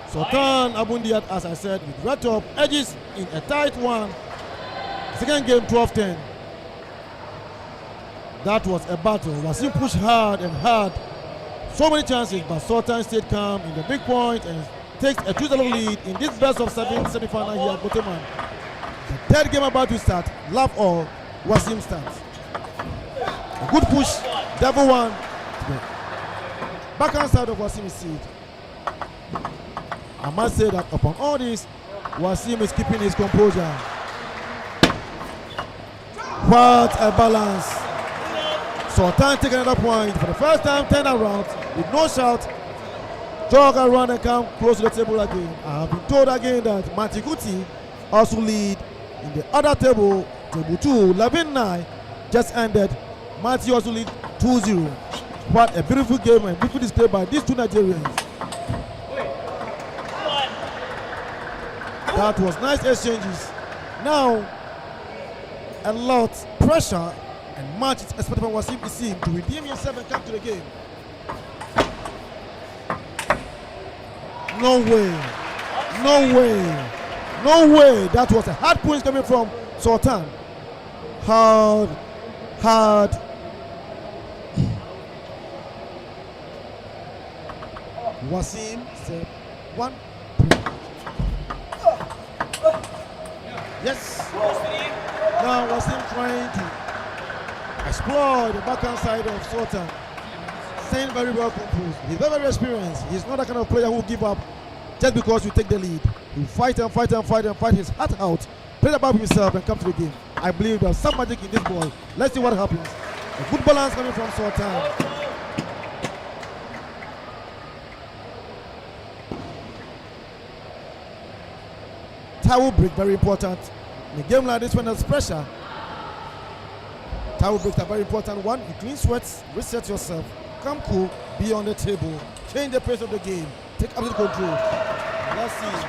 Sultan Agumbiad, as I said, with red top edges in a tight one. Second game 12-10. That was a battle. Wasim pushed hard and hard. So many chances, but Sultan stayed calm in the big point and takes a 2-0 lead in this best of 7 semi-final here at Boteman. The third game about to start. Love all, Wasim starts. A good push, double one. Backhand side of Wasim Isid. I must say that upon all this, Wasim is keeping his composure. What a balance. Sultan taking another point for the first time, 10 around with no shout. Jog around and come close to the table again. I have been told again that Matikuti also lead in the other table, table 2, 11-9, just ended. Matthew also lead 2-0. What a beautiful game and beautiful display by these two Nigerians. That was nice exchanges. Now, a lot pressure and much is expected from Wasim Isim to redeem himself and come to the game. No way. No way. No way. That was a hard point coming from Sultan. Hard. Wasim said 1. Yes. Now Wasim trying to explore the backhand side of Sultan. Staying very well composed. He's very experienced. He's not the kind of player who will give up just because you take the lead. He'll fight and fight and fight and fight his heart out, play about himself and come to the game. I believe there's some magic in this ball. Let's see what happens. A good balance coming from Sultan. Towel break, very important. In a game like this when there's pressure, towel breaks are very important. One, you clean sweats, reset yourself, come cool, be on the table, change the pace of the game, take absolute control. Let's see.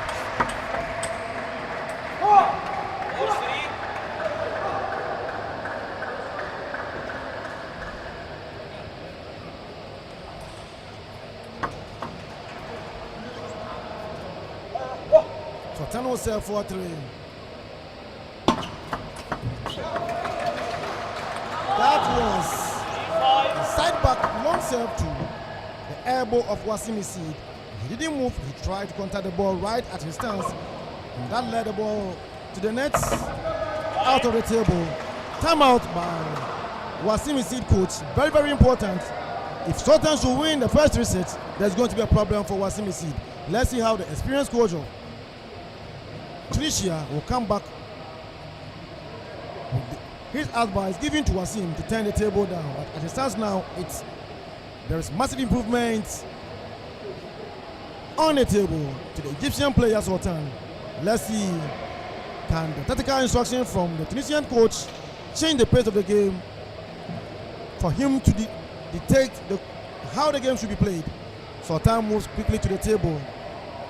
Sultan will serve 4-3. That was a side back long serve to the elbow of Wasim Isid. He didn't move, he tried to contact the ball right at his stance, and that led the ball to the net, out of the table. Timeout by Wasim Isid coach. Very, very important. If Sultan should win the first 3 sets, there's going to be a problem for Wasim Isid. Let's see how the experienced coach of Tunisia will come back with his advice given to Wasim to turn the table down. But as it stands now, there is massive improvement on the table to the Egyptian player Sultan. Let's see, can the tactical instruction from the Tunisian coach change the pace of the game for him to dictate how the game should be played? Sultan moves quickly to the table.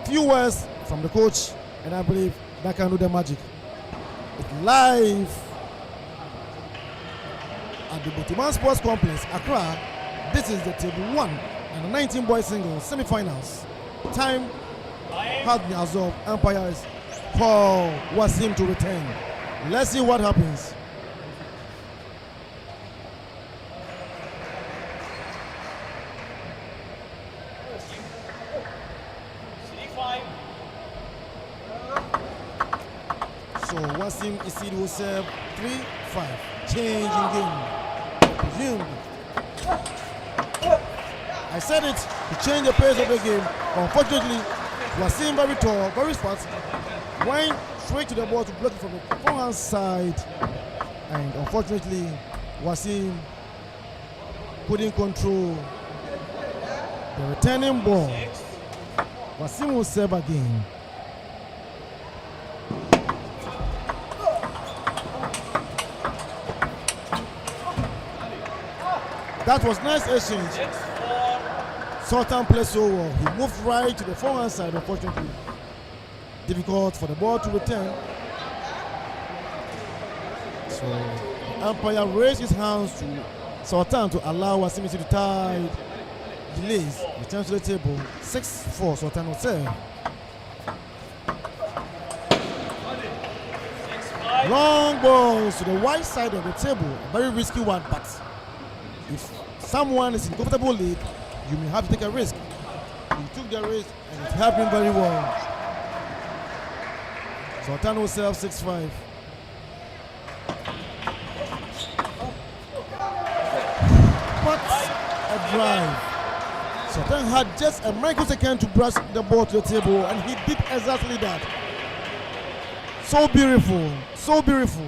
Few words from the coach, and I believe that can do the magic. It's live at the Botiman Sports Complex, Accra. This is the table 1 and the 19 boys singles semi-finals. Time has been absorbed. Umpires for Wasim to return. Let's see what happens. So Wasim Isid will serve 3-5. Change in game. Presumed. I said it, to change the pace of the game. Unfortunately, Wasim very tall, very fast, went straight to the ball to block it from the forehand side. And unfortunately, Wasim couldn't control the returning ball. Wasim will serve again. That was nice exchange. Sultan played so well. He moved right to the forehand side, unfortunately. Difficult for the ball to return. So the umpire raised his hands to Sultan to allow Wasim to tie delays. Returns to the table. 6-4. Sultan will serve. Long balls to the wide side of the table. A very risky one, but if someone is in comfortable lead, you may have to take a risk. He took the risk and it helped him very well. Sultan will serve 6-5. What a drive. Sultan had just a microsecond to brush the ball to the table, and he did exactly that. So beautiful, so beautiful.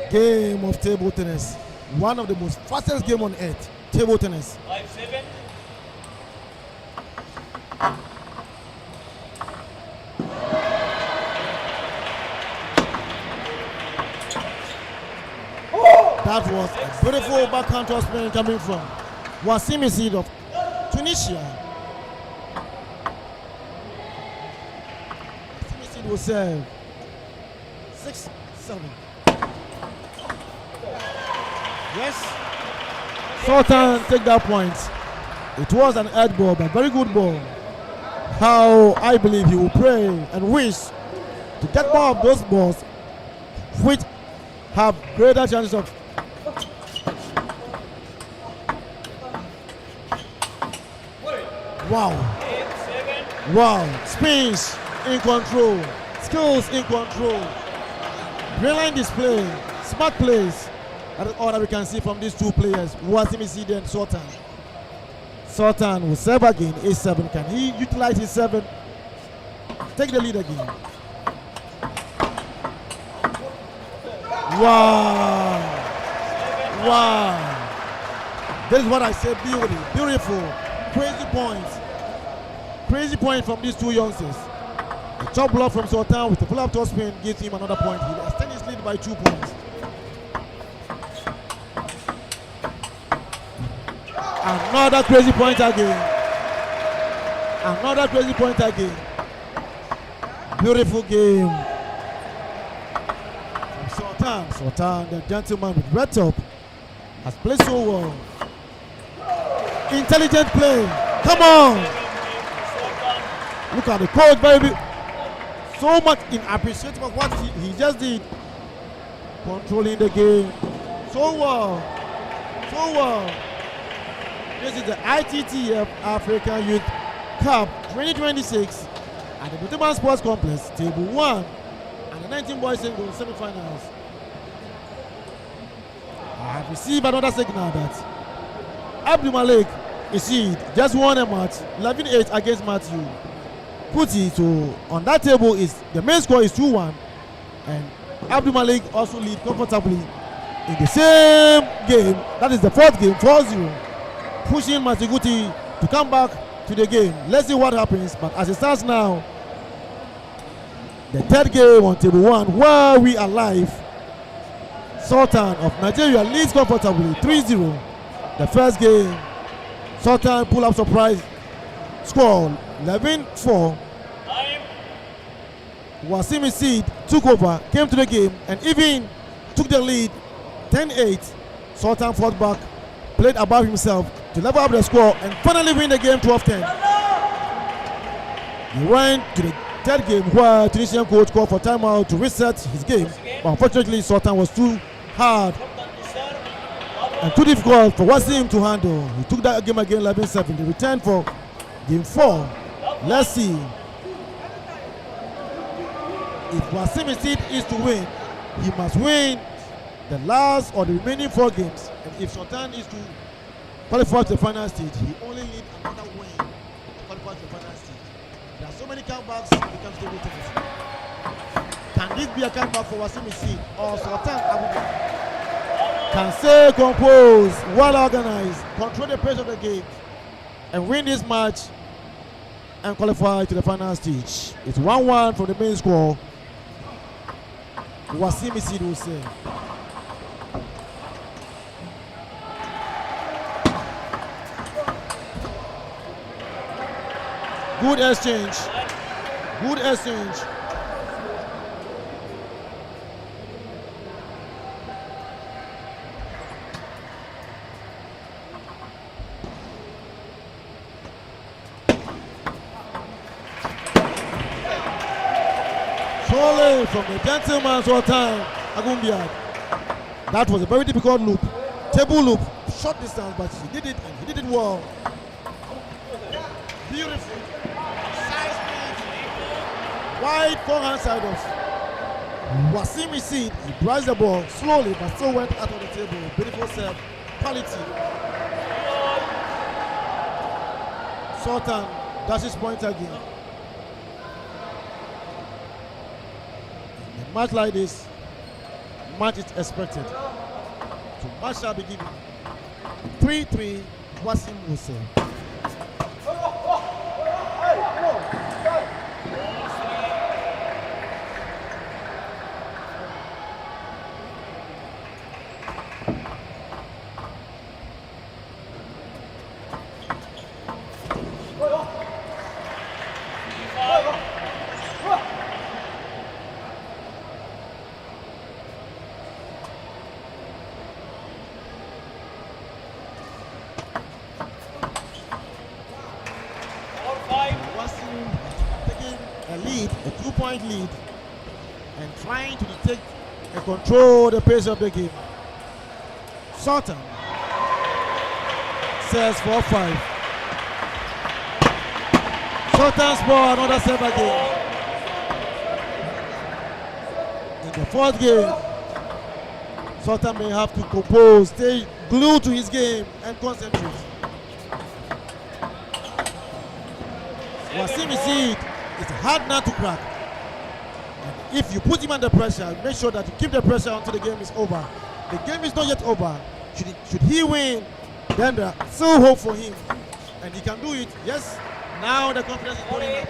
Game of table tennis. One of the most fastest game on earth. Table tennis. 5-7. That was a beautiful backhand toss spin coming from Wasim Isid of Tunisia. Wasim Isid will serve 6-7. Yes. Sultan take that point. It was an earth ball, but very good ball. How I believe he will pray and wish to get more of those balls which have greater chances of wow. Wow. Spins in control. Skills in control. Brilliant display. Smart plays. That is all that we can see from these two players, Wasim Isid and Sultan. Sultan will serve again, A7. Can he utilize his 7? Take the lead again. Wow. Wow. That is what I say, beauty. Beautiful. Crazy points. Crazy point from these two youngsters. A top block from Sultan with the pull-up toss spin gives him another point. He extends his lead by 2 points. Another crazy point again. Another crazy point again. Beautiful game. From Sultan. Sultan, the gentleman with red top, has played so well. Intelligent play. Come on. Look at the coach, baby. So much in appreciation of what he just did. Controlling the game. So well. So well. This is the ITTF-Africa Youth Cup 2026 at the Buteman Sports Complex, Table 1, and the 19 boys single semi-finals. I have received another signal that Abdul Malik Isid just won a match, 11-8 against Matthew Kuti. So on that table, is the main score is 2-1, and Abdul Malik also lead comfortably in the same game. That is the 4th game, 4-0. Pushing Matiguti to come back to the game. Let's see what happens. But as it stands now, the 3rd game on table 1, where we are live, Sultan of Nigeria leads comfortably 3-0. The 1st game, Sultan pull up surprise score 11-4. Wasim Isid took over, came to the game, and even took the lead 10-8. Sultan fought back, played above himself to level up the score and finally win the game 12-10. He went to the 3rd game where Tunisian coach called for timeout to reset his game, but unfortunately Sultan was too hard and too difficult for Wasim to handle. He took that game again 11-7. They returned for game 4. Let's see if Wasim Isid is to win. He must win the last or the remaining 4 games, and if Sultan is to qualify to the final stage, he only needs another win to qualify to the final stage. There are so many comebacks when it comes to table tennis. Can this be a comeback for Wasim Isid or Sultan Abuja? Can stay composed, well organized, control the pace of the game, and win this match and qualify to the final stage. It's 1-1 from the main score. Wasim Isid will say. Good exchange. Good exchange. Surely from the gentleman Sultan Agumbiad. That was a very difficult loop. Table loop. Short distance, but he did it and he did it well. Beautiful. Wide forehand side off. Wasim Isid, he priced the ball slowly but still went out of the table. Beautiful serve Quality. Sultan does his point again. In a match like this, match is expected. So match shall be given. 3-3, Wasim will say. A 2-point lead, and trying to take and control the pace of the game. Sultan says 4-5. Sultan score another serve again. In the fourth game, Sultan may have to compose, stay glued to his game, and concentrate. Wasim Isid is a hard nut to crack. And if you put him under pressure, make sure that you keep the pressure until the game is over. The game is not yet over. Should he win, then there's still hope for him. And he can do it. Yes, now the confidence is going up. A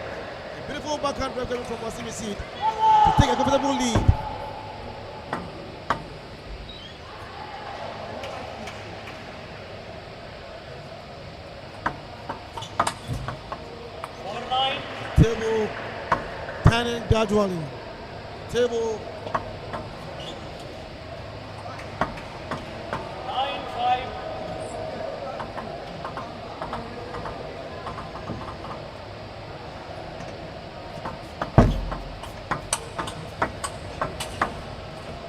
beautiful backhand drive coming from Wasim Isid to take a comfortable lead. Table turning gradually. Table 9-5.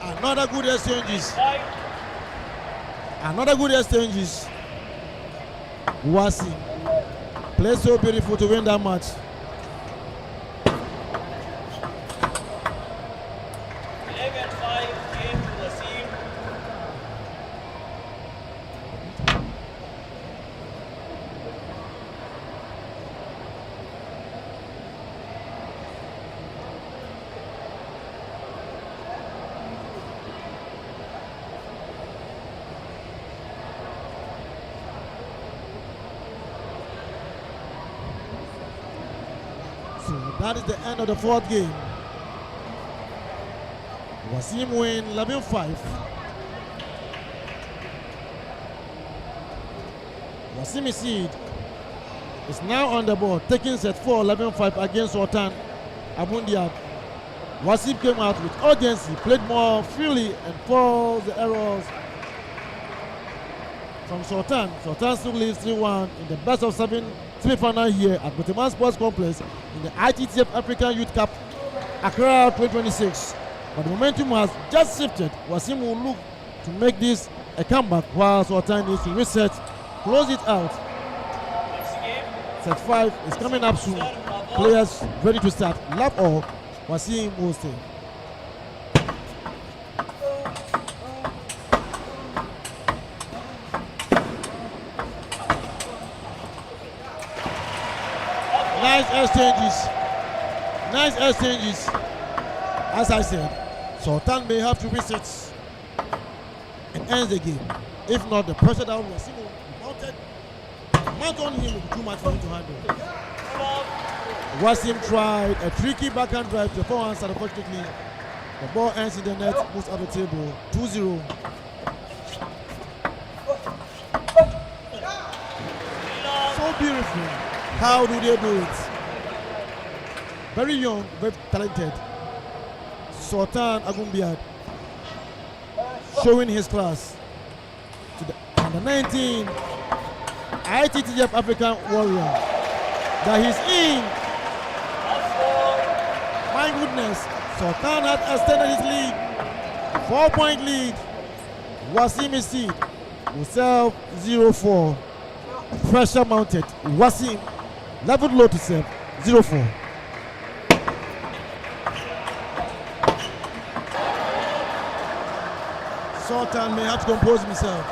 Another good exchanges. Another good exchanges. Wasim plays so beautiful to win that match. 11-5 game to Wasim. So that is the end of the fourth game. Wasim win 11-5. Wasim Isid is now on the board, taking set 4 11-5 against Sultan Abundiad. Wasim came out with urgency, played more freely, and forced the errors from Sultan. Sultan still leads 3-1 in the best of 7 semi-final here at Boteman Sports Complex in the ITTF-Africa Youth Cup Accra 2026. But the momentum has just shifted. Wasim will look to make this a comeback while Sultan needs to reset, close it out. Set 5 is coming up soon. Players ready to start. Lap all. Wasim will stay. Nice exchanges. Nice exchanges. As I said, Sultan may have to reset and end the game. If not, the pressure that Wasim will mount on him will be too much for him to handle. Wasim tried a tricky backhand drive to the forehand side. Unfortunately, the ball ends in the net, moves off the table. 2-0. So beautiful. How do they do it? Very young, very talented. Sultan Agumbiad showing his class to the under 19 ITTF-Africa warrior that he's in. My goodness, Sultan had extended his lead, 4-point lead. Wasim Isid will serve 0-4. Pressure mounted. Wasim leveled low to serve 0-4. Sultan may have to compose himself.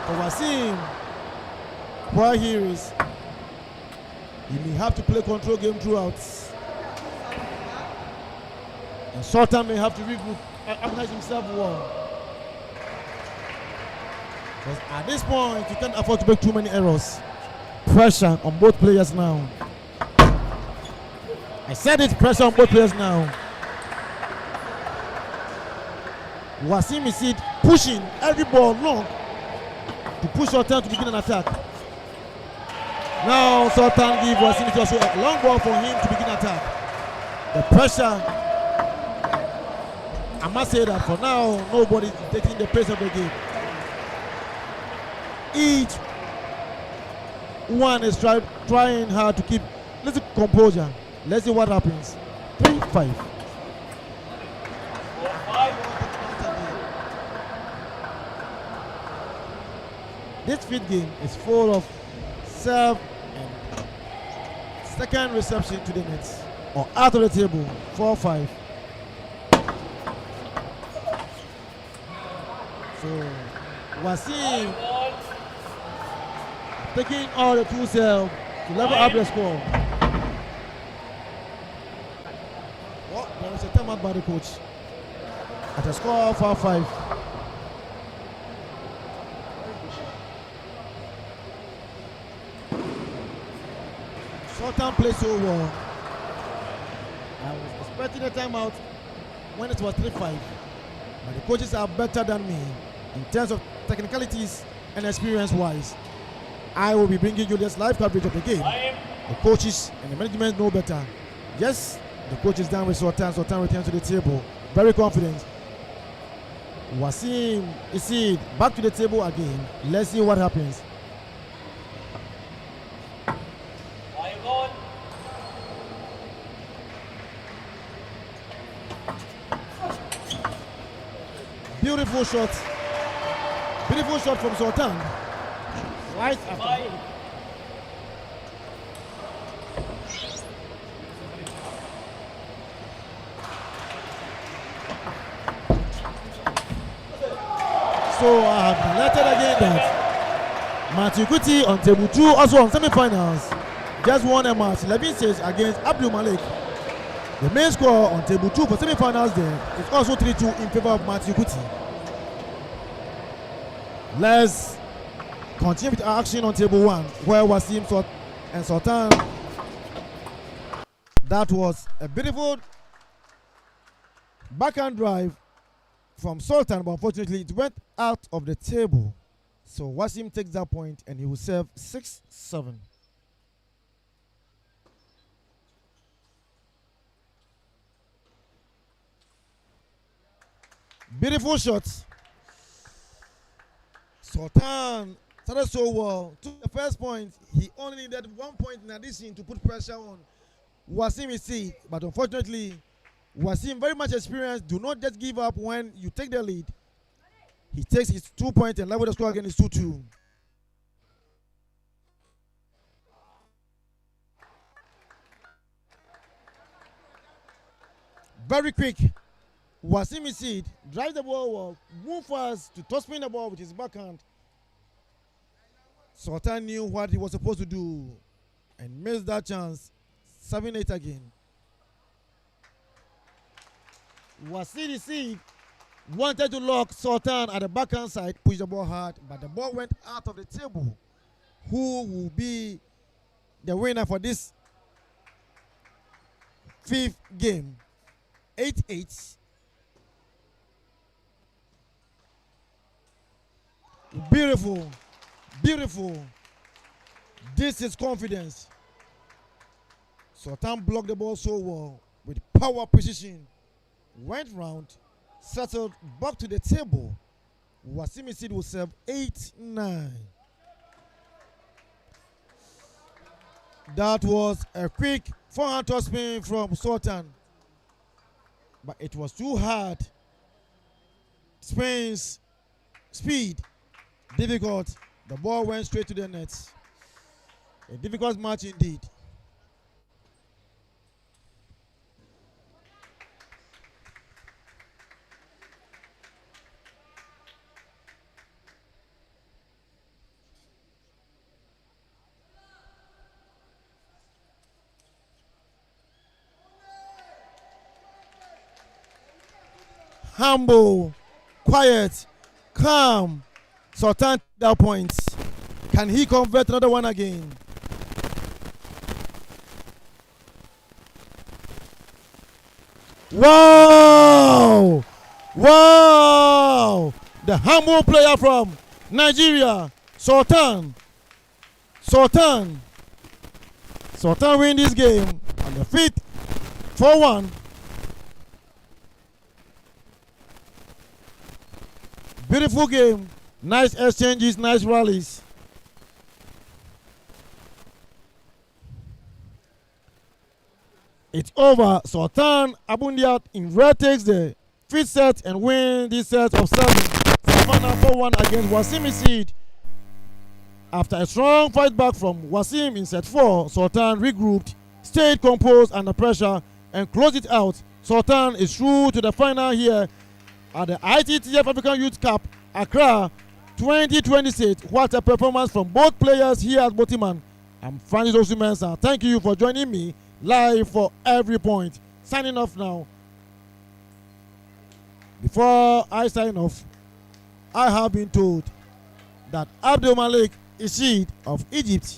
For Wasim, where he is, he may have to play control game throughout. And Sultan may have to regroup and organize himself well. Because at this point, you can't afford to make too many errors. Pressure on both players now. I said it, pressure on both players now. Wasim is pushing every ball long to push Sultan to begin an attack. Now Sultan gives Wasim also a long ball for him to begin attack. The pressure, I must say that for now, nobody is taking the pace of the game. Each one is trying hard to keep little composure. Let's see what happens. 3-5. This fifth game is full of serve and second reception to the net or out of the table. 4-5. So Wasim taking all the two serve to level up the score. Well, there is a timeout by the coach at a score of 4-5. Sultan plays so well. I was expecting a timeout when it was 3-5. But the coaches are better than me in terms of technicalities and experience-wise. I will be bringing you this live coverage of the game. The coaches and the management know better. Yes, the coach is down with Sultan. Sultan returns to the table. Very confident. Wasim is back to the table again. Let's see what happens. Beautiful shot. Beautiful shot from Sultan. Right after goal. So I have highlighted again that Matthew Kuti on table 2, also on semi-finals, just won a match 11-6 against Abdul Malik. The main score on table 2 for semi-finals there is also 3-2 in favor of Matthew Kuti. Let's continue with our action on table 1, where Wasim and Sultan. That was a beautiful backhand drive from Sultan, but unfortunately it went out of the table. So Wasim takes that point and he will serve 6-7. Beautiful shots. Sultan started so well. To the first point, he only needed 1 point in addition to put pressure on Wasim Isi. But unfortunately, Wasim, very much experienced. Do not just give up when you take the lead. He takes his 2 points and level the score again is 2-2. Very quick. Wasim Isi drives the ball well, move fast to toss spin the ball with his backhand. Sultan knew what he was supposed to do and missed that chance. 7-8 again. Wasim Isi wanted to lock Sultan at the backhand side, push the ball hard, but the ball went out of the table. Who will be the winner for this fifth game? 8-8. Beautiful, beautiful. This is confidence. Sultan blocked the ball so well with power, precision. Went round, settled back to the table. Wasim Isi will serve 8-9. That was a quick forehand toss spin from Sultan, but it was too hard. Spins, speed, difficult. The ball went straight to the net. A difficult match indeed. humble, quiet, calm. Sultan that point. Can he convert another one again? Wow! Wow! The humble player from Nigeria, Sultan. Sultan win this game on the feet 4-1. Beautiful game. Nice exchanges, nice rallies. It's over. Sultan Abundiat in red takes the fifth set and win this set of 7. Final 4-1 against Wasim Isid. After a strong fight back from Wasim in set 4, Sultan regrouped, stayed composed under pressure, and closed it out. Sultan is through to the final here at the ITTF-Africa Youth Cup, Accra 2026. What a performance from both players here at Botiman. I'm Francis Osumensa. Thank you for joining me live for every point. Signing off now. Before I sign off, I have been told that Abdul Malik Ishid of Egypt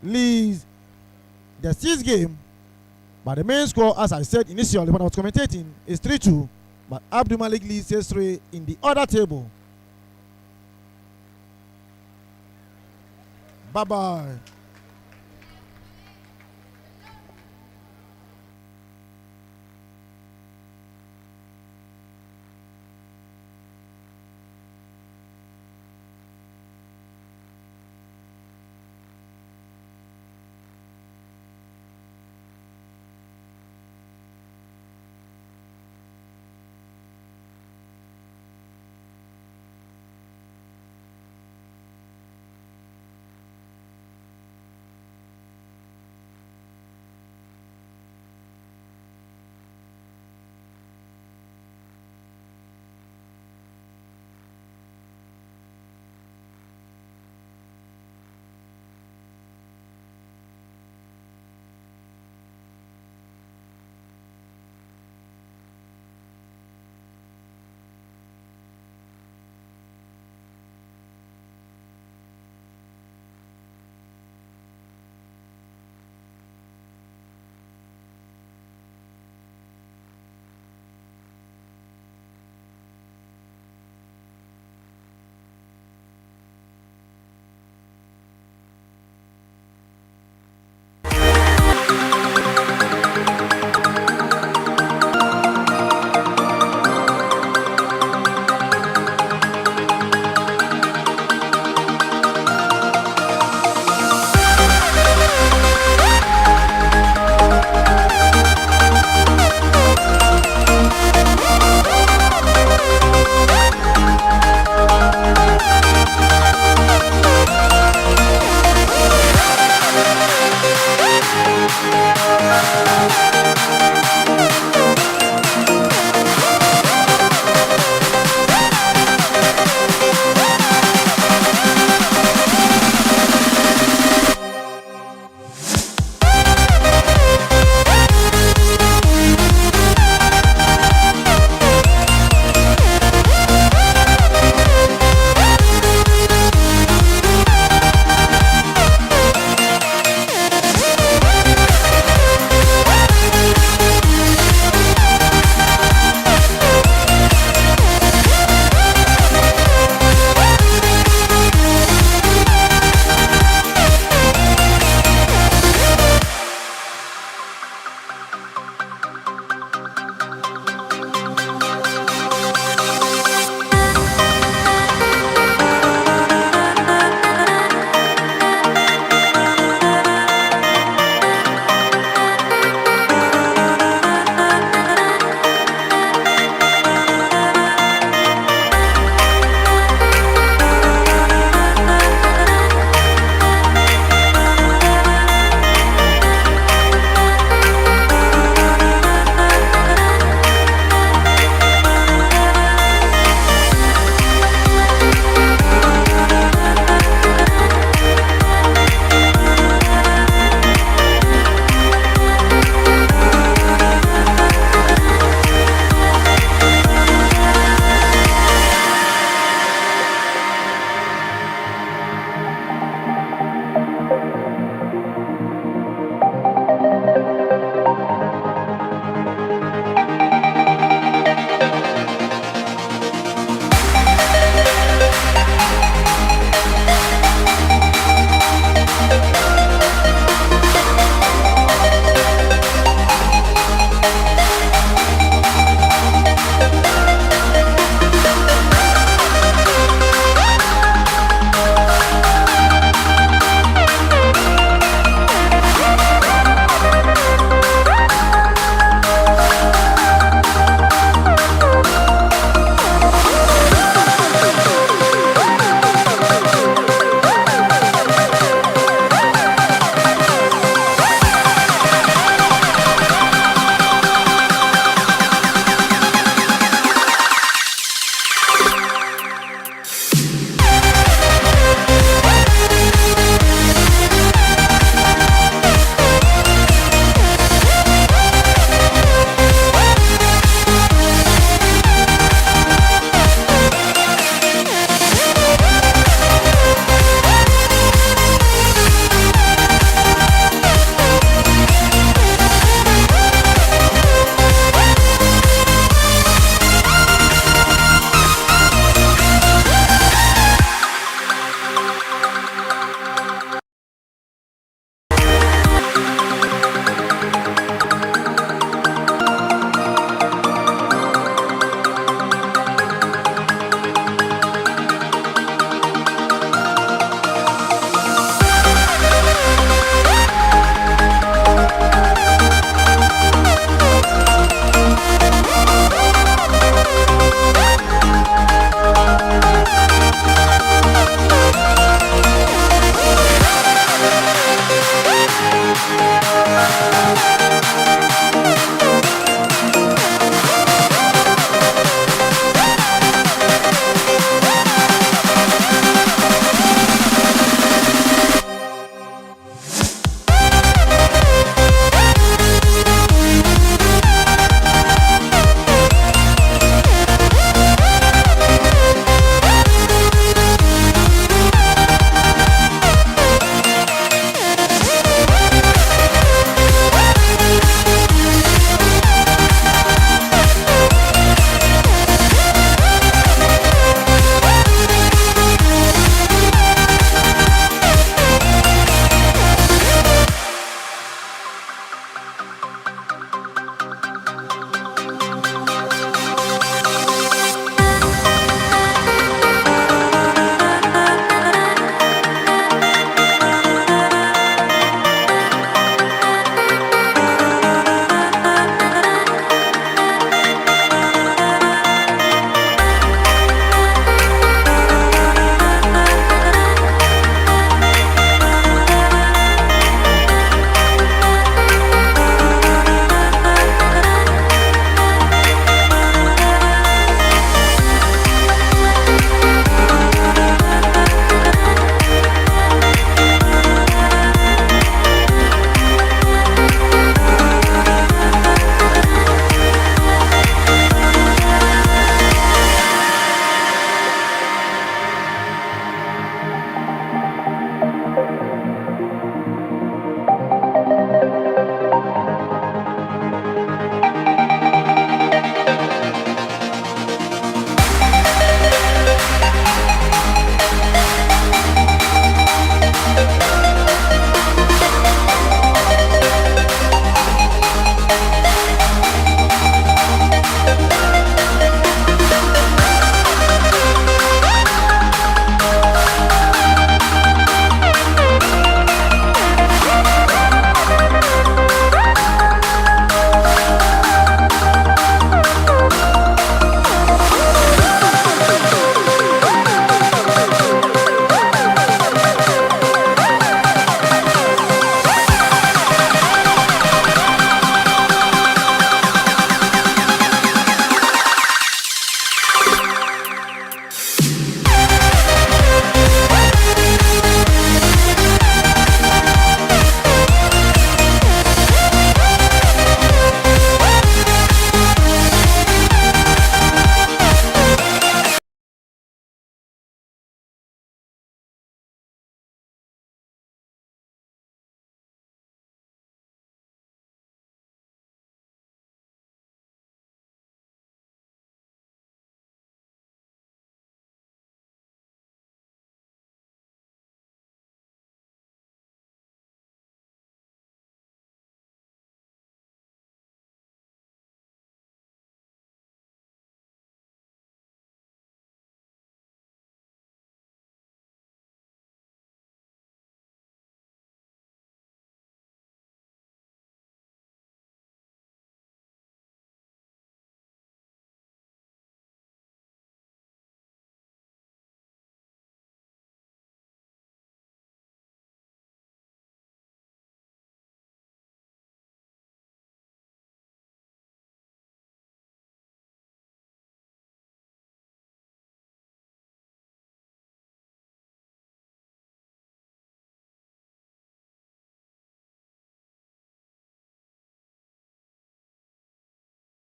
leads the 6th game, but the main score, as I said initially when I was commentating, is 3-2. But Abdul Malik leads 6-3 in the other table. Bye-bye.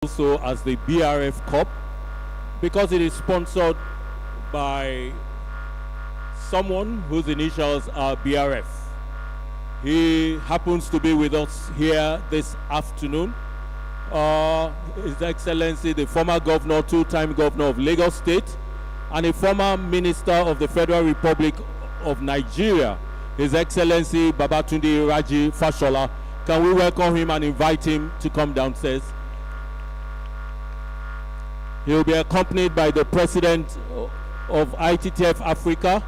also as the BRF Cup because it is sponsored by someone whose initials are BRF. He happens to be with us here this afternoon. His Excellency, the former governor, two-time governor of Lagos State, and a former minister of the Federal Republic of Nigeria, His Excellency Babatunde Raji Fashola. Can we welcome him and invite him to come downstairs? He will be accompanied by the President of ITTF-Africa,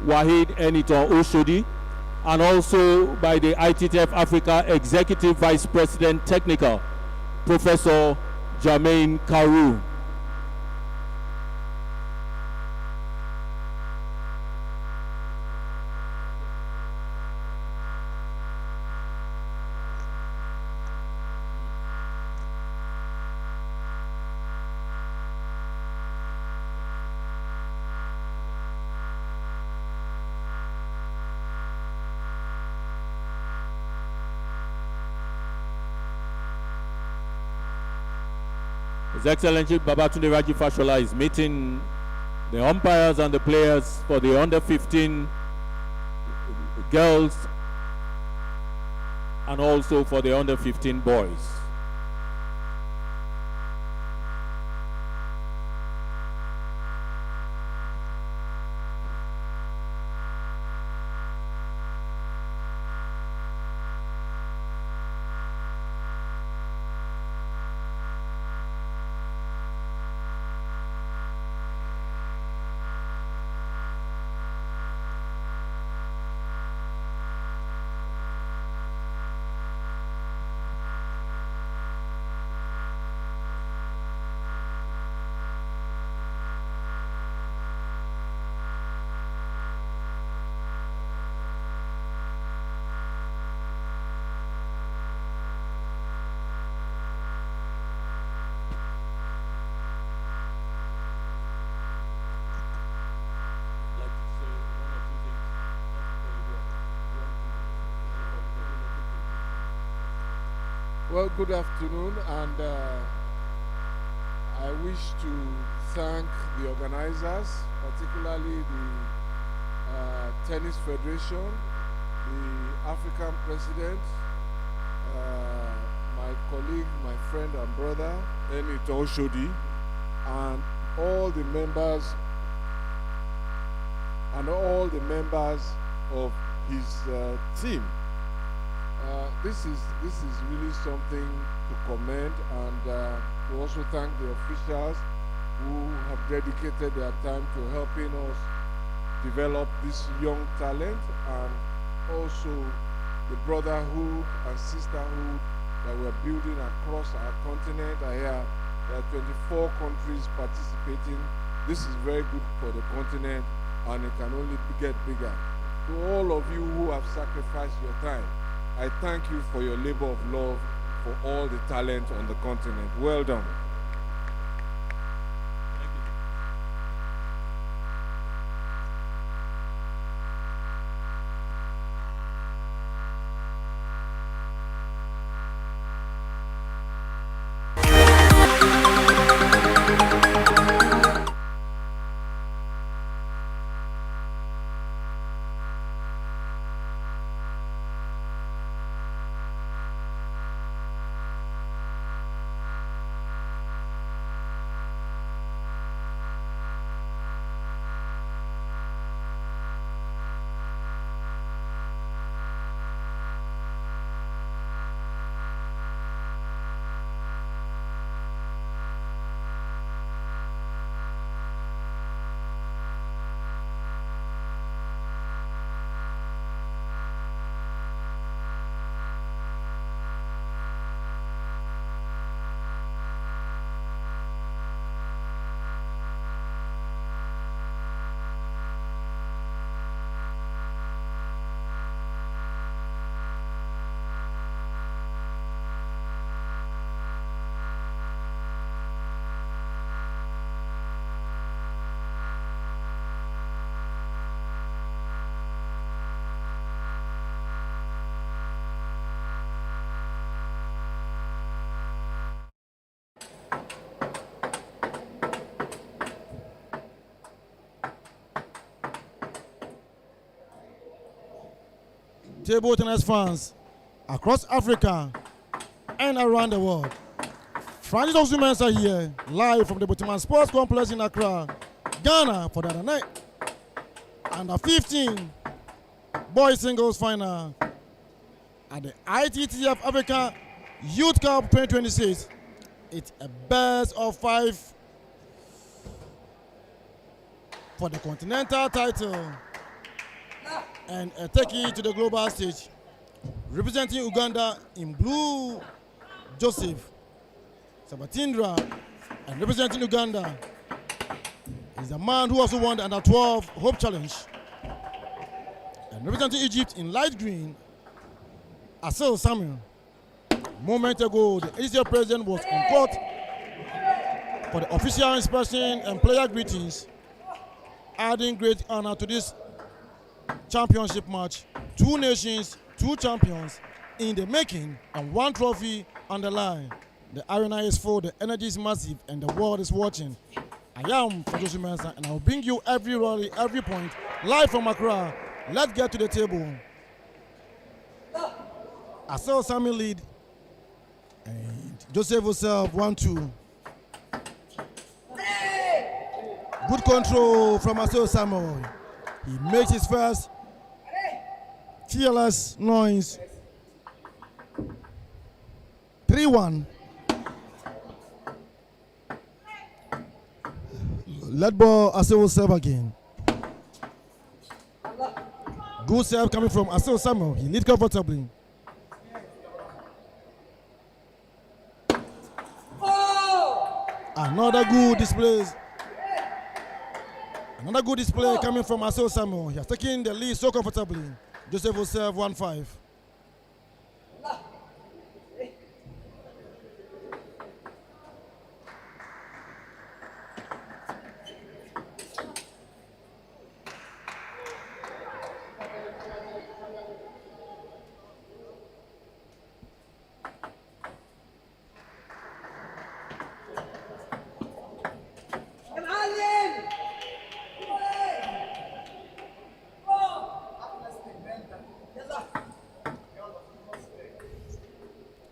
Wahid Eniton Oshodi, and also by the ITTF-Africa Executive Vice President Technical, Professor Jermaine Karu. His Excellency Babatunde Raji Fashola is meeting the umpires and the players for the under-15 girls and also for the under-15 boys. Well, good afternoon, and I wish to thank the organizers, particularly the Tennis Federation, the African President, my colleague, my friend and brother, Eniton Oshodi, and all the members of his team. This is really something to commend, and to also thank the officials who have dedicated their time to helping us develop this young talent, and also the brotherhood and sisterhood that we're building across our continent. There are 24 countries participating. This is very good for the continent, and it can only get bigger. To all of you who have sacrificed your time, I thank you for your labor of love for all the talent on the continent. Well done. table tennis fans across Africa and around the world. Francis Osumens are here, live from the Botiman Sports Complex in Accra, Ghana, for the other night. Under 15 boys singles final at the ITTF-Africa Youth Cup 2026. It's a best of 5 for the continental title and a take to the global stage. Representing Uganda in blue, Joseph Sabatindra, and representing Uganda is a man who also won the Under 12 Hope Challenge. And representing Egypt in light green, Asel Samuel. A moment ago, the Egyptian president was on court for the official inspection and player greetings, adding great honor to this championship match. 2 nations, 2 champions in the making, and 1 trophy on the line. The arena is full, the energy is massive, and the world is watching. I am Francis Mensa, and I will bring you every rally, every point, live from Accra. Let's get to the table. Asel Samuel lead, and Joseph will serve 1-2. Good control from Asel Samuel. He makes his first fearless noise. 3-1. Let ball, Asel will serve again. Good serve coming from Asel Samuel. He lead comfortably. Another good display. Another good display coming from Asel Samuel. He has taken the lead so comfortably. Joseph will serve 1-5.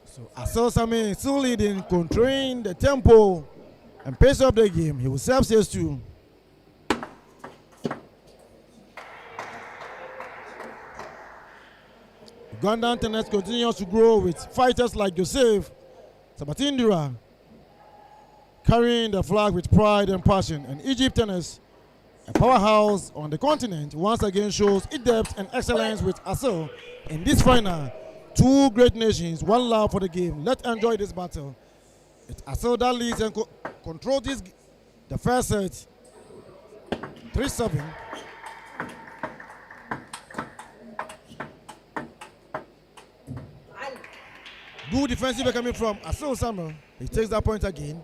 So Asel Samuel still leading, controlling the tempo and pace of the game. He will serve 6-2. Ugandan tennis continues to grow with fighters like Joseph Sabatindra carrying the flag with pride and passion. And Egypt tennis, a powerhouse on the continent, once again shows its depth and excellence with Asel in this final. 2 great nations, 1 love for the game. Let's enjoy this battle. It's Asel that leads and controls the first set. 3-7. Good defensive coming from Asel Samuel. He takes that point again.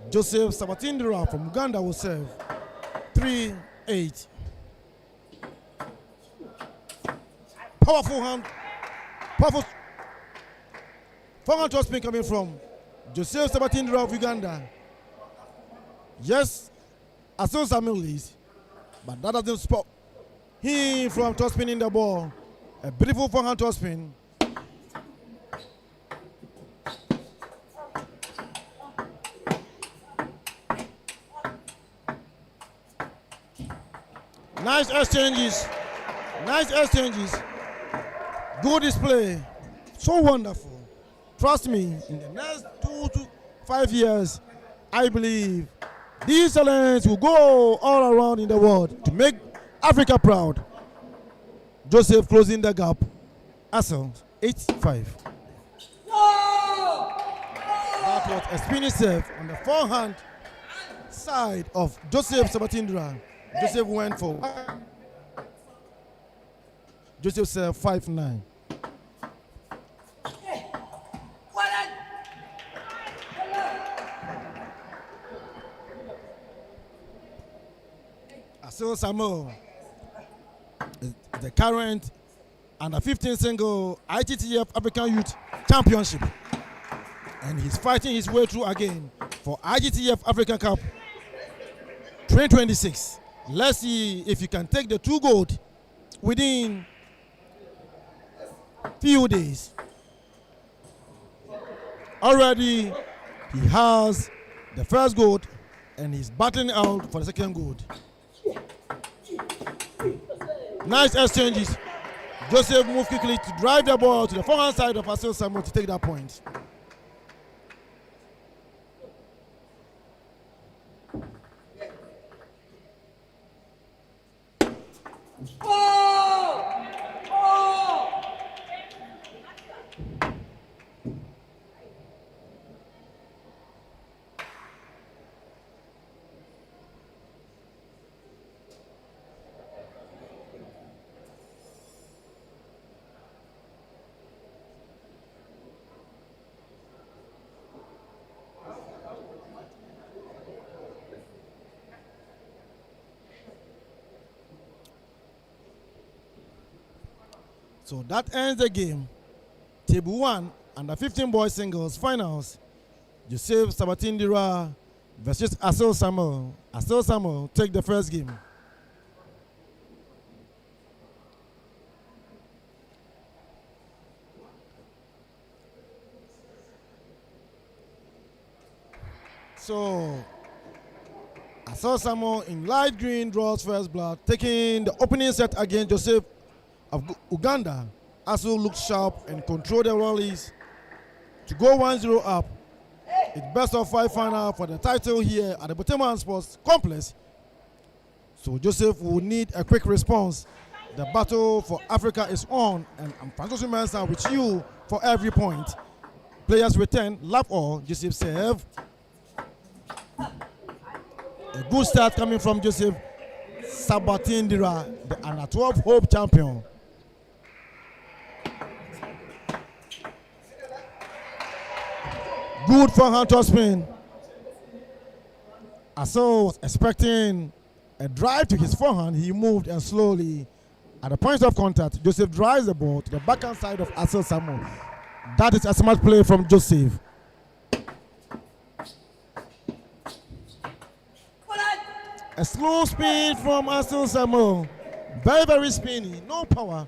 Joseph Sabatindra from Uganda will serve. 3-8. Powerful hand. Powerful forehand spin coming from Joseph Sabatindra of Uganda. Yes, Asel Samuel leads, but that doesn't stop him from top spinning the ball. A beautiful forehand top spin. Nice exchanges. Nice exchanges. Good display. So wonderful. Trust me, in the next 2 to 5 years, I believe these talents will go all around in the world to make Africa proud. Joseph closing the gap. Asel 8-5. That was a spinning serve on the forehand side of Joseph Sabatindra. Joseph went for. Joseph served 5-9. Asel Samuel is the current under 15 single ITTF African Youth Championship, and he's fighting his way through again for ITTF Africa Cup 2026. Let's see if he can take the 2 gold within few days. Already, he has the first goal and he's battling out for the second goal. Nice exchanges. Joseph moved quickly to drive the ball to the forehand side of Asil Samuel to take that point. So that ends the game. Table 1 under 15 boys singles finals. Joseph Sabatindira versus Asil Samuel. Asil Samuel take the first game. So Asil Samuel in light green draws first blood, taking the opening set against Joseph of Uganda. Asil looked sharp and controlled the rallies to go 1-0 up. It's best of 5 final for the title here at the Boteman Sports Complex. So Joseph will need a quick response. The battle for Africa is on, and I'm Francis Mensa with you for every point. Players return, lap all, Joseph serve. A good start coming from Joseph Sabatindira, the under 12 Hope champion. Good forehand topspin. Asil was expecting a drive to his forehand. He moved and slowly. At the point of contact, Joseph drives the ball to the backhand side of Asil Samuel. That is a smart play from Joseph. A slow spin from Asil Samuel. Very, very spinny. No power.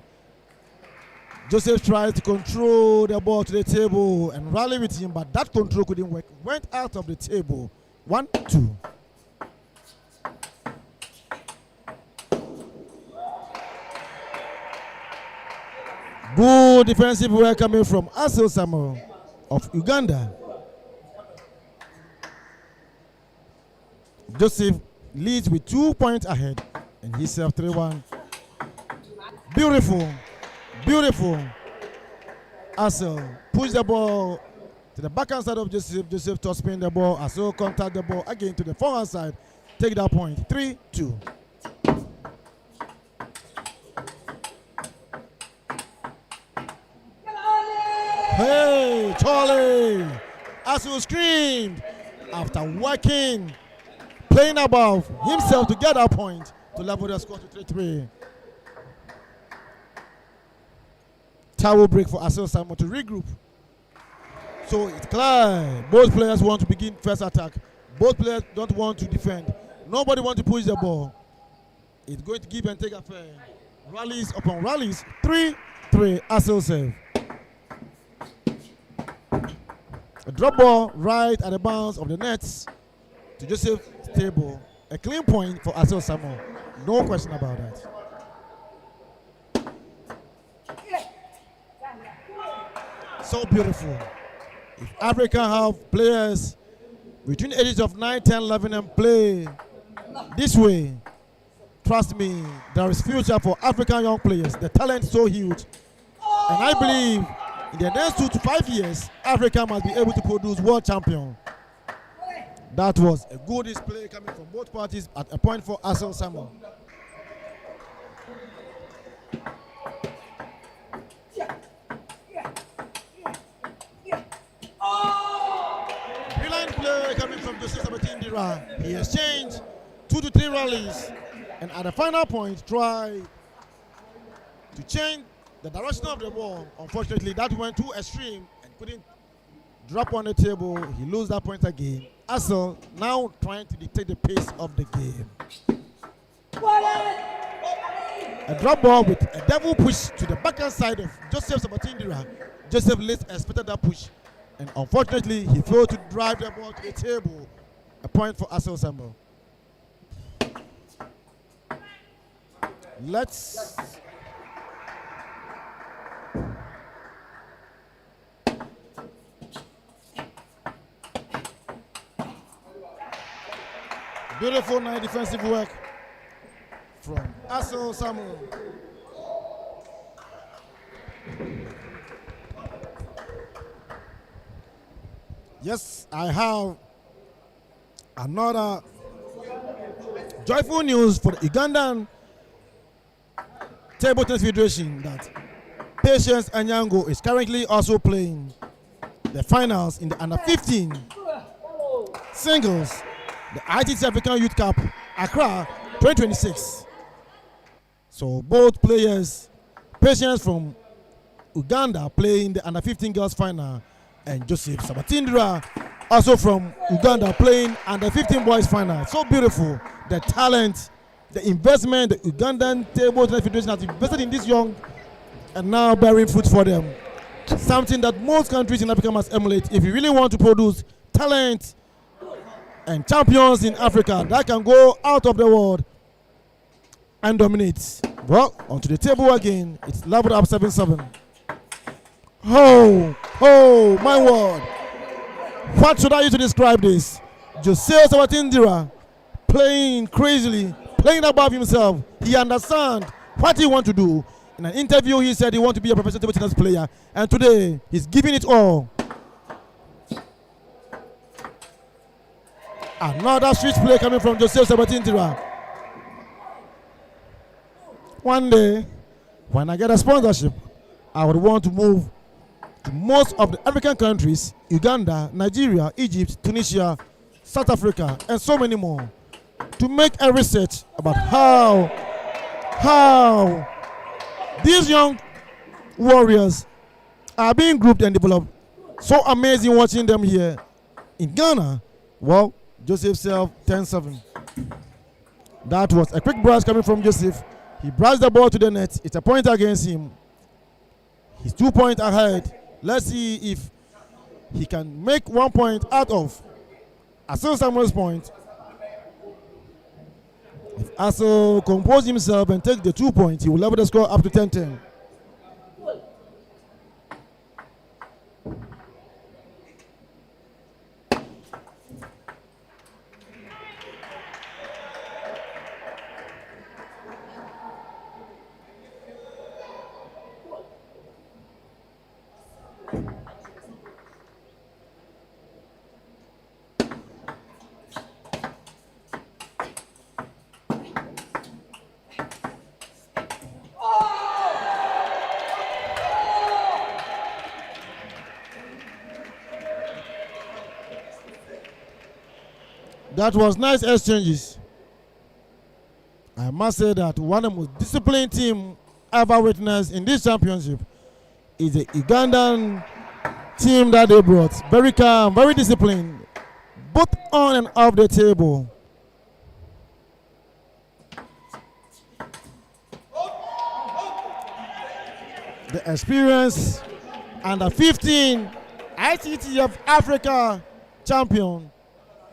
Joseph tried to control the ball to the table and rally with him, but that control couldn't work. Went out of the table. 1-2. Good defensive work coming from Asil Samuel of Uganda. Joseph leads with 2 points ahead, and he served 3-1. Beautiful, beautiful. Asil push the ball to the backhand side of Joseph. Joseph to spin the ball. Asil contact the ball again to the forehand side. Take that point. 3-2. Hey, Charlie! Asil screamed after working, playing above himself to get that point to level the score to 3-3. Towel break for Asil Samuel to regroup. So it's clear. Both players want to begin first attack. Both players don't want to defend. Nobody wants to push the ball. It's going to give and take affair. Rallies upon rallies. 3-3. Asil serve. A drop ball right at the bounce of the nets to Joseph's table. A clean point for Asil Samuel. No question about that. So beautiful. If Africa have players between the ages of 9, 10, 11 and play this way, trust me, there is future for African young players. The talent is so huge. And I believe in the next 2 to 5 years, Africa must be able to produce world champion. That was a good display coming from both parties at a point for Asil Samuel. Brilliant play coming from Joseph Sabatindira. He exchanged 2 to 3 rallies and at the final point tried to change the direction of the ball. Unfortunately, that went too extreme and couldn't drop on the table. He loses that point again. Asil now trying to dictate the pace of the game. A drop ball with a devil push to the backhand side of Joseph Sabatindira. Joseph least expected that push, and unfortunately, he failed to drive the ball to the table. A point for Asel Samuel. Let's beautiful night defensive work from Asel Samuel. Yes, I have another joyful news for the Ugandan Table Tennis Federation that Patience Anyango is currently also playing the finals in the under 15 singles, the ITTF-Africa Youth Cup, Accra 2026. So both players, Patience from Uganda playing the under 15 girls final, and Joseph Sabatindra also from Uganda playing under 15 boys final. So beautiful, the talent, the investment the Ugandan Table Tennis Federation has invested in this young and now bearing fruit for them. Something that most countries in Africa must emulate if you really want to produce talent and champions in Africa that can go out of the world and dominate. Well, onto the table again. It's leveled up 7-7. Oh, my word. What should I use to describe this? Joseph Sabatindira playing crazily, playing above himself. He understands what he wants to do. In an interview, he said he wants to be a professional table tennis player. And today, he's giving it all. Another switch play coming from Joseph Sabatindira. One day, when I get a sponsorship, I would want to move to most of the African countries, Uganda, Nigeria, Egypt, Tunisia, South Africa, and so many more, to make a research about how these young warriors are being grouped and developed. So amazing watching them here in Ghana. Well, Joseph self 10-7. That was a quick brush coming from Joseph. He brushed the ball to the net. It's a point against him. He's 2 points ahead. Let's see if he can make 1 point out of Asel Samuel's point. If Asel composes himself and takes the 2 points, he will level the score up to 10-10. That was nice exchanges. I must say that one of the most disciplined team ever witnessed in this championship is the Ugandan team that they brought. Very calm, very disciplined, both on and off the table. The experience under 15 ITTF-Africa champion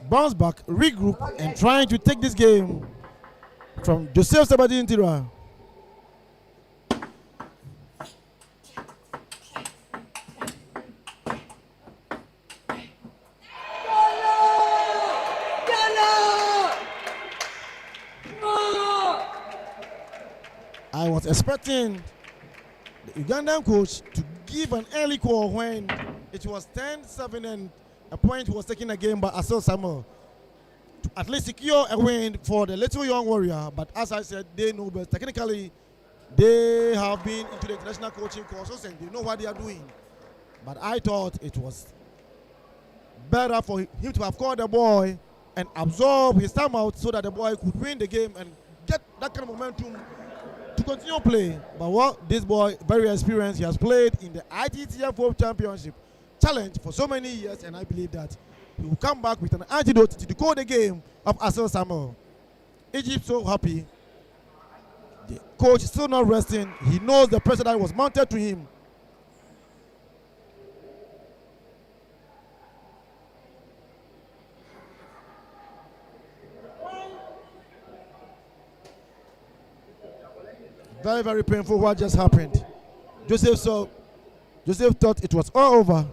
bounce back, regroup, and trying to take this game from Joseph Sabatindira. I was expecting the Ugandan coach to give an early call when it was 10-7 and a point was taken again by Asel Samuel to at least secure a win for the little young warrior. But as I said, they know best. Technically, they have been into the international coaching courses and they know what they are doing. But I thought it was better for him to have called the boy and absorb his time out so that the boy could win the game and get that kind of momentum to continue playing. But what this boy, very experienced, he has played in the ITTF World Championship Challenge for so many years, and I believe that he will come back with an antidote to decode the game of Asel Samuel. Egypt so happy. The coach is still not resting. He knows the pressure that was mounted to him. Very, very painful what just happened. Joseph thought it was all over.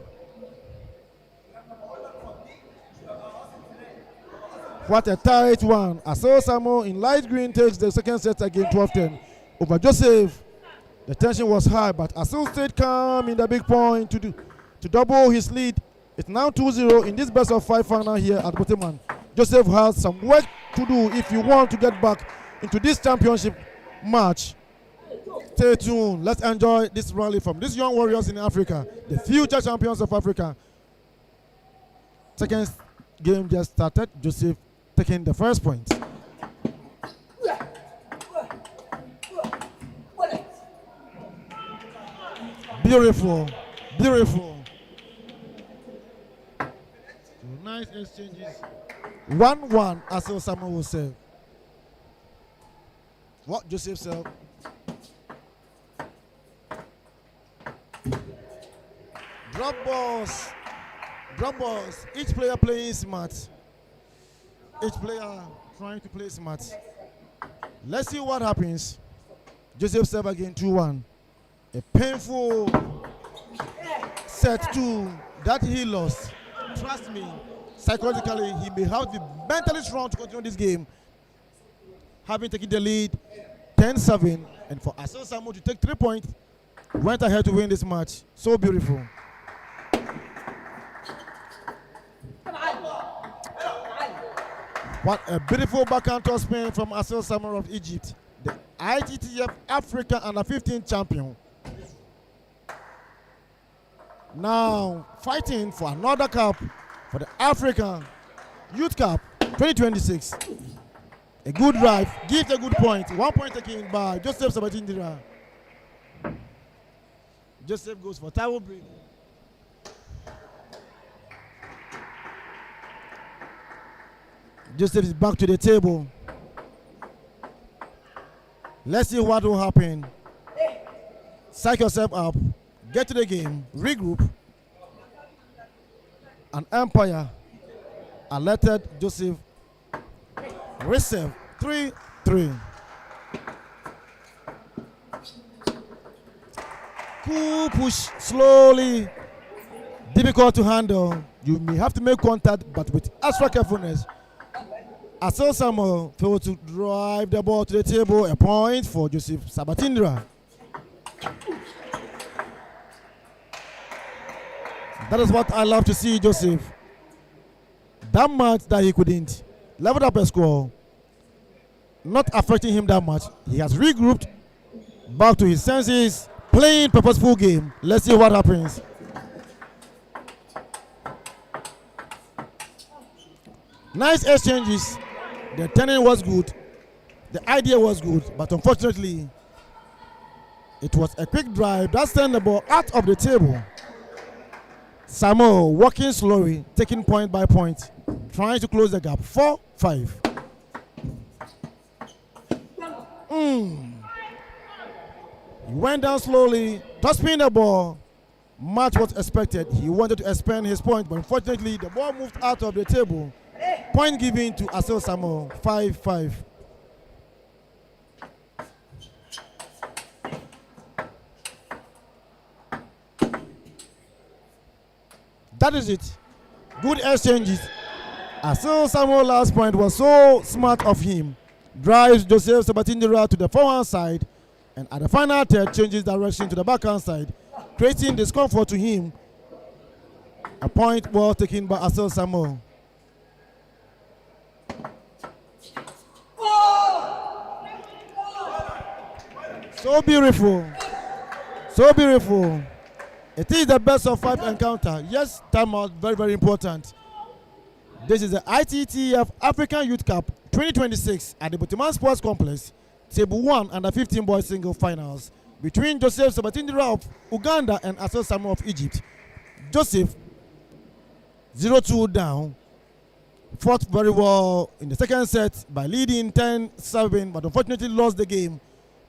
What a tight one. Asel Samuel in light green takes the second set again 12-10 over Joseph. The tension was high, but Asel stayed calm in the big point to double his lead. It's now 2-0 in this best of 5 final here at Boteman. Joseph has some work to do if you want to get back into this championship match. Stay tuned. Let's enjoy this rally from these young warriors in Africa, the future champions of Africa. Second game just started. Joseph taking the first point. Beautiful, beautiful. Nice exchanges. 1-1, Asel Samuel will say. What Joseph said. Drop balls. Drop balls. Each player playing smart. Each player trying to play smart. Let's see what happens. Joseph serve again 2-1. A painful set 2 that he lost. Trust me, psychologically he may have to be mentally strong to continue this game. Having taken the lead 10-7, and for Asel Samuel to take 3 points, went ahead to win this match. So beautiful. What a beautiful backhand toss spin from Asel Samuel of Egypt, the ITTF-Africa Under-15 champion. Now fighting for another cup for the African Youth Cup 2026. A good drive, gives a good point. 1 point taken by Joseph Sabatindira. Joseph goes for towel break. Joseph is back to the table. Let's see what will happen. Psych yourself up. Get to the game. Regroup. An umpire alerted Joseph. Receive 3-3. Cool push slowly. Difficult to handle. You may have to make contact, but with extra carefulness. Asel Samuel failed to drive the ball to the table. A point for Joseph Sabatindra. That is what I love to see, Joseph. That much that he couldn't level up a score, not affecting him that much. He has regrouped, back to his senses, playing purposeful game. Let's see what happens. Nice exchanges. The turning was good. The idea was good, but unfortunately, it was a quick drive that sent the ball out of the table. Samuel walking slowly, taking point by point, trying to close the gap. 4-5. He went down slowly, tossing the ball. Much was expected. He wanted to expand his point, but unfortunately, the ball moved out of the table. Point given to Asel Samuel. 5-5. That is it. Good exchanges. Asel Samuel's last point was so smart of him. Drives Joseph Sabatindira to the forehand side, and at the final third changes direction to the backhand side, creating discomfort to him. A point well taken by Asel Samuel. So beautiful. So beautiful. It is the best of 5 encounter. Yes, timeout, very, very important. This is the ITTF African Youth Cup 2026 at the Boteman Sports Complex, Table 1 Under-15 boys single finals between Joseph Sabatindira of Uganda and Asel Samuel of Egypt. Joseph 0-2 down, fought very well in the second set by leading 10-7, but unfortunately lost the game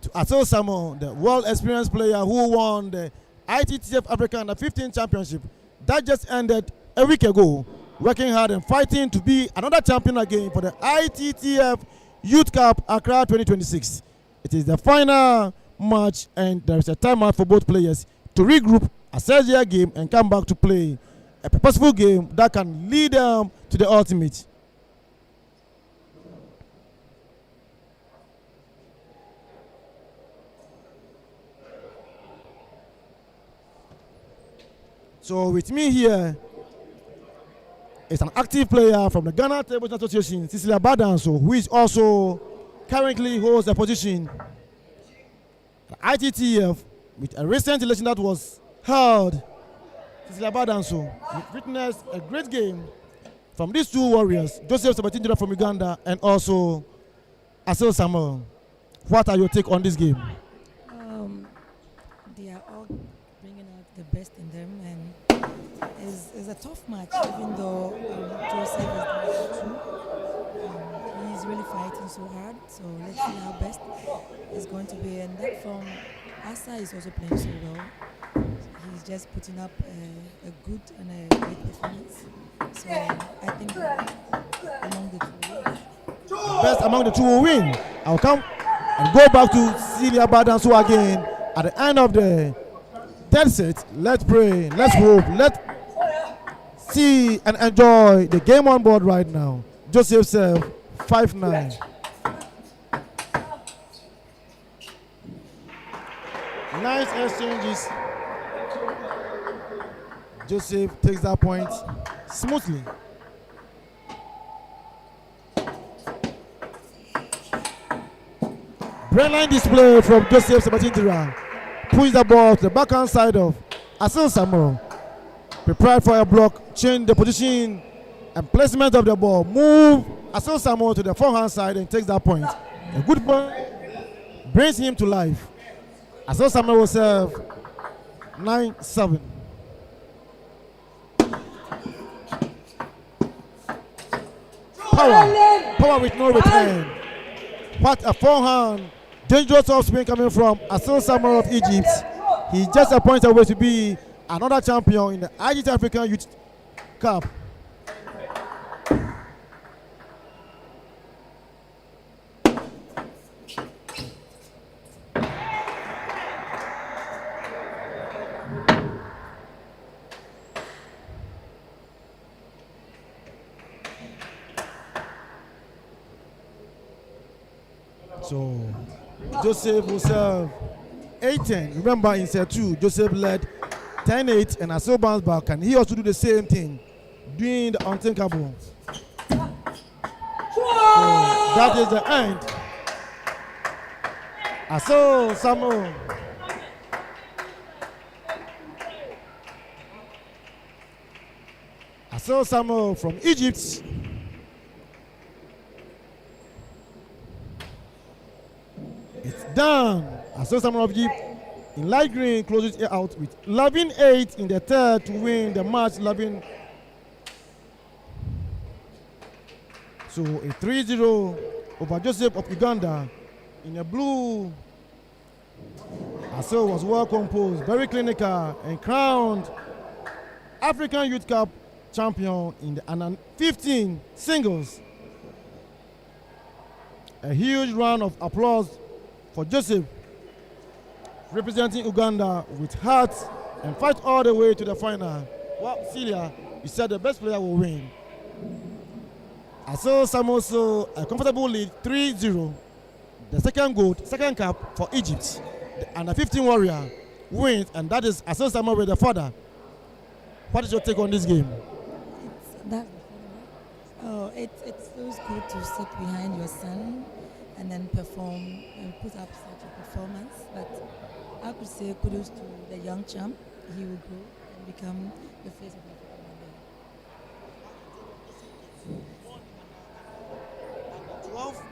to Asil Samo, the world experienced player who won the ITTF-Africa Under 15 Championship that just ended a week ago, working hard and fighting to be another champion again for the ITTF Youth Cup Accra 2026. It is the final match and there is a timeout for both players to regroup, assess their game and come back to play a purposeful game that can lead them to the ultimate. So with me here is an active player from the Ghana Table Tennis Association, Cecilia Badanso, who is also currently holds the position at ITTF with a recent election that was held. Cecilia Badanso witnessed a great game from these two warriors, Joseph Sabatindra from Uganda and also Asil Samuel. What are your take on this game? They are all bringing out the best in them, and it's a tough match, even though Joseph is doing true. He's really fighting so hard, so let's see how best it's going to be. And that from Asa is also playing so well. He's just putting up a good and a great performance. So I think among the two, Best among the two will win. I'll come and go back to Celia Badanso again at the end of the third set. Let's pray, let's hope, let's see and enjoy the game on board right now. Joseph serve 5-9. Nice exchanges. Joseph takes that point smoothly. Brainline display from Joseph Sabatindra. Push the ball to the backhand side of Asil Samuel. Prepared for a block, change the position and placement of the ball. Move Asil Samuel to the forehand side and takes that point. A good point brings him to life. Asil Samuel will serve 9-7. Power with no return. What a forehand. Dangerous off spin coming from Asil Samuel of Egypt. He's just a point away to be another champion in the ITTF-Africa Youth Cup. So Joseph will serve 8-10. Remember in set 2, Joseph led 10-8 and Asil bounced back. Can he also do the same thing, doing the unthinkable? So that is the end. Asil Samuel. Asil Samuel from Egypt. It's done. Asil Samuel of Egypt in light green closes it out with 11-8 in the third to win the match. 11. So a 3-0 over Joseph of Uganda in a blue. Asil was well composed, very clinical, and crowned African Youth Cup champion in the under 15 singles. A huge round of applause for Joseph, representing Uganda with heart and fight all the way to the final. Well, Celia, you said the best player will win. Asil Samuel, a comfortable lead, 3-0. The second gold, second cap for Egypt. The under 15 warrior wins, and that is Asil Samuel with the father. What is your take on this game? It feels good to sit behind your son and then perform and put up such a performance. But I could say kudos to the young champ. He will grow and become the face of Africa.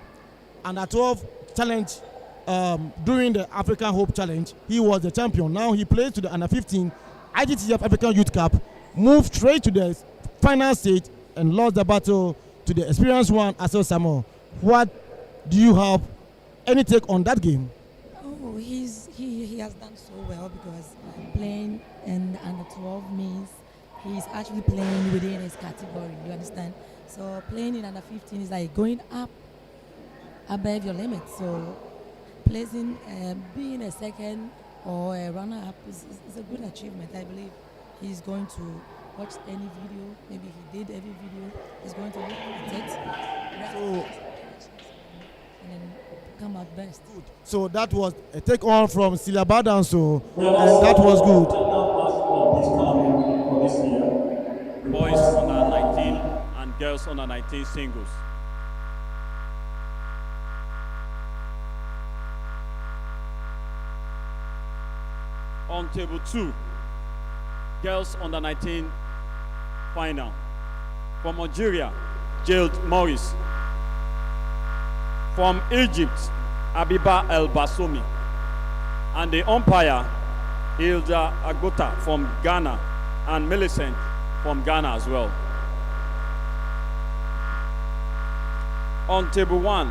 Under 12 challenge during the African Hope Challenge, he was the champion. Now he plays to the under 15 ITTF-African Youth Cup, moved straight to the final stage and lost the battle to the experienced one, Asil Samuel. What do you have any take on that game? has done so well because playing in the under 12 means he's actually playing within his category. You understand? So playing in under 15 is like going up above your limit. So placing, being a second or a runner-up is a good achievement. I believe he's going to watch any video. Maybe he did every video. He's going to look at it. So, And then come out best. so that was a take on from Celia Badanso, and that was good. Boys under 19 and girls under 19 singles. On table 2, girls under 19 final. From Algeria, Jill Morris. From Egypt, Abiba El Basomi. And the umpire, Hilda Agota from Ghana, and Millicent from Ghana as well. On table 1,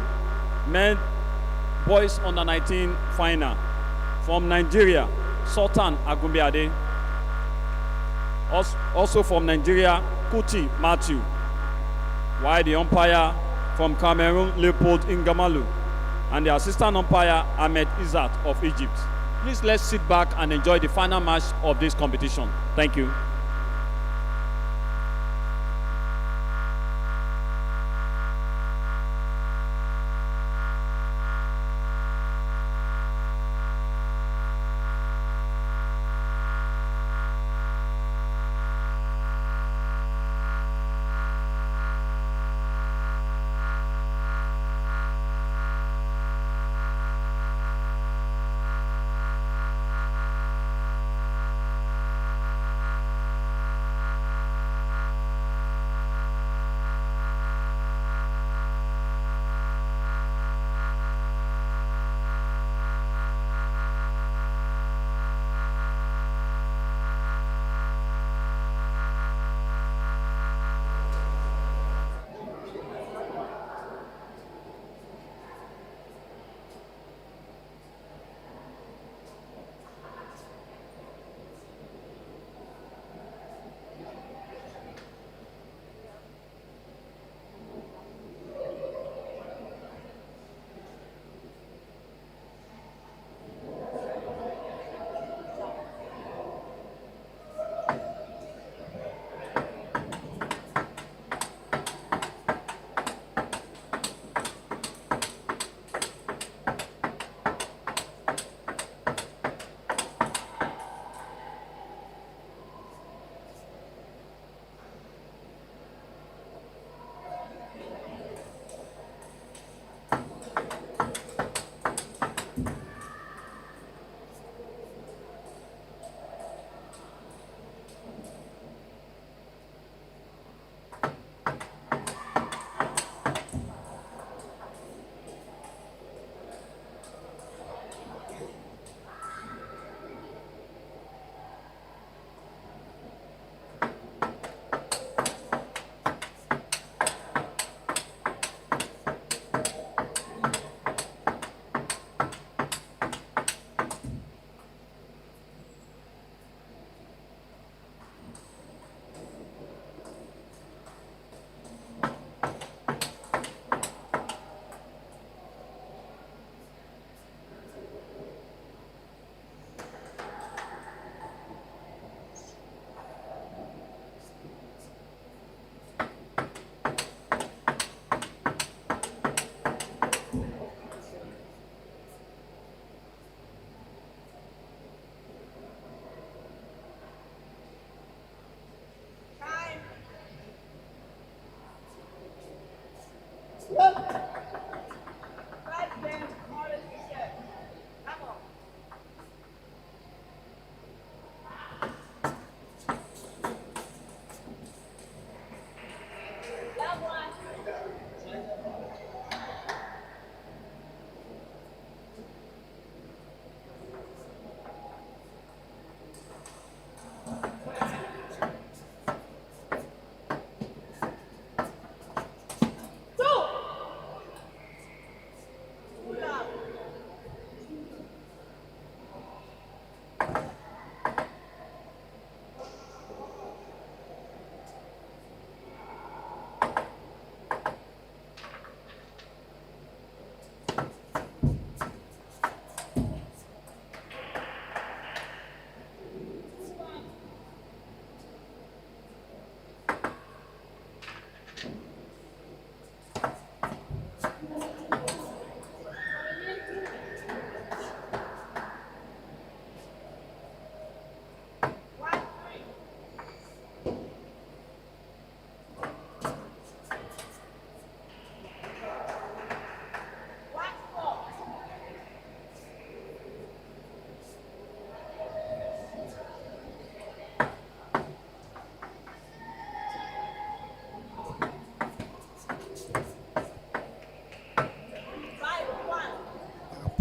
boys under 19 final. From Nigeria, Sultan Agumbiade. Also from Nigeria, Kuti Matthew. While the umpire from Cameroon, Leopold Ingamalu. And the assistant umpire, Ahmed Izzat of Egypt. Please let's sit back and enjoy the final match of this competition. Thank you.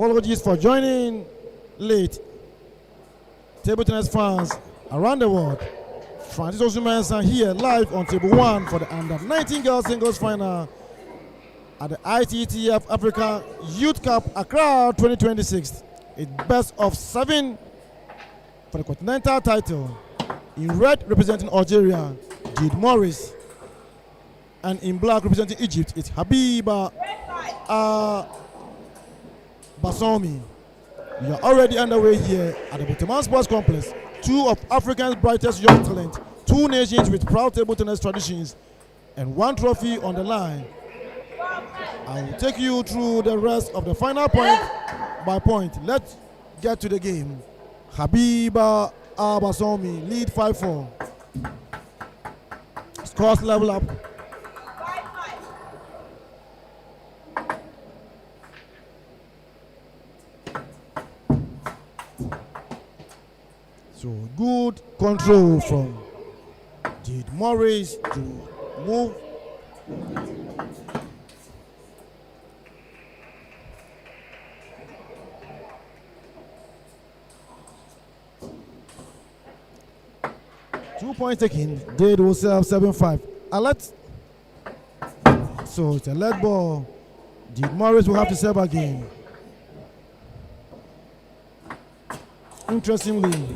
Apologies for joining late. Table tennis fans around the world. Francis Osumensa here live on table 1 for the under 19 girls singles final at the ITTF-Africa Youth Cup Accra 2026. It's best of 7 for the continental title. In red representing Algeria, Jade Morris. And in black representing Egypt, it's Habiba Basomi. We are already underway here at the Boteman Sports Complex. Two of Africa's brightest young talent, two nations with proud table tennis traditions, and one trophy on the line. I will take you through the rest of the final point by point. Let's get to the game. Habiba Basomi lead 5-4. Scores level up. So good control from Jade Morris to move. Two-point taking. Jade will serve 7-5. Alert. So it's a lead ball. Jade Morris will have to serve again. Interestingly,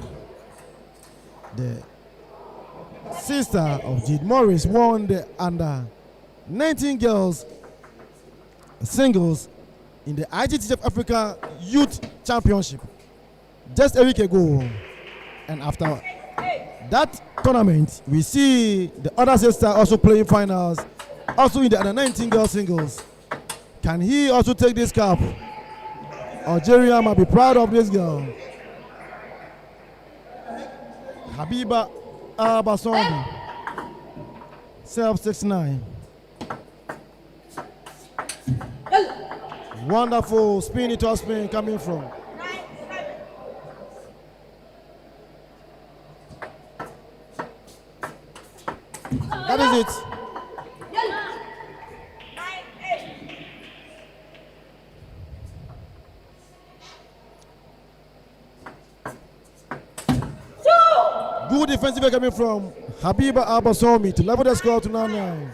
the sister of Jade Morris won the under 19 girls singles in the ITTF-Africa Youth Championship just a week ago. And after that tournament, we see the other sister also playing finals, also in the under 19 girls singles. Can he also take this cup? Algeria might be proud of this girl. Habiba Basomi, serve 6-9. Wonderful spin into spin coming from. That is it. Good defensive coming from Habiba Basomi to level the score to 9-9.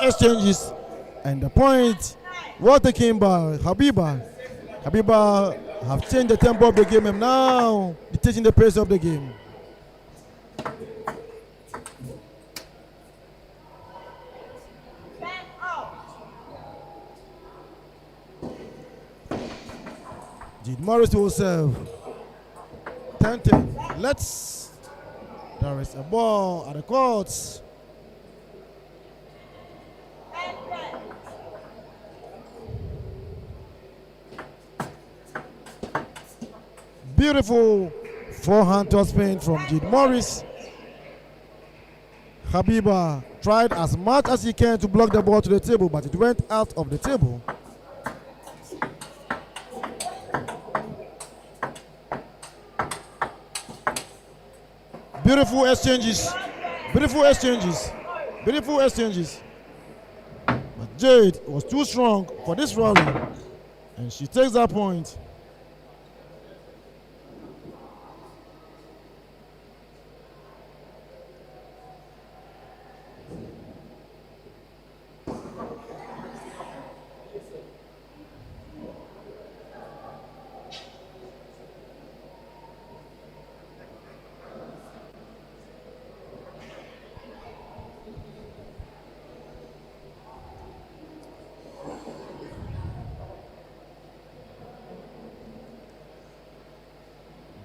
Exchanges and the point was taken by Habiba. Habiba have changed the tempo of the game and now dictating the pace of the game. Jade Morris will serve. 10-10. There is a ball at the courts. Beautiful forehand topspin from Jade Morris. Habiba tried as much as he can to block the ball to the table, but it went out of the table. Beautiful exchanges. Beautiful exchanges. Beautiful exchanges. But Jade was too strong for this rally, and she takes that point.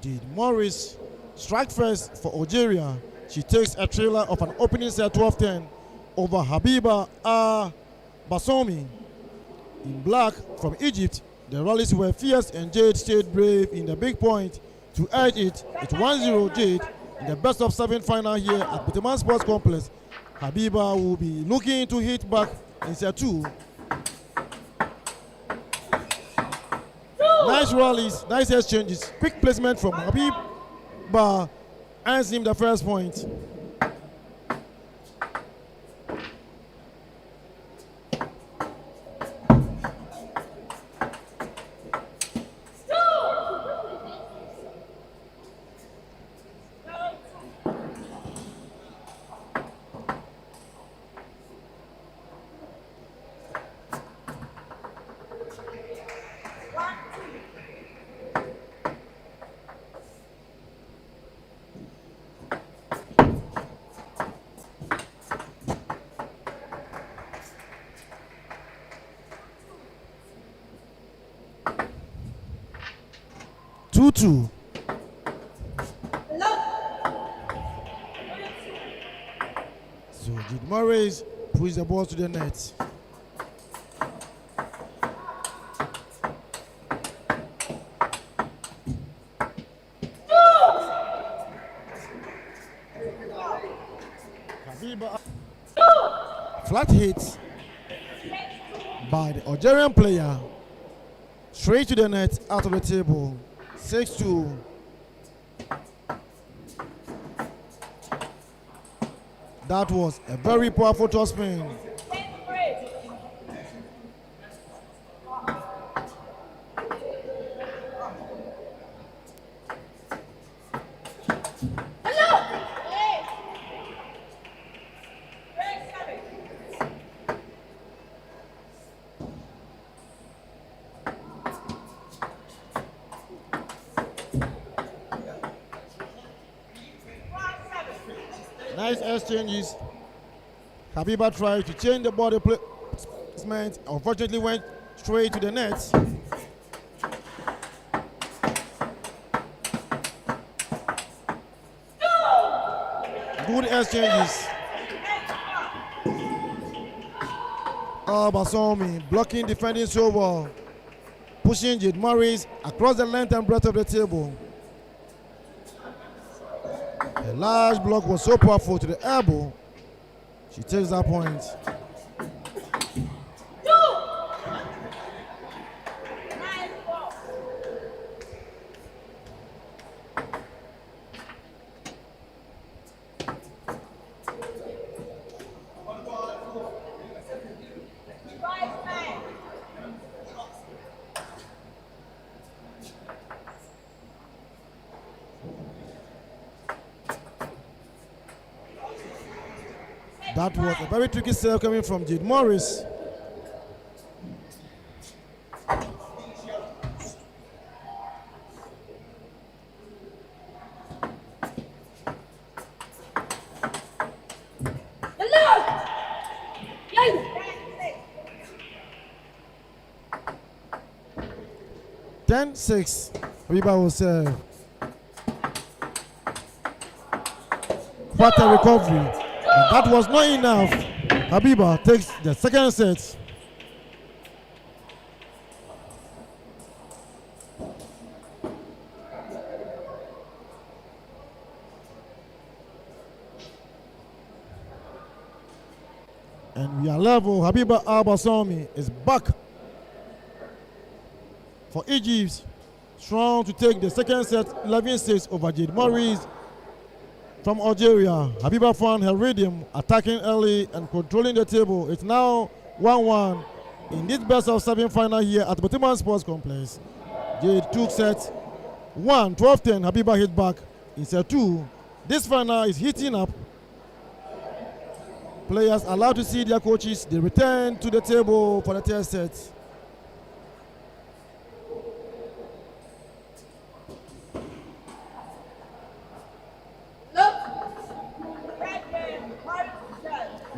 Jade Morris strike first for Algeria. She takes a trailer of an opening set 12-10 over Habiba Basomi. In black from Egypt, the rallies were fierce and Jade stayed brave in the big point to edge it. It's 1-0 Jade in the best of 7 final here at Boteman Sports Complex. Habiba will be looking to hit back in set 2. Nice rallies, nice exchanges. Quick placement from Habib, but earns him the first point. Two. So Jade Morris pushes the ball to the net. Habiba. Flat hit by the Algerian player. Straight to the net, out of the table. 6-2. That was a very powerful toss spin. Nice exchanges. Habiba tried to change the body placement. Unfortunately, went straight to the net. Good exchanges. Basomi blocking, defending so well. Pushing Jade Morris across the length and breadth of the table. A large block was so powerful to the elbow. She takes that point. That was a very tricky serve coming from Jade Morris. Ten 6. Habiba will serve. What a recovery. But that was not enough. Habiba takes the second set. And we are level. Habiba Al-Basomi is back for Egypt. Strong to take the second set 11-6 over Jade Morris. From Algeria, Habiba found her rhythm, attacking early and controlling the table. It's now 1-1 in this best of 7 final here at Botiman Sports Complex. Jade took set 1, 12-10. Habiba hit back in set 2. This final is heating up. Players allowed to see their coaches. They return to the table for the third set.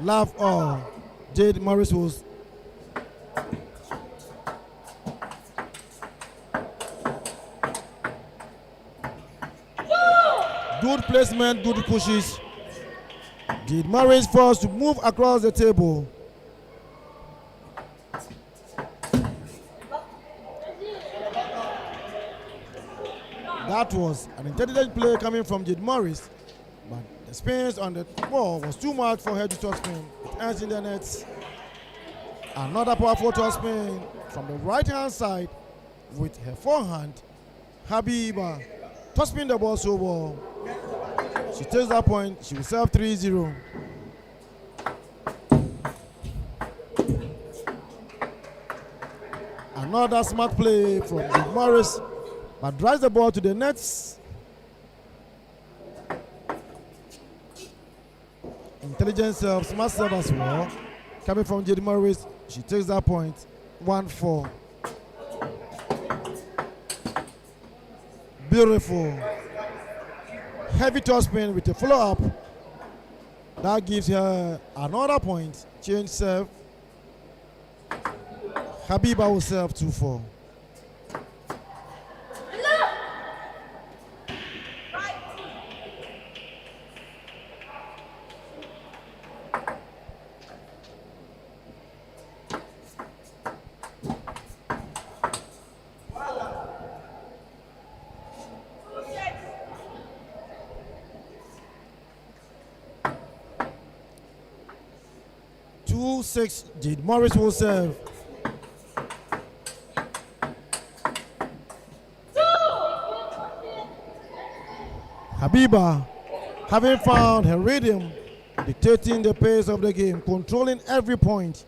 Love all. Jade Morris was good placement, good pushes. Jade Morris forced to move across the table. That was an intelligent play coming from Jade Morris, but the spins on the ball was too much for her to top spin. It ends in the nets. Another powerful top spin from the right hand side. with her forehand. Habiba tossing the ball so well. She takes that point. She will serve 3-0. Another smart play from Jade Morris, but drives the ball to the nets. Intelligent serve, smart serve as well. Coming from Jade Morris, she takes that point. 1-4. Beautiful. Heavy topspin with a follow-up. That gives her another point. Change serve. Habiba will serve 2-4. Jade Morris will serve. Habiba, having found her rhythm, dictating the pace of the game, controlling every point.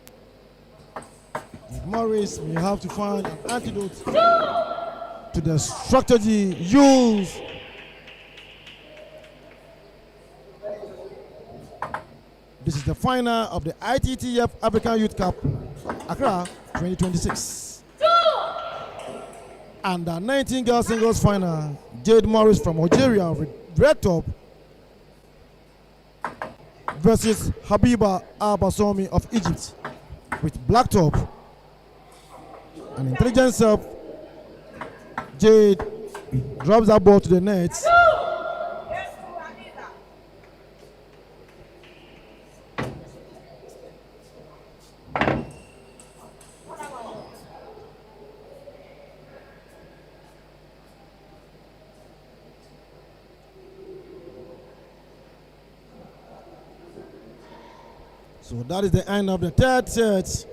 Jade Morris may have to find an antidote to the strategy used. This is the final of the ITTF-Africa Youth Cup, Accra 2026. And the 19 girls singles final, Jade Morris from Algeria with red top versus Habiba Al-Basomi of Egypt with black top. An intelligent serve. Jade drops that ball to the net. So that is the end of the third set.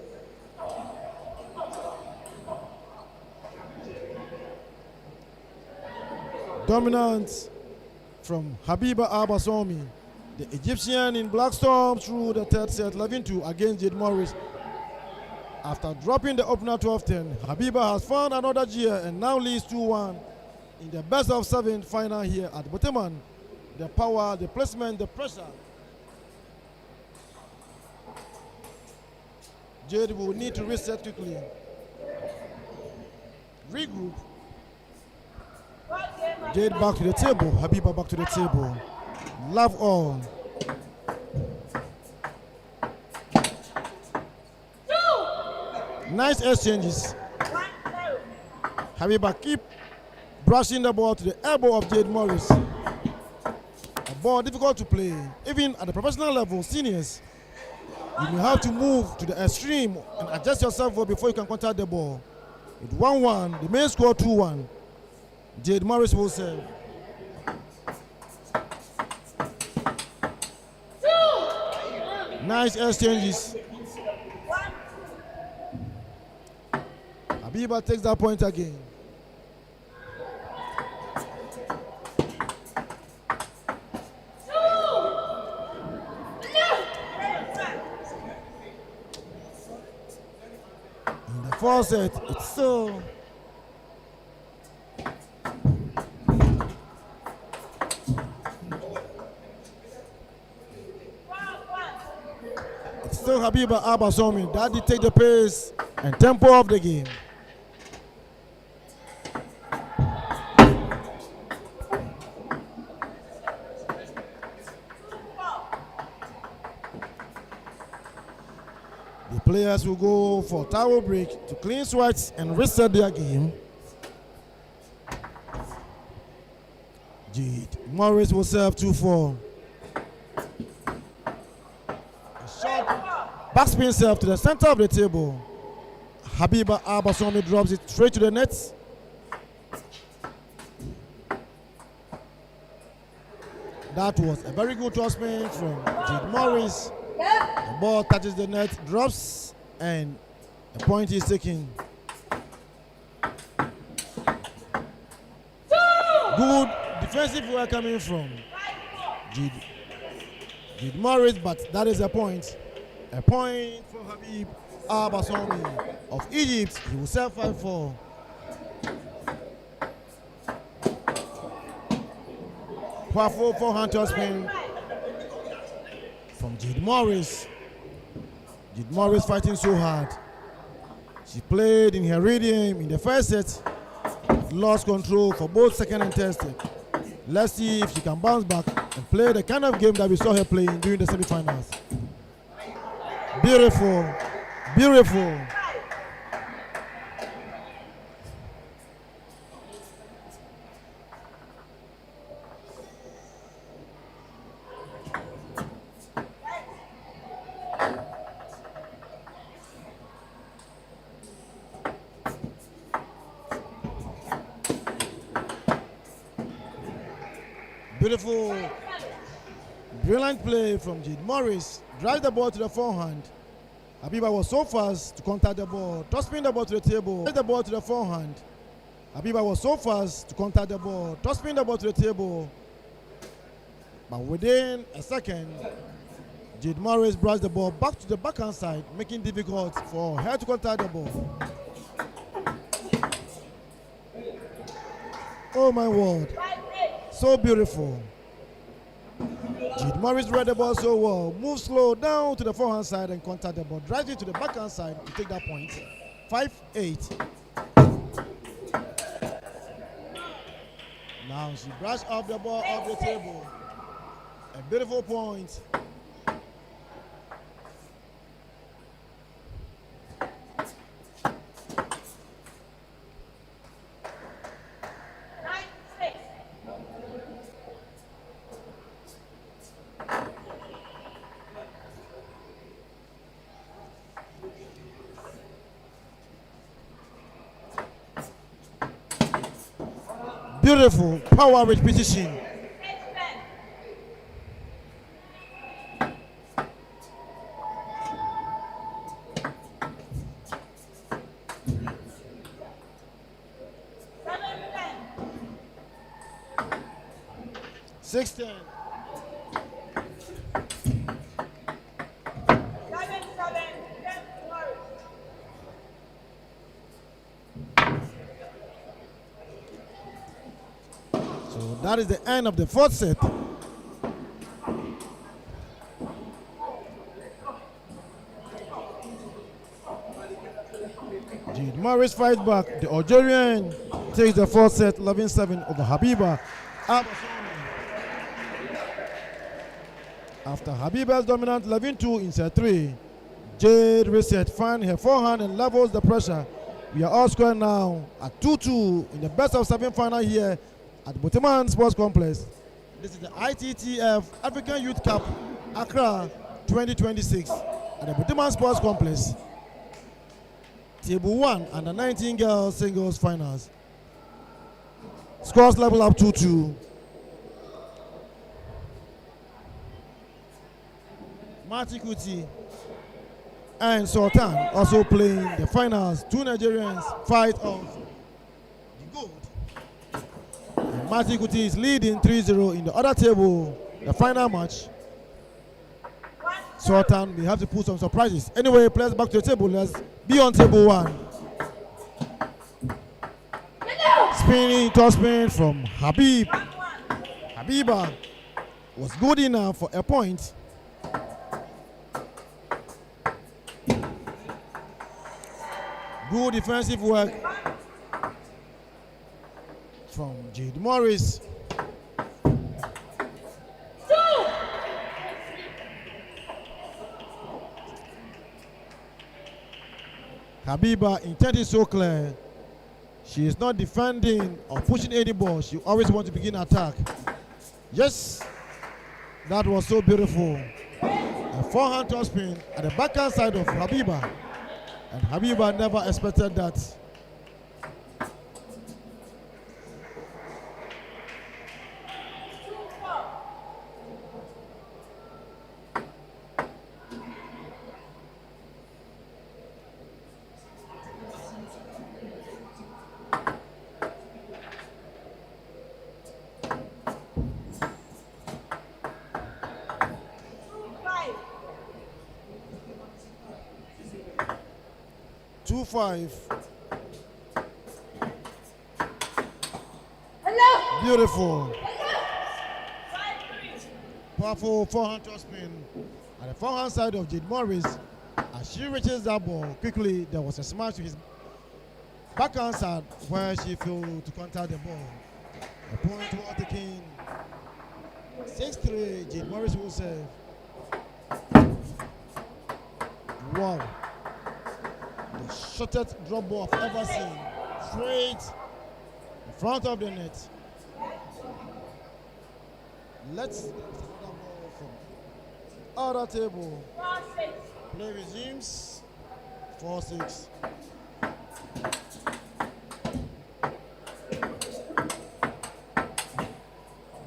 Dominance from Habiba Al-Basomi, the Egyptian in black storm through the third set, 11-2 against Jade Morris. After dropping the opener 12-10, Habiba has found another gear and now leads 2-1 in the best of 7 final here at Boteman. The power, the placement, the pressure. Jade will need to reset quickly. Regroup. Jade back to the table. Habiba back to the table. Love all. Nice exchanges. Habiba keep brushing the ball to the elbow of Jade Morris. A ball difficult to play. Even at the professional level, seniors, you may have to move to the extreme and adjust yourself before you can contact the ball. With 1-1, the main score 2-1. Jade Morris will serve. Nice exchanges. Habiba takes that point again. In the fourth set, it's still Habiba Al-Basomi that dictates the pace and tempo of the game. The players will go for towel break to clean sweats and reset their game. Jade Morris will serve 2-4. Backspin serve to the center of the table. Habiba Al-Basomi drops it straight to the net. That was a very good topspin from Jade Morris. The ball touches the net, drops, and a point is taken. Good defensive work coming from Jude Morris, but that is a point. A point for Habib Al-Basomi of Egypt. He will serve 5-4. Powerful forehand topspin from Jude Morris. Jude Morris fighting so hard. She played in her rhythm in the first set, lost control for both second and third set. Let's see if she can bounce back and play the kind of game that we saw her playing during the semifinals. Beautiful, beautiful. Beautiful, brilliant play from Jude Morris. Drive the ball to the forehand. Habiba was so fast to contact the ball. Tossing the ball to the table. Drive the ball to the forehand. Habiba was so fast to contact the ball. Tossing the ball to the table. But within a second, Jude Morris brought the ball back to the backhand side, making it difficult for her to contact the ball. Oh my word. So beautiful. Jude Morris read the ball so well. Move slow down to the forehand side and contact the ball. Drive it to the backhand side to take that point. 5-8. Now she brushed off the ball off the table. A beautiful point. Beautiful, power-rich position. Sixteen. So that is the end of the fourth set. Jude Morris fights back. The Algerian takes the fourth set 11-7 over Habiba Al-Basomi. After Habiba's dominant 11-2 in set 3, Jade Reset finds her forehand and levels the pressure. We are all scoring now at 2-2 in the best of 7 final here at Boteman Sports Complex. This is the ITTF-African Youth Cup Accra 2026 at the Boteman Sports Complex. Table 1 under 19 girls singles finals. Scores level up 2-2. Marty Kuti and Sultan also playing the finals. Two Nigerians fight off the gold. And Marty Kuti is leading 3-0 in the other table, the final match. Sultan, we have to put some surprises. Anyway, players back to the table. Let's be on table 1. Spinning, toss spin from Habib. Habiba was good enough for a point. Good defensive work from Jude Morris. Habiba intent is so clear. She is not defending or pushing any ball. She always wants to begin attack. Yes, that was so beautiful. A forehand toss spin at the backhand side of Habiba. And Habiba never expected that. 2-5. Beautiful. Powerful forehand spin at the forehand side of Jade Morris. As she reaches that ball quickly, there was a smash to his backhand side where she failed to counter the ball. A point well taken. 6-3. Jade Morris will serve. Wow. The shortest drop ball I've ever seen. Straight in front of the net. Let's get another ball from other table. Play resumes. 4-6.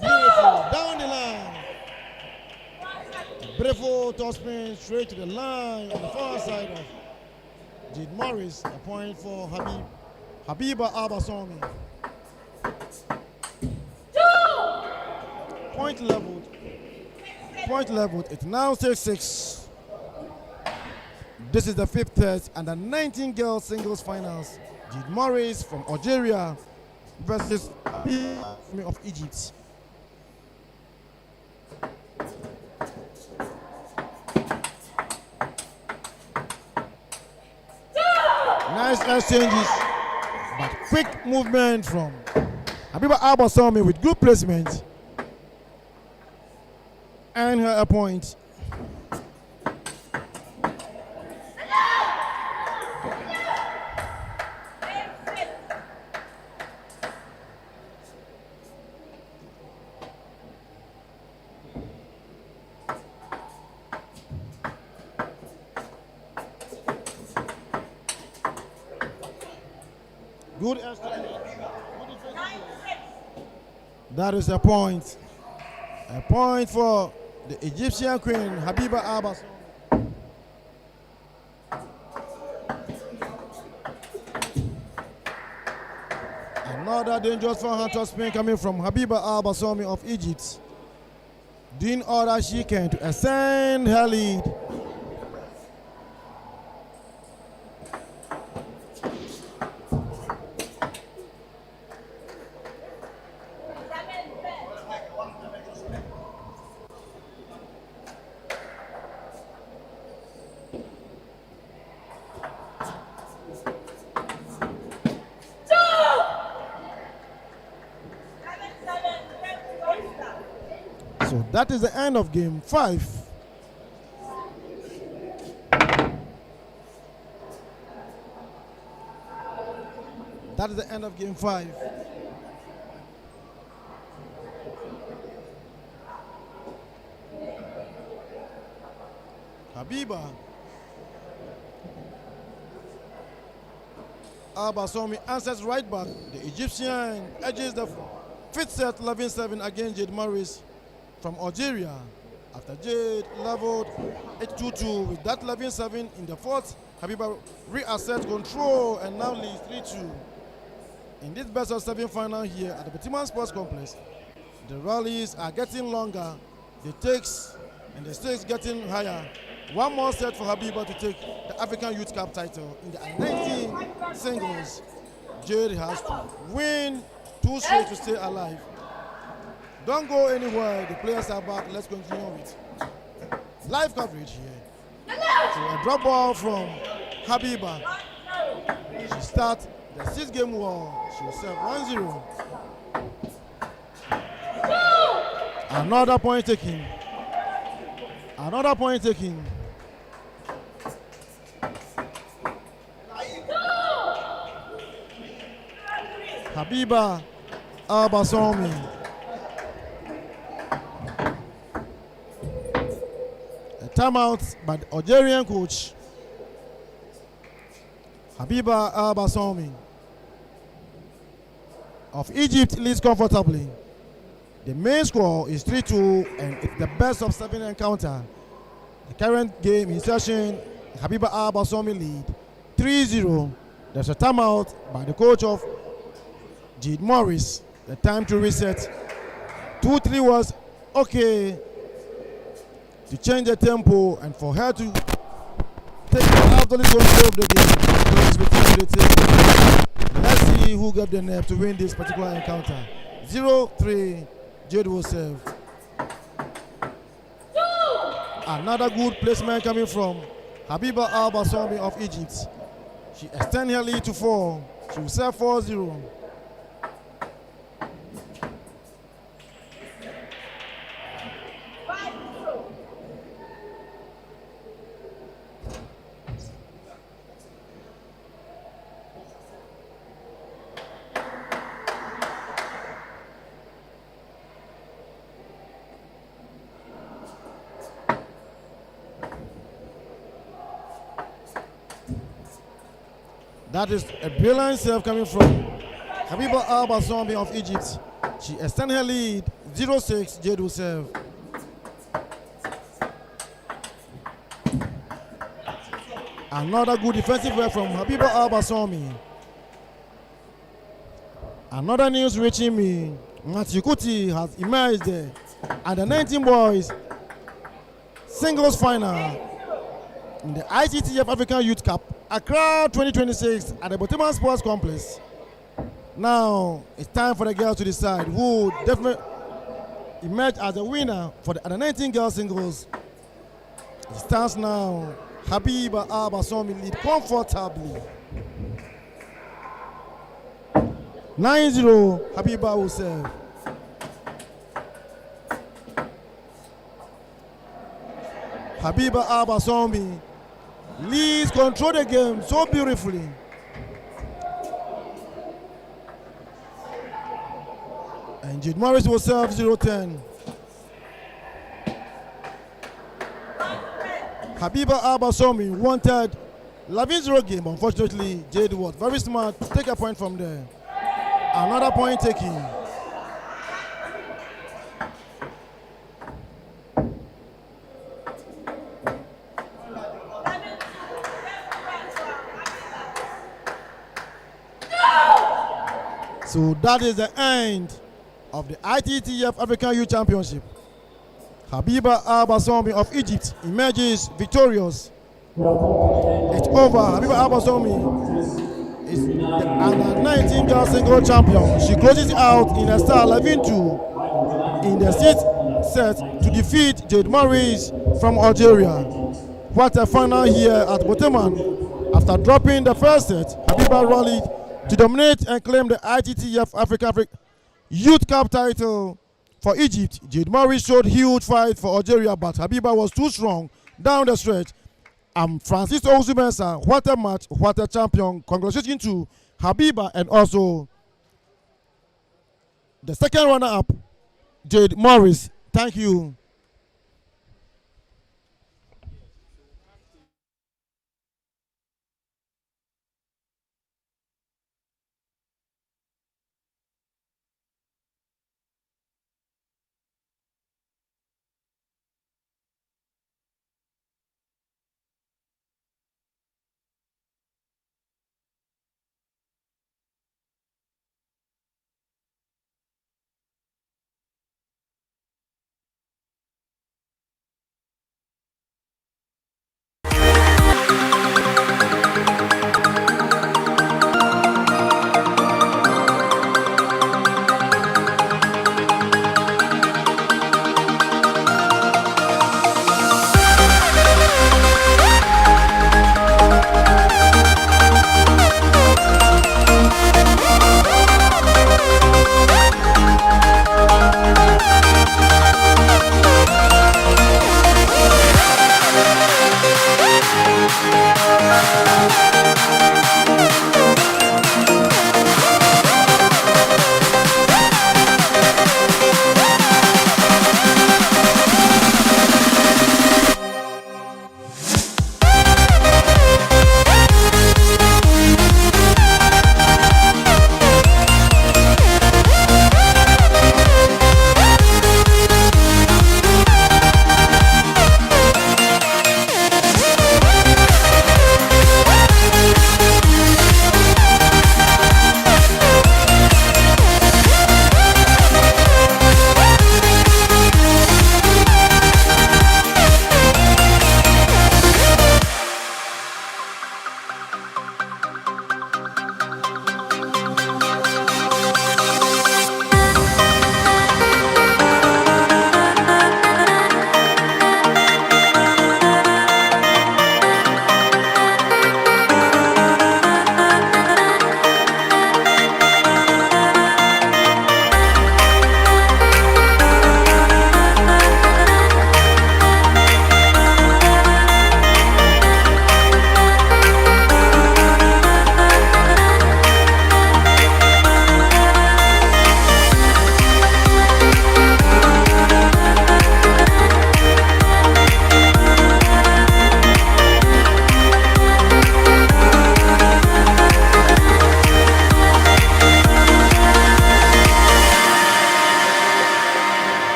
Beautiful. Down the line. Beautiful topspin straight to the line on the far side of Jade Morris. A point for Habiba Abasomi. Point leveled. Point leveled. It's now 6-6. This is the 5th test and the 19 girls singles finals. Jade Morris from Algeria versus Habiba of Egypt. Nice exchanges, but quick movement from Habiba Abasomi with good placement. And her a point. Good exchange. That is a point. A point for the Egyptian queen, Habiba Abasomi. Another dangerous forehand topspin coming from Habiba Abasomi of Egypt. Doing all that she can to ascend her lead. So that is the end of game 5. That is the end of game 5. Habiba Abasomi answers right back. The Egyptian edges the 5th set 11-7 against Jade Morris from Algeria. After Jade leveled 8-2 with that 11-7 in the 4th, Habiba reassert control and now leads 3-2. In this best of 7 final here at the Batiman Sports Complex, the rallies are getting longer, the takes and the stakes getting higher. One more set for Habiba to take the African Youth Cup title in the 19 singles. Jade has to win 2 straight to stay alive. Don't go anywhere, the players are back. Let's continue with live coverage here. So a drop ball from Habiba. She starts the 6-game war. She will serve 1-0. Another point taken. Another point taken. Habiba Abasomi. A timeout by the Algerian coach. Habiba Abasomi of Egypt leads comfortably. The main score is 3-2 and it's the best of 7 encounter. The current game in session, Habiba Abasomi lead 3-0. There's a timeout by the coach of Jade Morris. The time to reset. 2-3 was okay to change the tempo and for her to taking absolute control of the game. Those between the table. Let's see who got the nerve to win this particular encounter. 0-3, Jade will serve. Another good placement coming from Habiba Al Basomi of Egypt. She extends her lead to 4. She will serve 4-0. That is a brilliant serve coming from Habiba Al Basomi of Egypt. She extends her lead 0-6. Jade will serve. Another good defensive work from Habiba Al Basomi. Another news reaching me. Matthew Kuti has emerged there at the 19 boys singles final in the ITTF-Africa Youth Cup, Accra 2026 at the Boteman Sports Complex. Now it's time for the girls to decide who definitely emerge as the winner for the under 19 girls singles. It stands now. Habiba Al Basomi lead comfortably. 9-0. Habiba will serve. Habiba Al Basomi leads, control the game so beautifully. And Jade Morris will serve 0-10. Habiba Al Basomi wanted 11-0 game. Unfortunately, Jade was very smart to take a point from there. Another point taking. So that is the end of the ITTF African Youth Championship. Habiba Al Basomi of Egypt emerges victorious. It's over. Habiba Al Basomi is the under 19 girls single champion. She closes out in a star 11-2 in the sixth set to defeat Jade Morris from Algeria. What a final here at Boteman. After dropping the first set, Habiba rallied to dominate and claim the ITTF Africa Youth Cup title for Egypt. Jade Morris showed huge fight for Algeria, but Habiba was too strong down the stretch. Francis Ozumensa, what a match, what a champion. Congratulations to Habiba and also the second runner-up, Jade Morris. Thank you.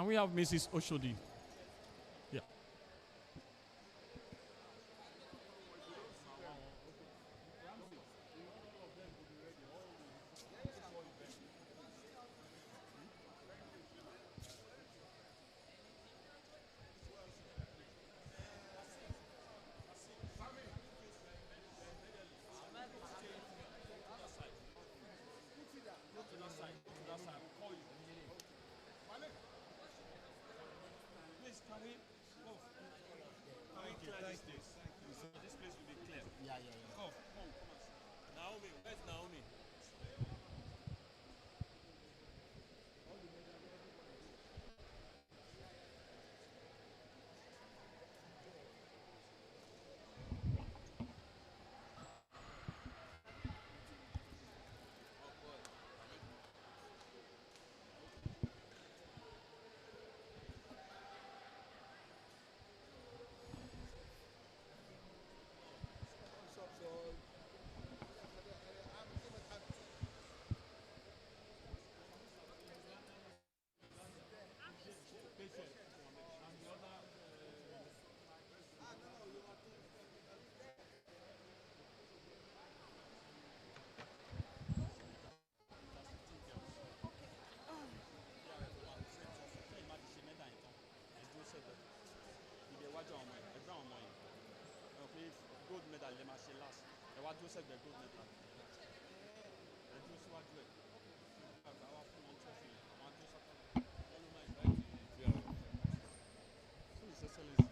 Can we have Mrs. Oshodi? Yeah. Please, can we go? Can we clear this place? So this place will be clear. Yeah. Come and sit. Naomi, where's Naomi? Gold medal lè máa ṣe last ẹ wá dúró sẹ́gbẹ̀ẹ́ gold medal ẹ dúró síwájú ẹ àgbà wá fún wọn trophy àwọn adúró sọ́kọ̀ wọn ló máa invite so his excellence.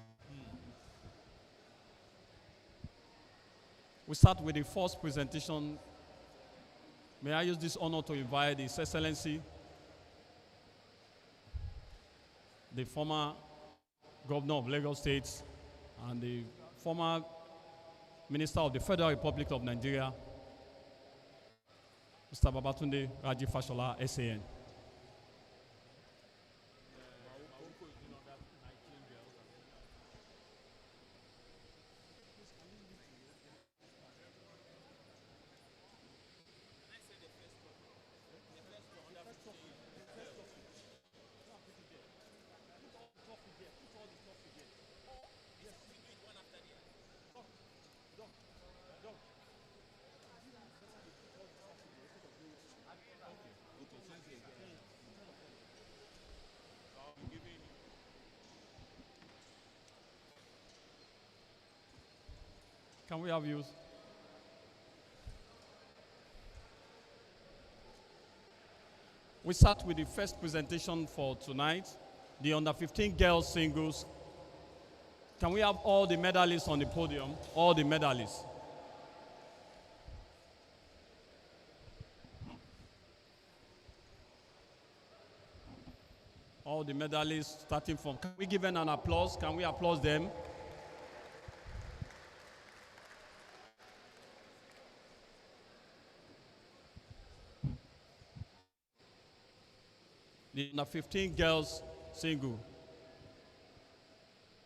We start with the first presentation. May I use this honor to invite His Excellency, the former Governor of Lagos State and the former Minister of the Federal Republic of Nigeria, Mr. Babatunde Raji Fashola, SAN. Can we have you? We start with the first presentation for tonight, the under-15 girls singles. Can we have all the medalists on the podium? All the medalists. All the medalists starting from, can we give them an applause? Can we applaud them? The under 15 girls single.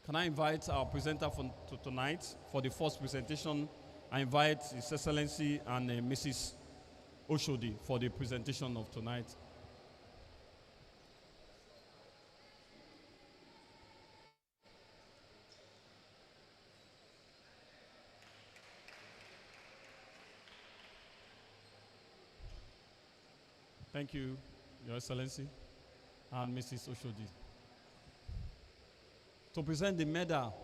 Can I invite our presenter to tonight for the first presentation? I invite His Excellency and Mrs. Oshodi for the presentation of tonight. Thank you, Your Excellency and Mrs. Oshodi. To present the medal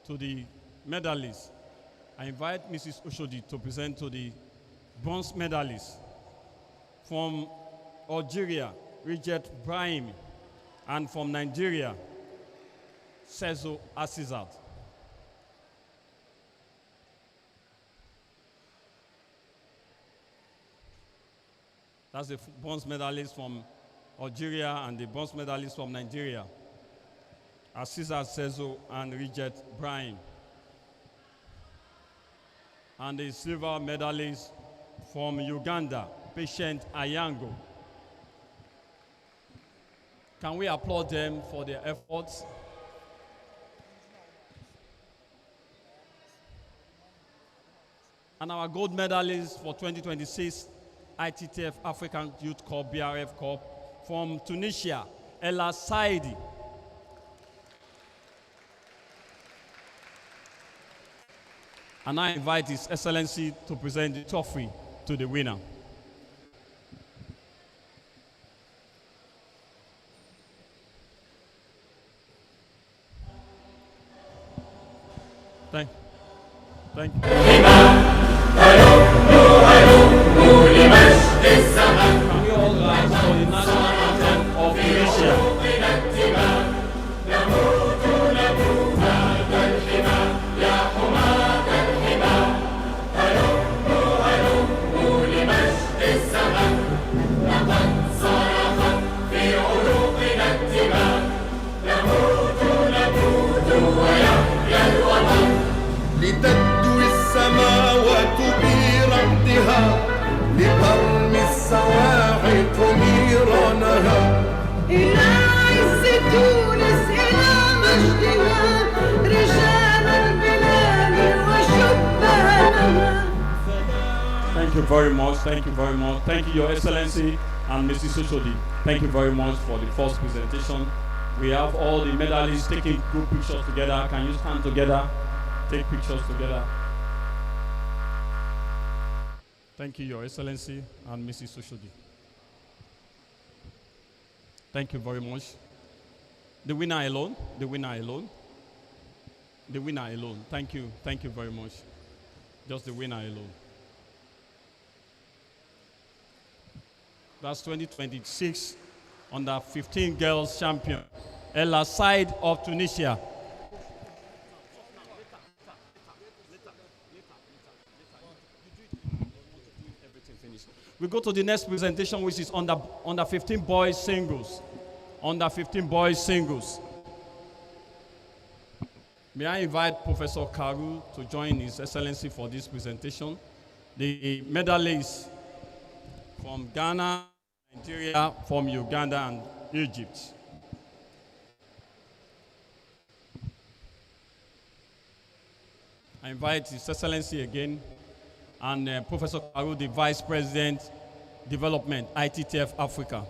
to the medalists, I invite Mrs. Oshodi to present to the bronze medalists from Algeria, Reject Brahim, and from Nigeria, Sezo Asizat. That's the bronze medalist from Algeria and the bronze medalist from Nigeria, Asizat Sezo and Reject Brahim. And the silver medalist from Uganda, Patient Ayango. Can we applaud them for their efforts? And our gold medalist for 2026 ITTF-African Youth Cup, BRF Cup, from Tunisia, Ella Saidi. And I invite His Excellency to present the trophy to the winner. Thank you. Can we all rise for the national anthem of Tunisia? لتدوي السماوات برعدها لترمي الصواعق نيرانها إلى عز تونس إلى مجدها رجال البلاد وشبانها. Thank you very much. Thank you very much. Thank you, Your Excellency and Mrs. Soshodi. Thank you very much for the first presentation. We have all the medalists taking group pictures together. Can you stand together? Take pictures together. Thank you, Your Excellency and Mrs. Soshodi. Thank you very much. The winner alone. The winner alone. The winner alone. Thank you. Thank you very much. Just the winner alone. That's 2026 under 15 girls champion, Ella Said of Tunisia. We go to the next presentation, which is under 15 boys singles. Under 15 boys singles. May I invite Professor Karu to join His Excellency for this presentation. The medalists from Ghana, Nigeria, from Uganda, and Egypt. I invite His Excellency again and Professor Karu, the Vice President, Development, ITTF-Africa.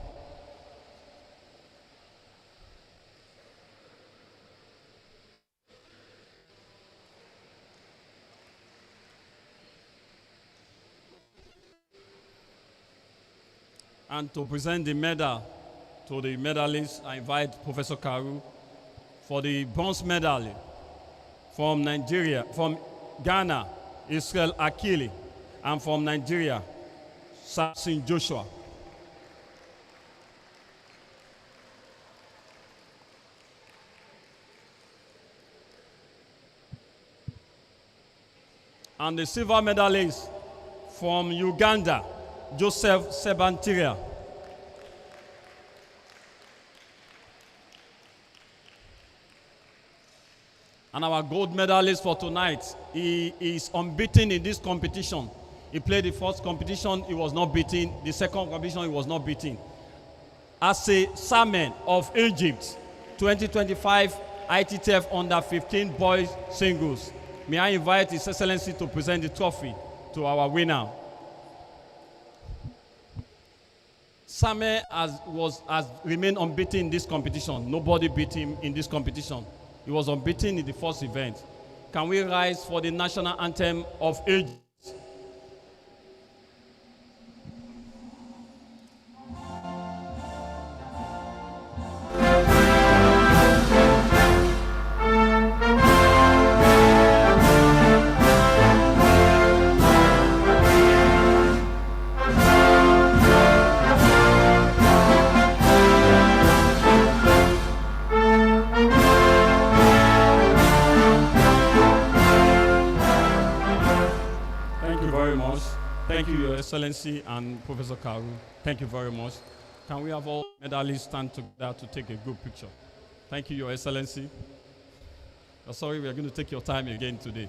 And to present the medal to the medalists, I invite Professor Karu for the bronze medal from Nigeria, from Ghana, Israel Akili, and from Nigeria, Samson Joshua. And the silver medalist from Uganda, Joseph Sebantiria. And our gold medalist for tonight, he is unbeaten in this competition. He played the first competition, he was not beaten. The second competition, he was not beaten. Ase Samen of Egypt, 2025 ITTF under 15 boys singles. May I invite His Excellency to present the trophy to our winner. Same has remained unbeaten in this competition. Nobody beat him in this competition. He was unbeaten in the first event. Can we rise for the national anthem of Egypt? Thank you, Your Excellency and Professor Karu. Thank you very much. Can we have all medalists stand together to take a group picture? Thank you, Your Excellency. Sorry, we are going to take your time again today.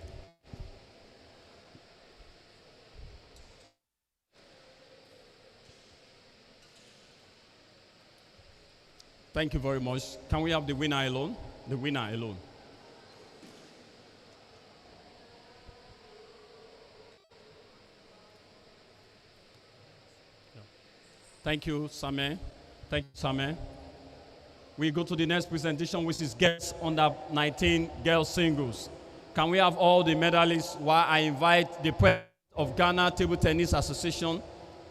Thank you very much. Can we have the winner alone? The winner alone. Thank you, Same. Thank you, Same. we go to the next presentation, which is girls under 19 girls singles. Can we have all the medalists while I invite the president of Ghana Table Tennis Association,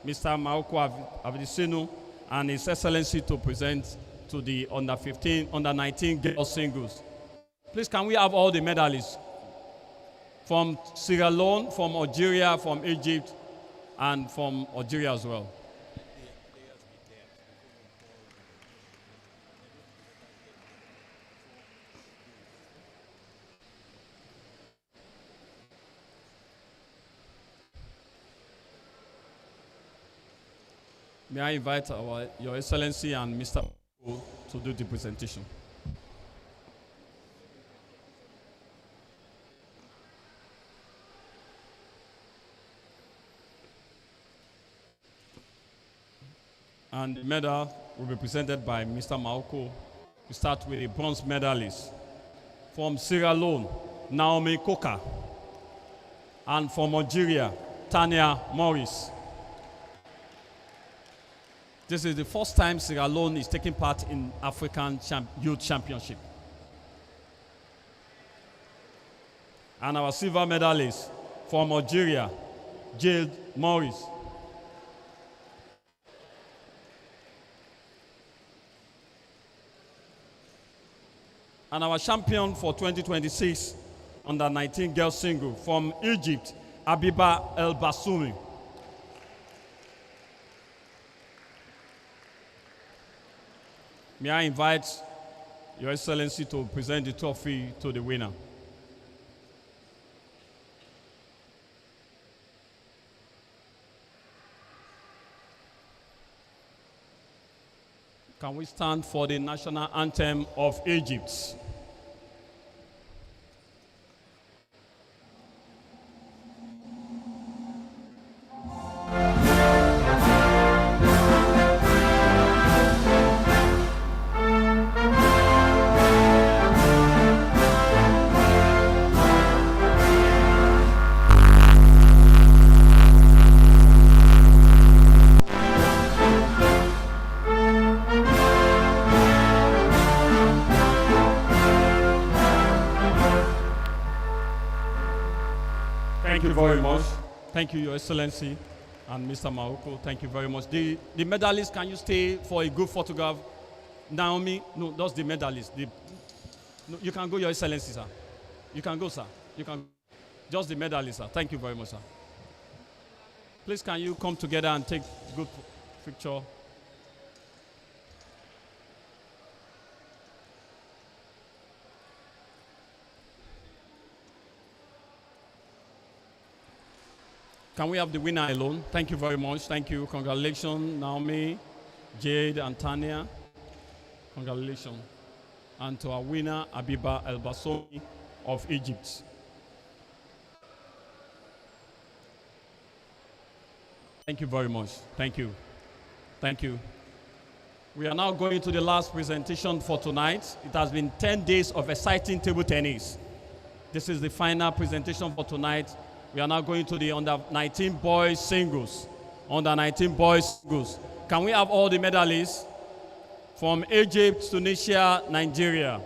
Mr. Maoko Avidisinu, and His Excellency to present to the under 15, under 19 girls singles. Please, can we have all the medalists from Sierra Leone, from Algeria, from Egypt, and from Algeria as well? May I invite Your Excellency and Mr. to do the presentation. And the medal will be presented by Mr. Maoko. We start with a bronze medalist from Sierra Leone, Naomi Koka, and from Algeria, Tania Morris. This is the first time Sierra Leone is taking part in African Youth Championship. And our silver medalist from Algeria, Jade Morris. And our champion for 2026 under 19 girls single from Egypt, Abiba El Bassoumi. May I invite Your Excellency to present the trophy to the winner. Can we stand for the national anthem of Egypt? Thank you very much. Thank you, Your Excellency, and Mr. Maoko. Thank you very much. The medalists, can you stay for a good photograph? Naomi, no, that's the medalist. No, you can go, Your Excellency, sir. You can go, sir. You can. Just the medalist, sir. Thank you very much, sir. Please, can you come together and take a good picture? Can we have the winner alone? Thank you very much. Thank you. Congratulations, Naomi, Jade, and Tania. Congratulations. And to our winner, Abiba El Bassoumi of Egypt. Thank you very much. Thank you. Thank you. We are now going to the last presentation for tonight. It has been 10 days of exciting table tennis. This is the final presentation for tonight. We are now going to the under 19 boys singles. Under 19 boys singles. Can we have all the medalists from Egypt, Tunisia, Nigeria?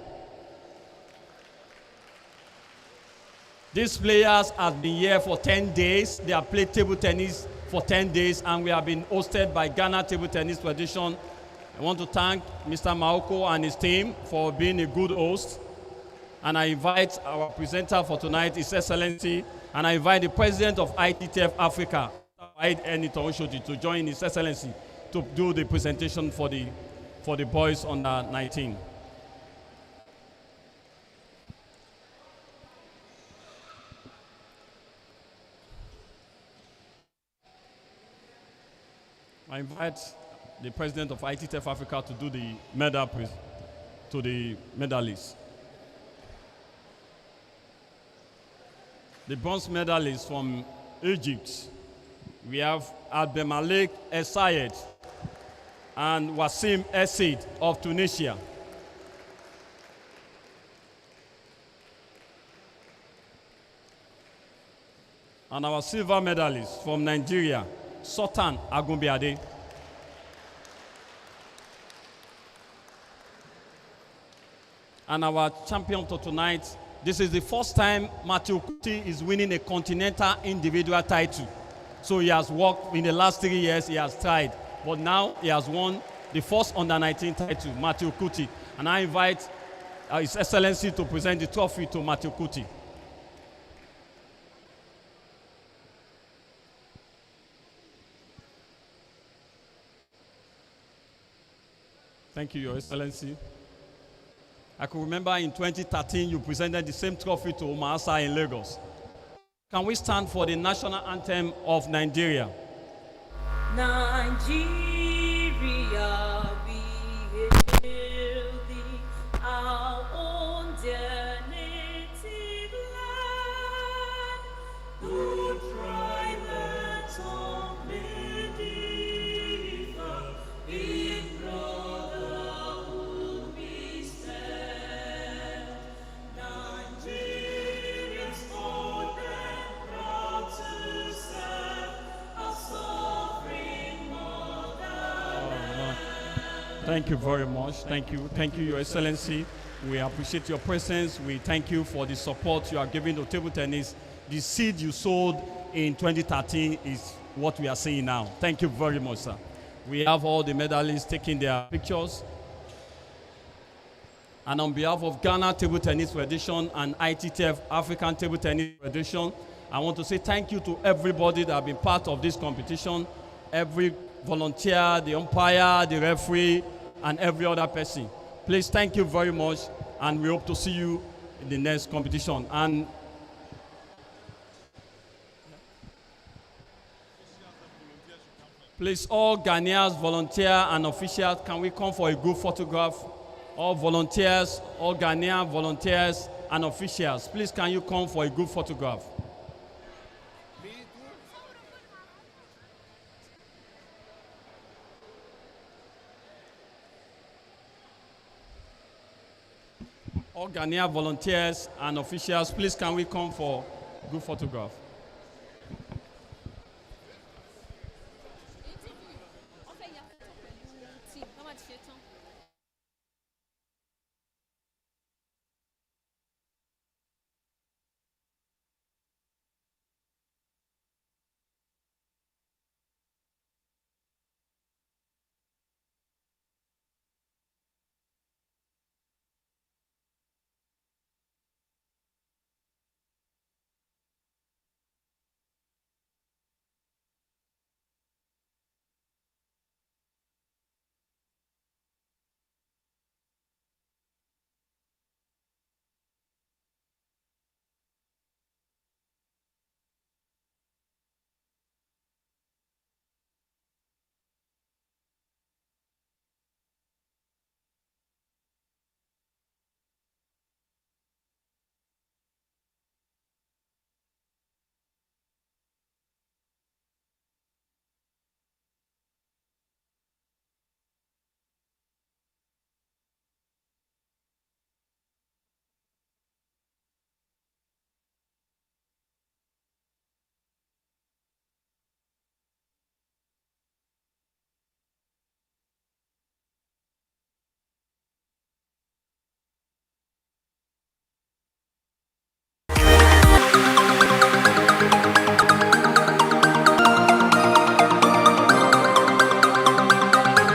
These players have been here for 10 days. They have played table tennis for 10 days, and we have been hosted by Ghana Table Tennis Federation. I want to thank Mr. Maoko and his team for being a good host. And I invite our presenter for tonight, His Excellency, and I invite the President of ITTF-Africa, to join His Excellency to do the presentation for the boys under 19. I invite the President of ITTF-Africa to do the medal to the medalists. The bronze medalists from Egypt, we have Abdelmalik Essayed and Wassim Essid of Tunisia. And our silver medalist from Nigeria, Sultan Agumbiade. and our champion for tonight. This is the first time Matthew Kuti is winning a continental individual title. So he has worked in the last 3 years, he has tried. But now he has won the first under-19 title, Matthew Kuti. And I invite His Excellency to present the trophy to Matthew Kuti. Thank you, Your Excellency. I could remember in 2013 you presented the same trophy to Omar Asa in Lagos. Can we stand for the national anthem of Nigeria? Nigeria, we hail thee, our own dear native land. Who tried the tongue beneath us, in brotherhood we stand. Nigerians old and proud to serve our sovereign motherland. Thank you very much. Thank you, Your Excellency. We appreciate your presence. We thank you for the support you are giving to table tennis. The seed you sowed in 2013 is what we are seeing now. Thank you very much, sir. We have all the medalists taking their pictures. And on behalf of Ghana Table Tennis Federation and ITTF-African Table Tennis Federation, I want to say thank you to everybody that have been part of this competition, every volunteer, the umpire, the referee, and every other person. Please, thank you very much, and we hope to see you in the next competition. And please, all Ghanaians, volunteers, and officials, can we come for a group photograph? All volunteers, all Ghanaian volunteers, and officials, please, can you come for a group photograph? All Ghanaian volunteers and officials, please can we come for a group photograph?